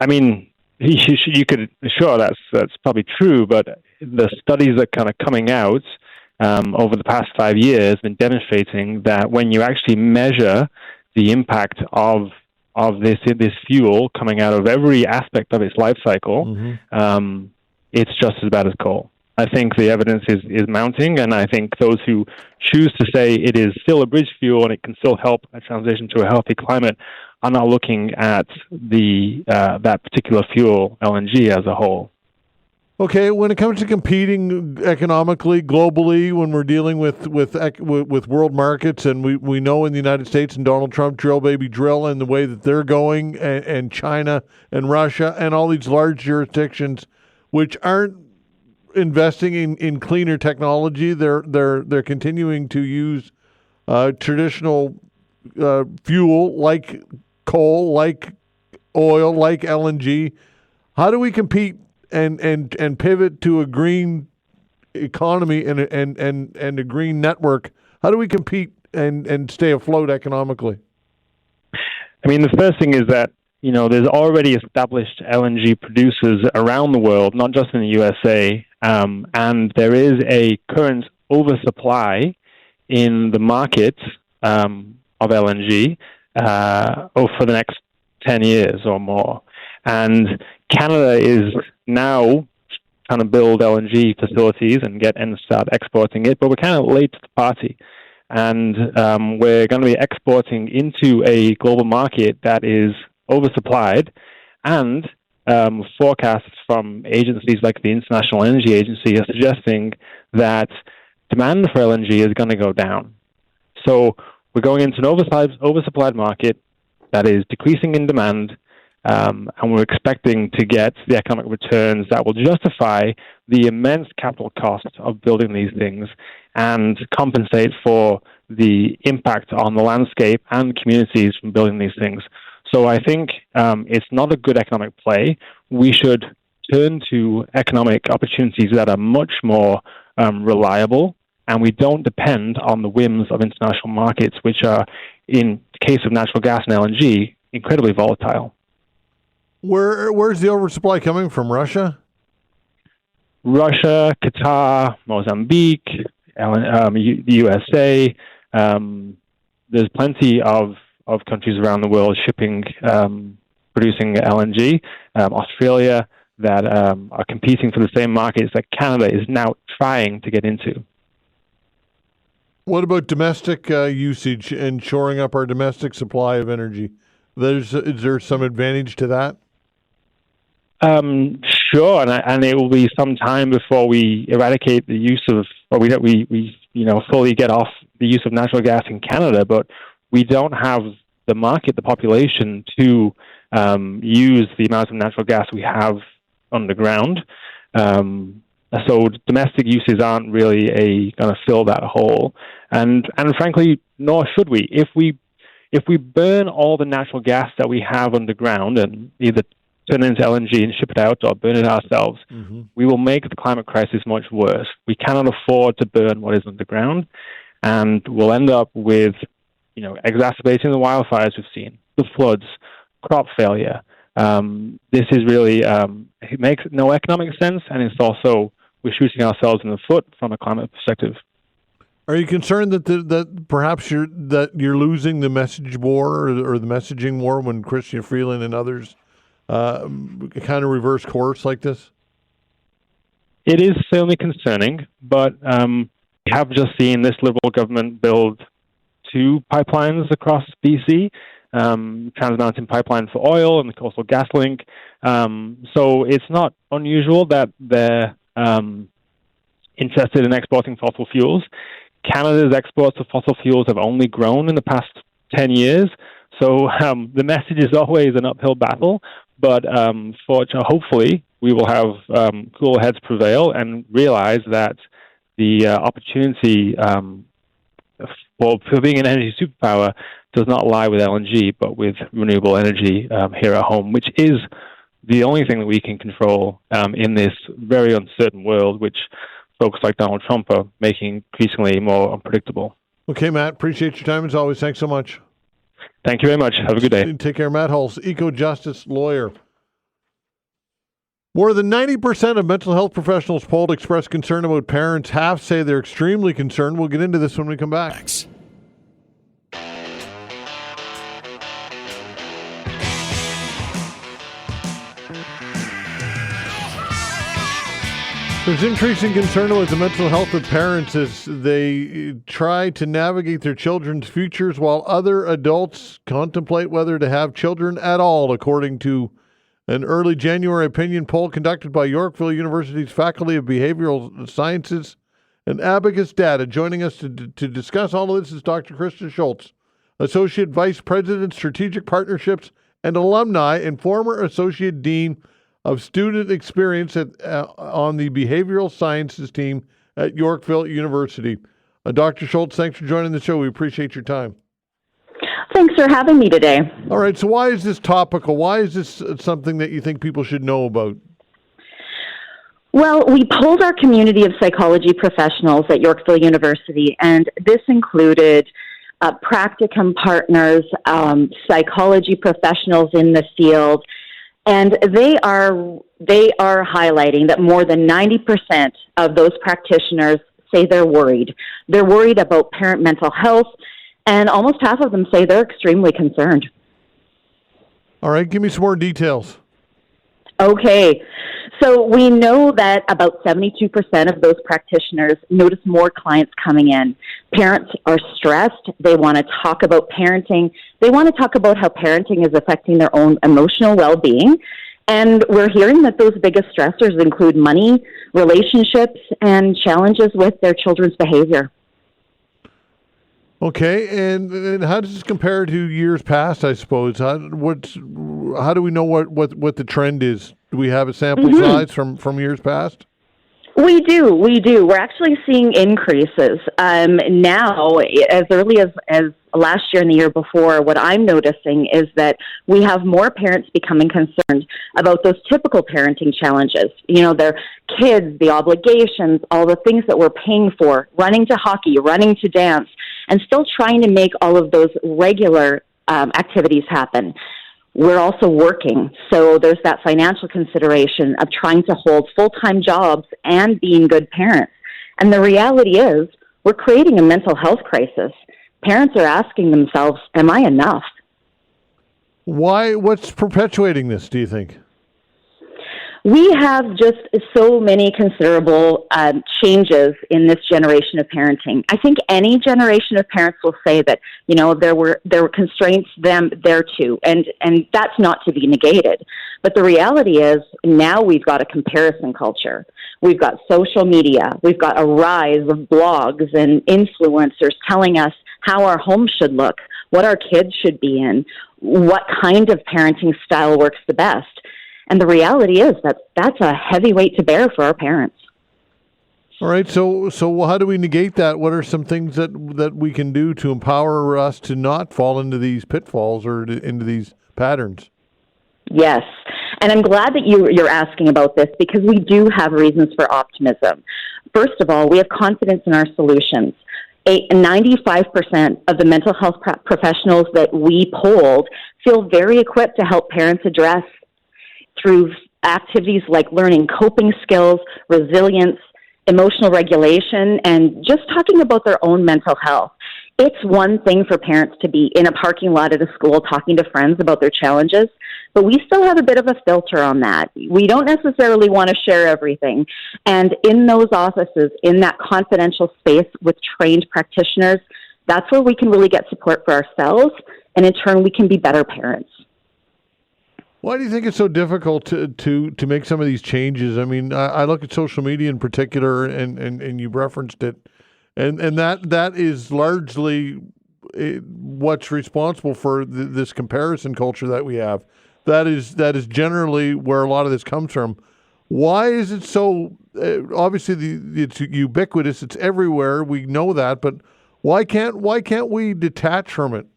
mean, you could sure that's probably true, but the studies that kind of coming out over the past 5 years have been demonstrating that when you actually measure the impact of this fuel coming out of every aspect of its life cycle, it's just as bad as coal. I think the evidence is mounting, and I think those who choose to say it is still a bridge fuel and it can still help a transition to a healthy climate are not looking at that particular fuel, LNG, as a whole. Okay, when it comes to competing economically, globally, when we're dealing with world markets, and we know in the United States and Donald Trump, drill baby drill, and the way that they're going, and China and Russia and all these large jurisdictions which aren't investing in cleaner technology, they're continuing to use traditional fuel like coal, like oil, like LNG. How do we compete and pivot to a green economy and a green network? How do we compete and stay afloat economically? I mean, the first thing is that there's already established LNG producers around the world, not just in the USA, and there is a current oversupply in the market of LNG for the next 10 years or more. And Canada is now trying to build LNG facilities and start exporting it, but we're kind of late to the party. And we're going to be exporting into a global market that is oversupplied, and forecasts from agencies like the International Energy Agency are suggesting that demand for LNG is going to go down. So we're going into an oversupplied market that is decreasing in demand, and we're expecting to get the economic returns that will justify the immense capital costs of building these things and compensate for the impact on the landscape and communities from building these things. So I think it's not a good economic play. We should turn to economic opportunities that are much more reliable, and we don't depend on the whims of international markets, which are, in the case of natural gas and LNG, incredibly volatile. Where's the oversupply coming from? Russia? Russia, Qatar, Mozambique, the USA. There's plenty of countries around the world shipping, producing LNG. Australia, that are competing for the same markets that Canada is now trying to get into. What about domestic usage and shoring up our domestic supply of energy? Is there some advantage to that? Sure, and it will be some time before we eradicate the use of, or we fully get off the use of natural gas in Canada. But we don't have the market, the population to use the amount of natural gas we have underground. So domestic uses aren't really going to fill that hole, and frankly, nor should we. If we burn all the natural gas that we have underground and either turn it into LNG and ship it out or burn it ourselves, we will make the climate crisis much worse. We cannot afford to burn what is underground, and we'll end up with, exacerbating the wildfires we've seen, the floods, crop failure. This is really, it makes no economic sense, and it's also, we're shooting ourselves in the foot from a climate perspective. Are you concerned that perhaps you're losing the message war or the messaging war when Chrystia Freeland and others kind of reverse course like this? It is certainly concerning, but we have just seen this Liberal government build 2 pipelines across BC, Trans Mountain Pipeline for oil and the Coastal GasLink. So it's not unusual that they're interested in exporting fossil fuels. Canada's exports of fossil fuels have only grown in the past 10 years. So the message is always an uphill battle, but hopefully we will have cool heads prevail and realize that the opportunity for being an energy superpower does not lie with LNG, but with renewable energy here at home, which is the only thing that we can control in this very uncertain world, which folks like Donald Trump are making increasingly more unpredictable. Okay, Matt, appreciate your time as always. Thanks so much. Thank you very much. Have a good day. Take care. Matt Hulse, Ecojustice lawyer. More than 90% of mental health professionals polled express concern about parents. Half say they're extremely concerned. We'll get into this when we come back. There's increasing concern about the mental health of parents as they try to navigate their children's futures while other adults contemplate whether to have children at all, according to an early January opinion poll conducted by Yorkville University's Faculty of Behavioral Sciences and Abacus Data. Joining us to discuss all of this is Dr. Krista Schultz, Associate Vice President, Strategic Partnerships and Alumni and former Associate Dean of Student Experience on the Behavioral Sciences team at Yorkville University. Dr. Schultz, thanks for joining the show. We appreciate your time. Thanks for having me today. All right, so why is this topical? Why is this something that you think people should know about? Well, we polled our community of psychology professionals at Yorkville University, and this included practicum partners, psychology professionals in the field, and they are highlighting that more than 90% of those practitioners say they're worried. They're worried about parent mental health, and almost half of them say they're extremely concerned. All right, give me some more details. Okay, so we know that about 72% of those practitioners notice more clients coming in. Parents are stressed. They want to talk about parenting. They want to talk about how parenting is affecting their own emotional well-being. And we're hearing that those biggest stressors include money, relationships, and challenges with their children's behavior. Okay, and how does this compare to years past, I suppose? How do we know what the trend is? Do we have a sample size from years past? We do. We're actually seeing increases. Now, as early as last year and the year before, what I'm noticing is that we have more parents becoming concerned about those typical parenting challenges. You know, their kids, the obligations, all the things that we're paying for, running to hockey, running to dance, and still trying to make all of those regular activities happen. We're also working, so there's that financial consideration of trying to hold full-time jobs and being good parents. And the reality is, we're creating a mental health crisis. Parents are asking themselves, am I enough? What's perpetuating this, do you think? We have just so many considerable changes in this generation of parenting. I think any generation of parents will say that, you know, there were constraints there too, and that's not to be negated. But the reality is now we've got a comparison culture. We've got social media. We've got a rise of blogs and influencers telling us how our home should look, what our kids should be in, what kind of parenting style works the best. And the reality is that that's a heavy weight to bear for our parents. All right. So how do we negate that? What are some things that we can do to empower us to not fall into these pitfalls or into these patterns? Yes. And I'm glad that you're asking about this because we do have reasons for optimism. First of all, we have confidence in our solutions. 95% of the mental health professionals that we polled feel very equipped to help parents address through activities like learning coping skills, resilience, emotional regulation, and just talking about their own mental health. It's one thing for parents to be in a parking lot at a school talking to friends about their challenges, but we still have a bit of a filter on that. We don't necessarily want to share everything. And in those offices, in that confidential space with trained practitioners, that's where we can really get support for ourselves, and in turn, we can be better parents. Why do you think it's so difficult to make some of these changes? I mean, I look at social media in particular, and you referenced it, and that is largely what's responsible for this comparison culture that we have. That is generally where a lot of this comes from. Why is it so? Obviously, it's ubiquitous. It's everywhere. We know that, but why can't we detach from it?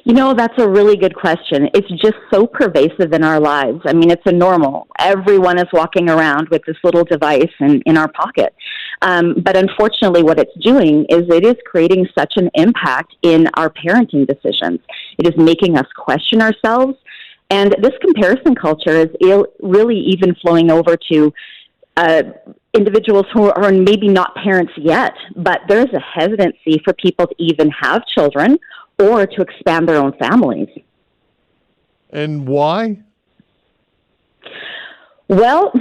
You know, that's a really good question. It's just so pervasive in our lives. I mean, it's a normal. Everyone is walking around with this little device in our pocket. But unfortunately, what it's doing is it is creating such an impact in our parenting decisions. It is making us question ourselves. And this comparison culture is really even flowing over to individuals who are maybe not parents yet, but there's a hesitancy for people to even have children or to expand their own families. And why? Well,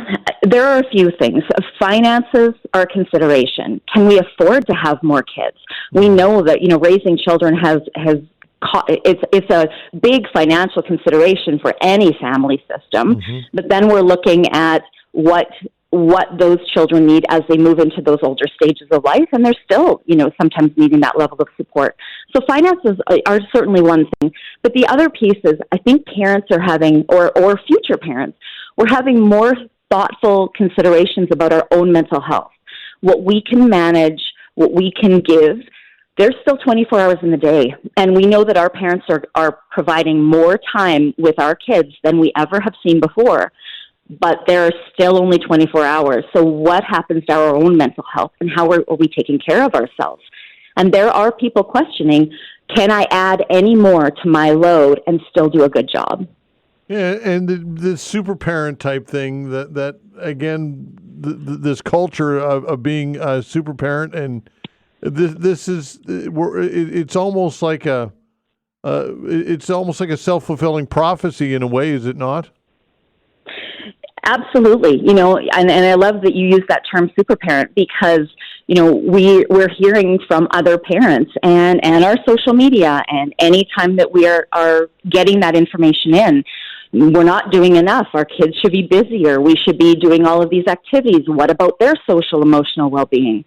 there are a few things. Finances are a consideration. Can we afford to have more kids? We know that, you know, raising children it's a big financial consideration for any family system. Mm-hmm. But then we're looking at what those children need as they move into those older stages of life, and they're still, you know, sometimes needing that level of support. So finances are certainly one thing, but the other piece is I think parents are having, or future parents, we're having more thoughtful considerations about our own mental health, what we can manage, what we can give. There's still 24 hours in the day, and we know that our parents are providing more time with our kids than we ever have seen before. But there are still only 24 hours. So what happens to our own mental health, and how are we taking care of ourselves? And there are people questioning, can I add any more to my load and still do a good job? Yeah, and the super parent type thing, that again, this culture of being a super parent, and this is, it's almost like a self-fulfilling prophecy in a way, is it not? Absolutely. You know, and I love that you use that term super parent because, you know, we're hearing from other parents and our social media, and any time that we are getting that information in, we're not doing enough. Our kids should be busier. We should be doing all of these activities. What about their social, emotional well-being?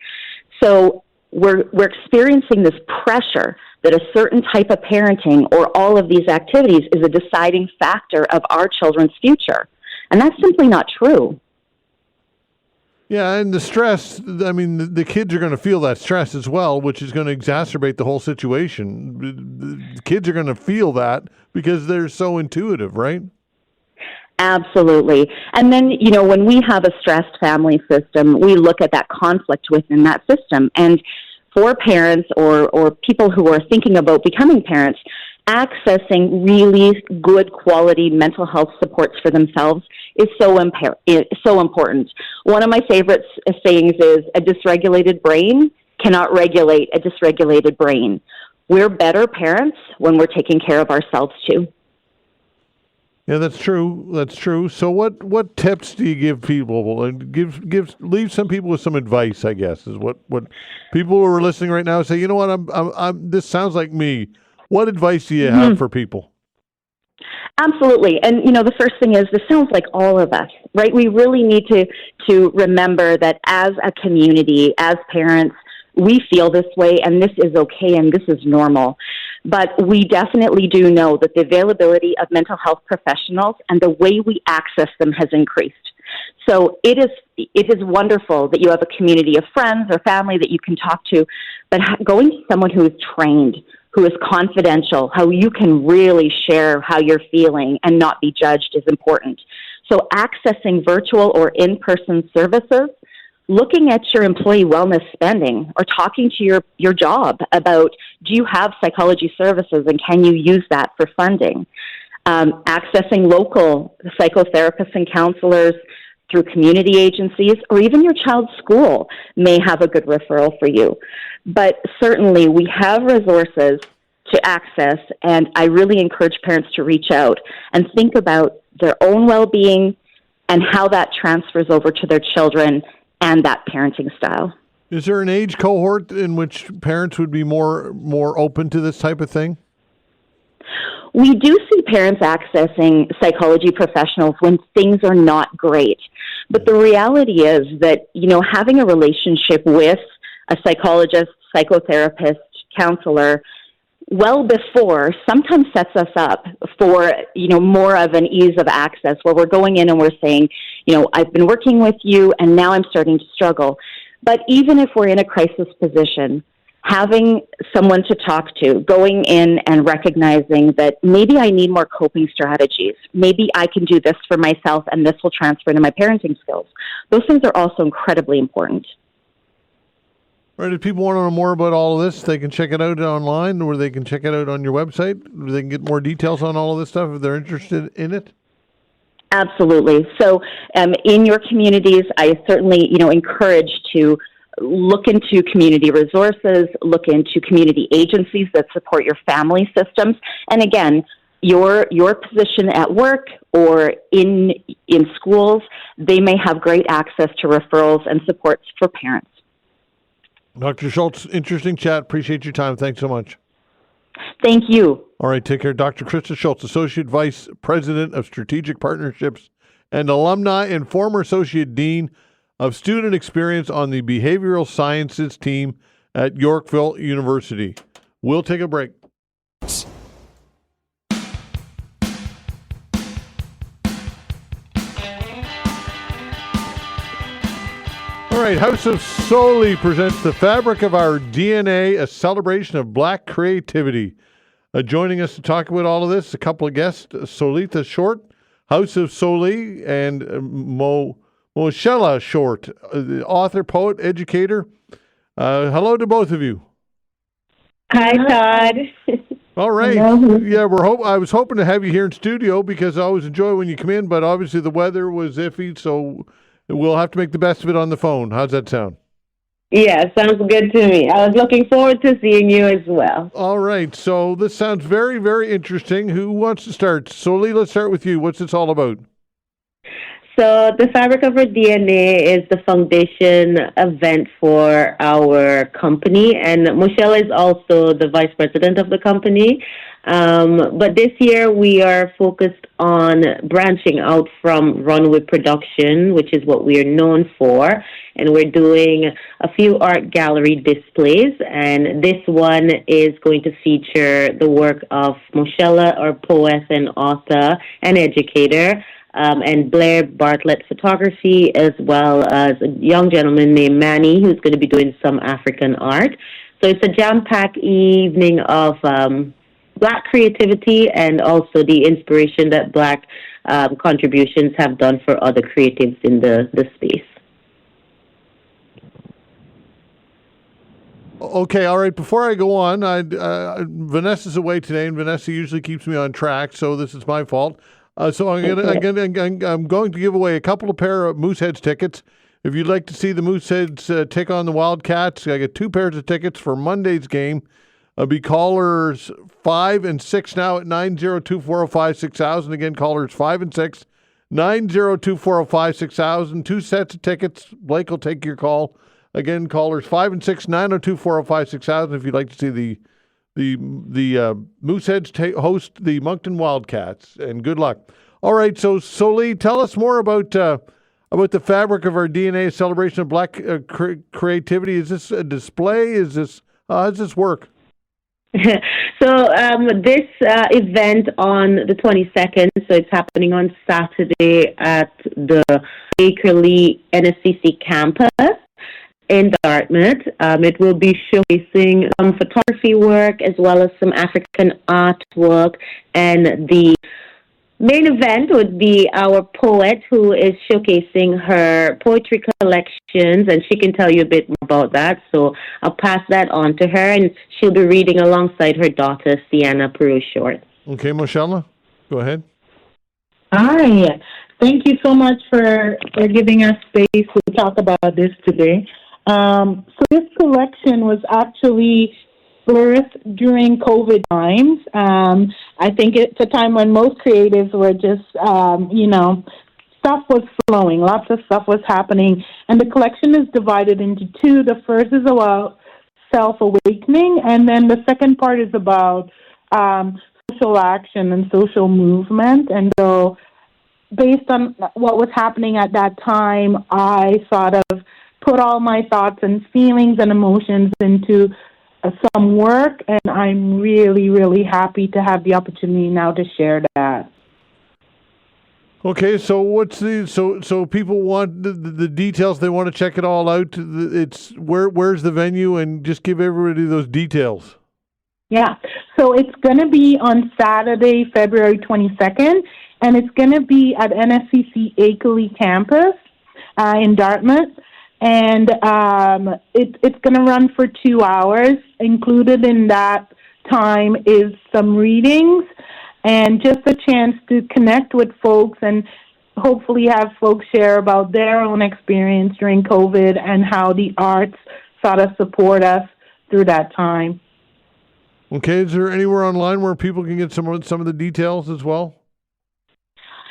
So we're experiencing this pressure that a certain type of parenting or all of these activities is a deciding factor of our children's future. And that's simply not true. Yeah, and the stress, I mean, the kids are going to feel that stress as well, which is going to exacerbate the whole situation. The kids are going to feel that because they're so intuitive, right? Absolutely. And then, you know, when we have a stressed family system, we look at that conflict within that system. And for parents or people who are thinking about becoming parents, accessing really good quality mental health supports for themselves is so important. One of my favorite sayings is, a dysregulated brain cannot regulate a dysregulated brain. We're better parents when we're taking care of ourselves too. Yeah, that's true. That's true. So what tips do you give people? And leave some people with some advice, I guess, is what people who are listening right now say, you know what, I'm this sounds like me. What advice do you have for people? Absolutely. And, you know, the first thing is, this sounds like all of us, right? We really need to remember that as a community, as parents, we feel this way, and this is okay, and this is normal. But we definitely do know that the availability of mental health professionals and the way we access them has increased. So it is wonderful that you have a community of friends or family that you can talk to, but going to someone who is trained, who is confidential, how you can really share how you're feeling and not be judged is important. So accessing virtual or in-person services, looking at your employee wellness spending, or talking to your job about, do you have psychology services and can you use that for funding? Accessing local psychotherapists and counselors through community agencies, or even your child's school may have a good referral for you. But certainly we have resources to access, and I really encourage parents to reach out and think about their own well-being and how that transfers over to their children and that parenting style. Is there an age cohort in which parents would be more open to this type of thing? We do see parents accessing psychology professionals when things are not great. But the reality is that, you know, having a relationship with a psychologist, psychotherapist, counselor, well before sometimes sets us up for, you know, more of an ease of access, where we're going in and we're saying, you know, I've been working with you and now I'm starting to struggle. But even if we're in a crisis position, having someone to talk to, going in and recognizing that maybe I need more coping strategies, maybe I can do this for myself and this will transfer into my parenting skills. Those things are also incredibly important. All right, if people want to know more about all of this, they can check it out online, or they can check it out on your website. They can get more details on all of this stuff if they're interested in it. Absolutely. So in your communities, I certainly, you know, encourage to look into community resources, look into community agencies that support your family systems. And again, your position at work or in schools, they may have great access to referrals and supports for parents. Dr. Schultz, interesting chat. Appreciate your time. Thanks so much. Thank you. All right, take care. Dr. Krista Schultz, Associate Vice President of Strategic Partnerships and Alumni and former Associate Dean of Student Experience on the Behavioral Sciences team at Yorkville University. We'll take a break. All right, House of Soli presents The Fabric of Our DNA, a celebration of Black creativity. Joining us to talk about all of this, a couple of guests, Solitha Shortte, House of Soli, and Moashella Shortte, the author, poet, educator. Hello to both of you. Hi, Todd. All right. Hello. Yeah, I was hoping to have you here in studio because I always enjoy when you come in, but obviously the weather was iffy, so we'll have to make the best of it on the phone. How's that sound? Yeah, sounds good to me. I was looking forward to seeing you as well. All right. So this sounds very, very interesting. Who wants to start? Soli, let's start with you. What's this all about? So the Fabric of Our DNA is the foundation event for our company, and Moashella is also the vice president of the company. But this year we are focused on branching out from runway production, which is what we are known for, and we're doing a few art gallery displays, and this one is going to feature the work of Moashella, our poet and author and educator, and Blair Bartlett photography, as well as a young gentleman named Manny who's going to be doing some African art. So it's a jam-packed evening of Black creativity and also the inspiration that Black contributions have done for other creatives in the space. Okay, all right. Before I go on, Vanessa's away today, and Vanessa usually keeps me on track, so this is my fault. So I'm going to give away a couple of pair of Mooseheads tickets. If you'd like to see the Mooseheads take on the Wildcats, I get 2 pairs of tickets for Monday's game. Be callers 5 and 6 now at 902-405-6000. Again, callers 5 and 6, 902-405-6000. 2 sets of tickets. Blake will take your call. Again, callers 5 and 6, 902-405-6000. If you'd like to see the Mooseheads host the Moncton Wildcats, and good luck. All right, so Soli, tell us more about the Fabric of Our DNA, a celebration of Black creativity. Is this a display? Is this how does this work? So this event on the 22nd, so it's happening on Saturday at the Bakerley NSCC campus in Dartmouth. It will be showcasing some photography work as well as some African artwork, and the main event would be our poet who is showcasing her poetry collections, and she can tell you a bit more about that. So I'll pass that on to her, and she'll be reading alongside her daughter, Sienna Peru-Shortte. Okay, Moashella, go ahead. Hi. Thank you so much for giving us space to talk about this today. So this collection was actually birthed during COVID times. I think it's a time when most creatives were just, stuff was flowing, lots of stuff was happening, and the collection is divided into 2. The first is about self-awakening, and then the second part is about social action and social movement. And so based on what was happening at that time, I sort of put all my thoughts and feelings and emotions into some work, and I'm really, really happy to have the opportunity now to share that. Okay, so what's so people want the details? They want to check it all out. It's where's the venue, and just give everybody those details. Yeah, so it's going to be on Saturday, February 22nd, and it's going to be at NSCC Akeley campus in Dartmouth. And it's going to run for 2 hours. Included in that time is some readings and just a chance to connect with folks and hopefully have folks share about their own experience during COVID and how the arts sort of support us through that time. Okay, is there anywhere online where people can get some of the details as well?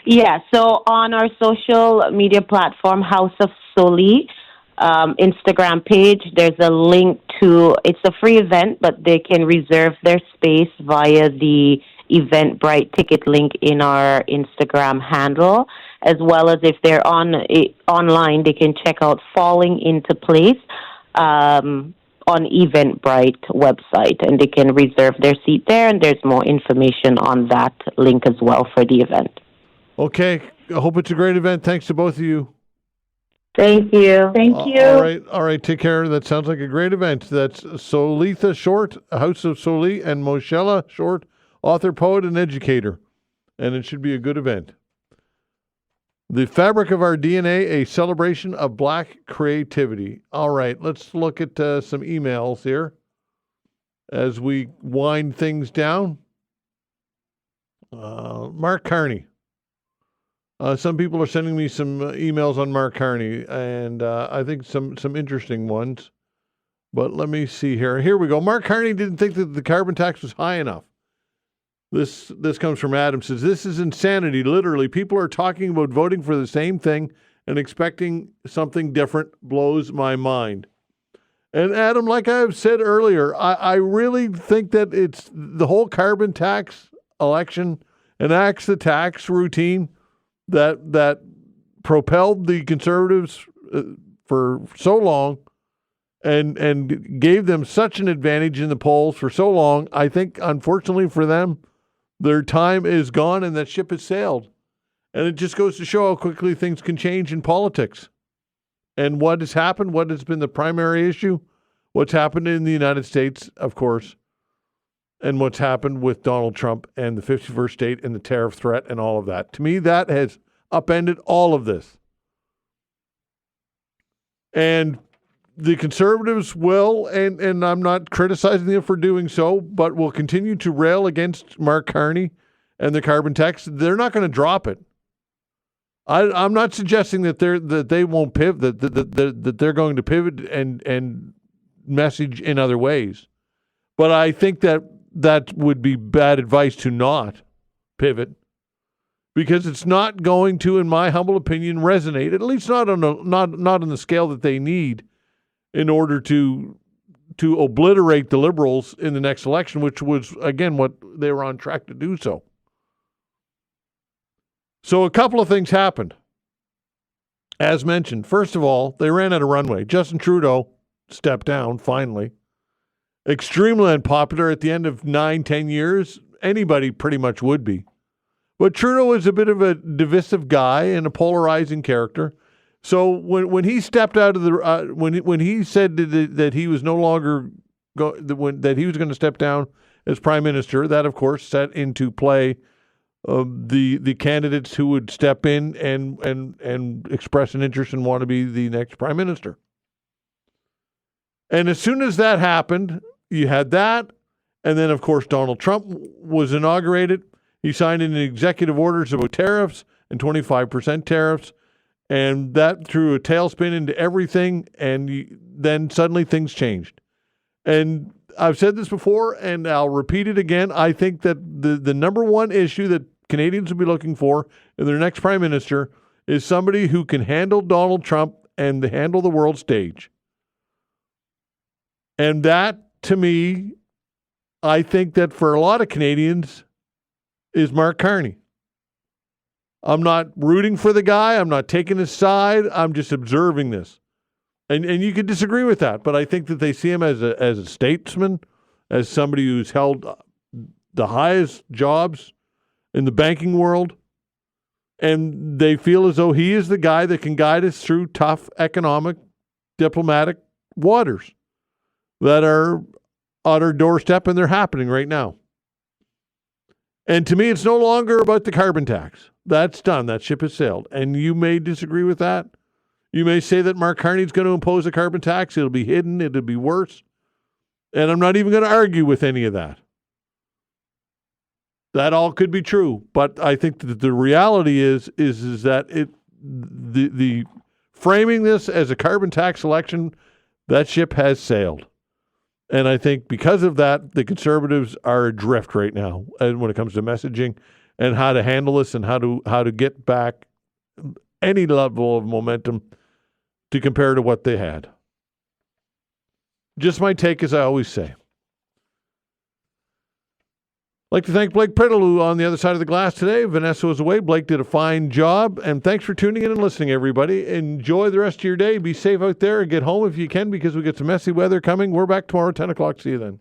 Yeah, so on our social media platform, House of Soli, Instagram page, there's a link to, it's a free event, but they can reserve their space via the Eventbrite ticket link in our Instagram handle, as well as if they're online, they can check out Falling Into Place on Eventbrite website, and they can reserve their seat there, and there's more information on that link as well for the event. Okay, I hope it's a great event. Thanks to both of you. Thank you. Thank you. All right. Take care. That sounds like a great event. That's Solitha Shortte, House of Soli, and Moashella Shortte, author, poet, and educator. And it should be a good event. The Fabric of Our DNA, a celebration of Black creativity. All right, let's look at some emails here as we wind things down. Mark Carney. Some people are sending me some emails on Mark Carney, and I think some interesting ones. But let me see here. Here we go. Mark Carney didn't think that the carbon tax was high enough. This comes from Adam. Says, this is insanity. Literally, people are talking about voting for the same thing and expecting something different. Blows my mind. And Adam, like I've said earlier, I really think that it's the whole carbon tax election enacts the tax routine that propelled the Conservatives for so long and gave them such an advantage in the polls for so long. I think, unfortunately for them, their time is gone and that ship has sailed. And it just goes to show how quickly things can change in politics. And what has happened, what has been the primary issue, what's happened in the United States, of course, and what's happened with Donald Trump and the 51st state and the tariff threat and all of that. To me, that has upended all of this. And the Conservatives will, and I'm not criticizing them for doing so, but will continue to rail against Mark Carney and the carbon tax. They're not going to drop it. I'm not suggesting that they won't pivot, that they're going to pivot and message in other ways. But I think that would be bad advice to not pivot, because it's not going to, in my humble opinion, resonate, at least not on the scale that they need in order to obliterate the Liberals in the next election, which was, again, what they were on track to do so. So a couple of things happened. As mentioned, first of all, they ran out of runway. Justin Trudeau stepped down, finally. Extremely unpopular at the end of 9-10 years. Anybody pretty much would be. But Trudeau is a bit of a divisive guy and a polarizing character. So when he stepped out of the when he said that he was no longer that he was going to step down as prime minister, that of course set into play the candidates who would step in and express an interest and want to be the next prime minister. And as soon as that happened, you had that, and then of course Donald Trump was inaugurated. He signed in executive orders about tariffs and 25% tariffs. And that threw a tailspin into everything, and then suddenly things changed. And I've said this before, and I'll repeat it again. I think that the number one issue that Canadians will be looking for in their next prime minister is somebody who can handle Donald Trump and handle the world stage. And that, to me, I think that for a lot of Canadians is Mark Carney. I'm not rooting for the guy. I'm not taking his side. I'm just observing this. And you could disagree with that, but I think that they see him as a statesman, as somebody who's held the highest jobs in the banking world, and they feel as though he is the guy that can guide us through tough economic, diplomatic waters that are on our doorstep, and they're happening right now. And to me, it's no longer about the carbon tax. That's done. That ship has sailed. And you may disagree with that. You may say that Mark Carney's going to impose a carbon tax. It'll be hidden. It'll be worse. And I'm not even going to argue with any of that. That all could be true. But I think that the reality is that the framing this as a carbon tax election, that ship has sailed. And I think because of that, the Conservatives are adrift right now when it comes to messaging and how to handle this and how to get back any level of momentum to compare to what they had. Just my take, as I always say. I'd like to thank Blake Priddle, who on the other side of the glass today. Vanessa was away. Blake did a fine job. And thanks for tuning in and listening, everybody. Enjoy the rest of your day. Be safe out there and get home if you can, because we get some messy weather coming. We're back tomorrow at 10 o'clock. See you then.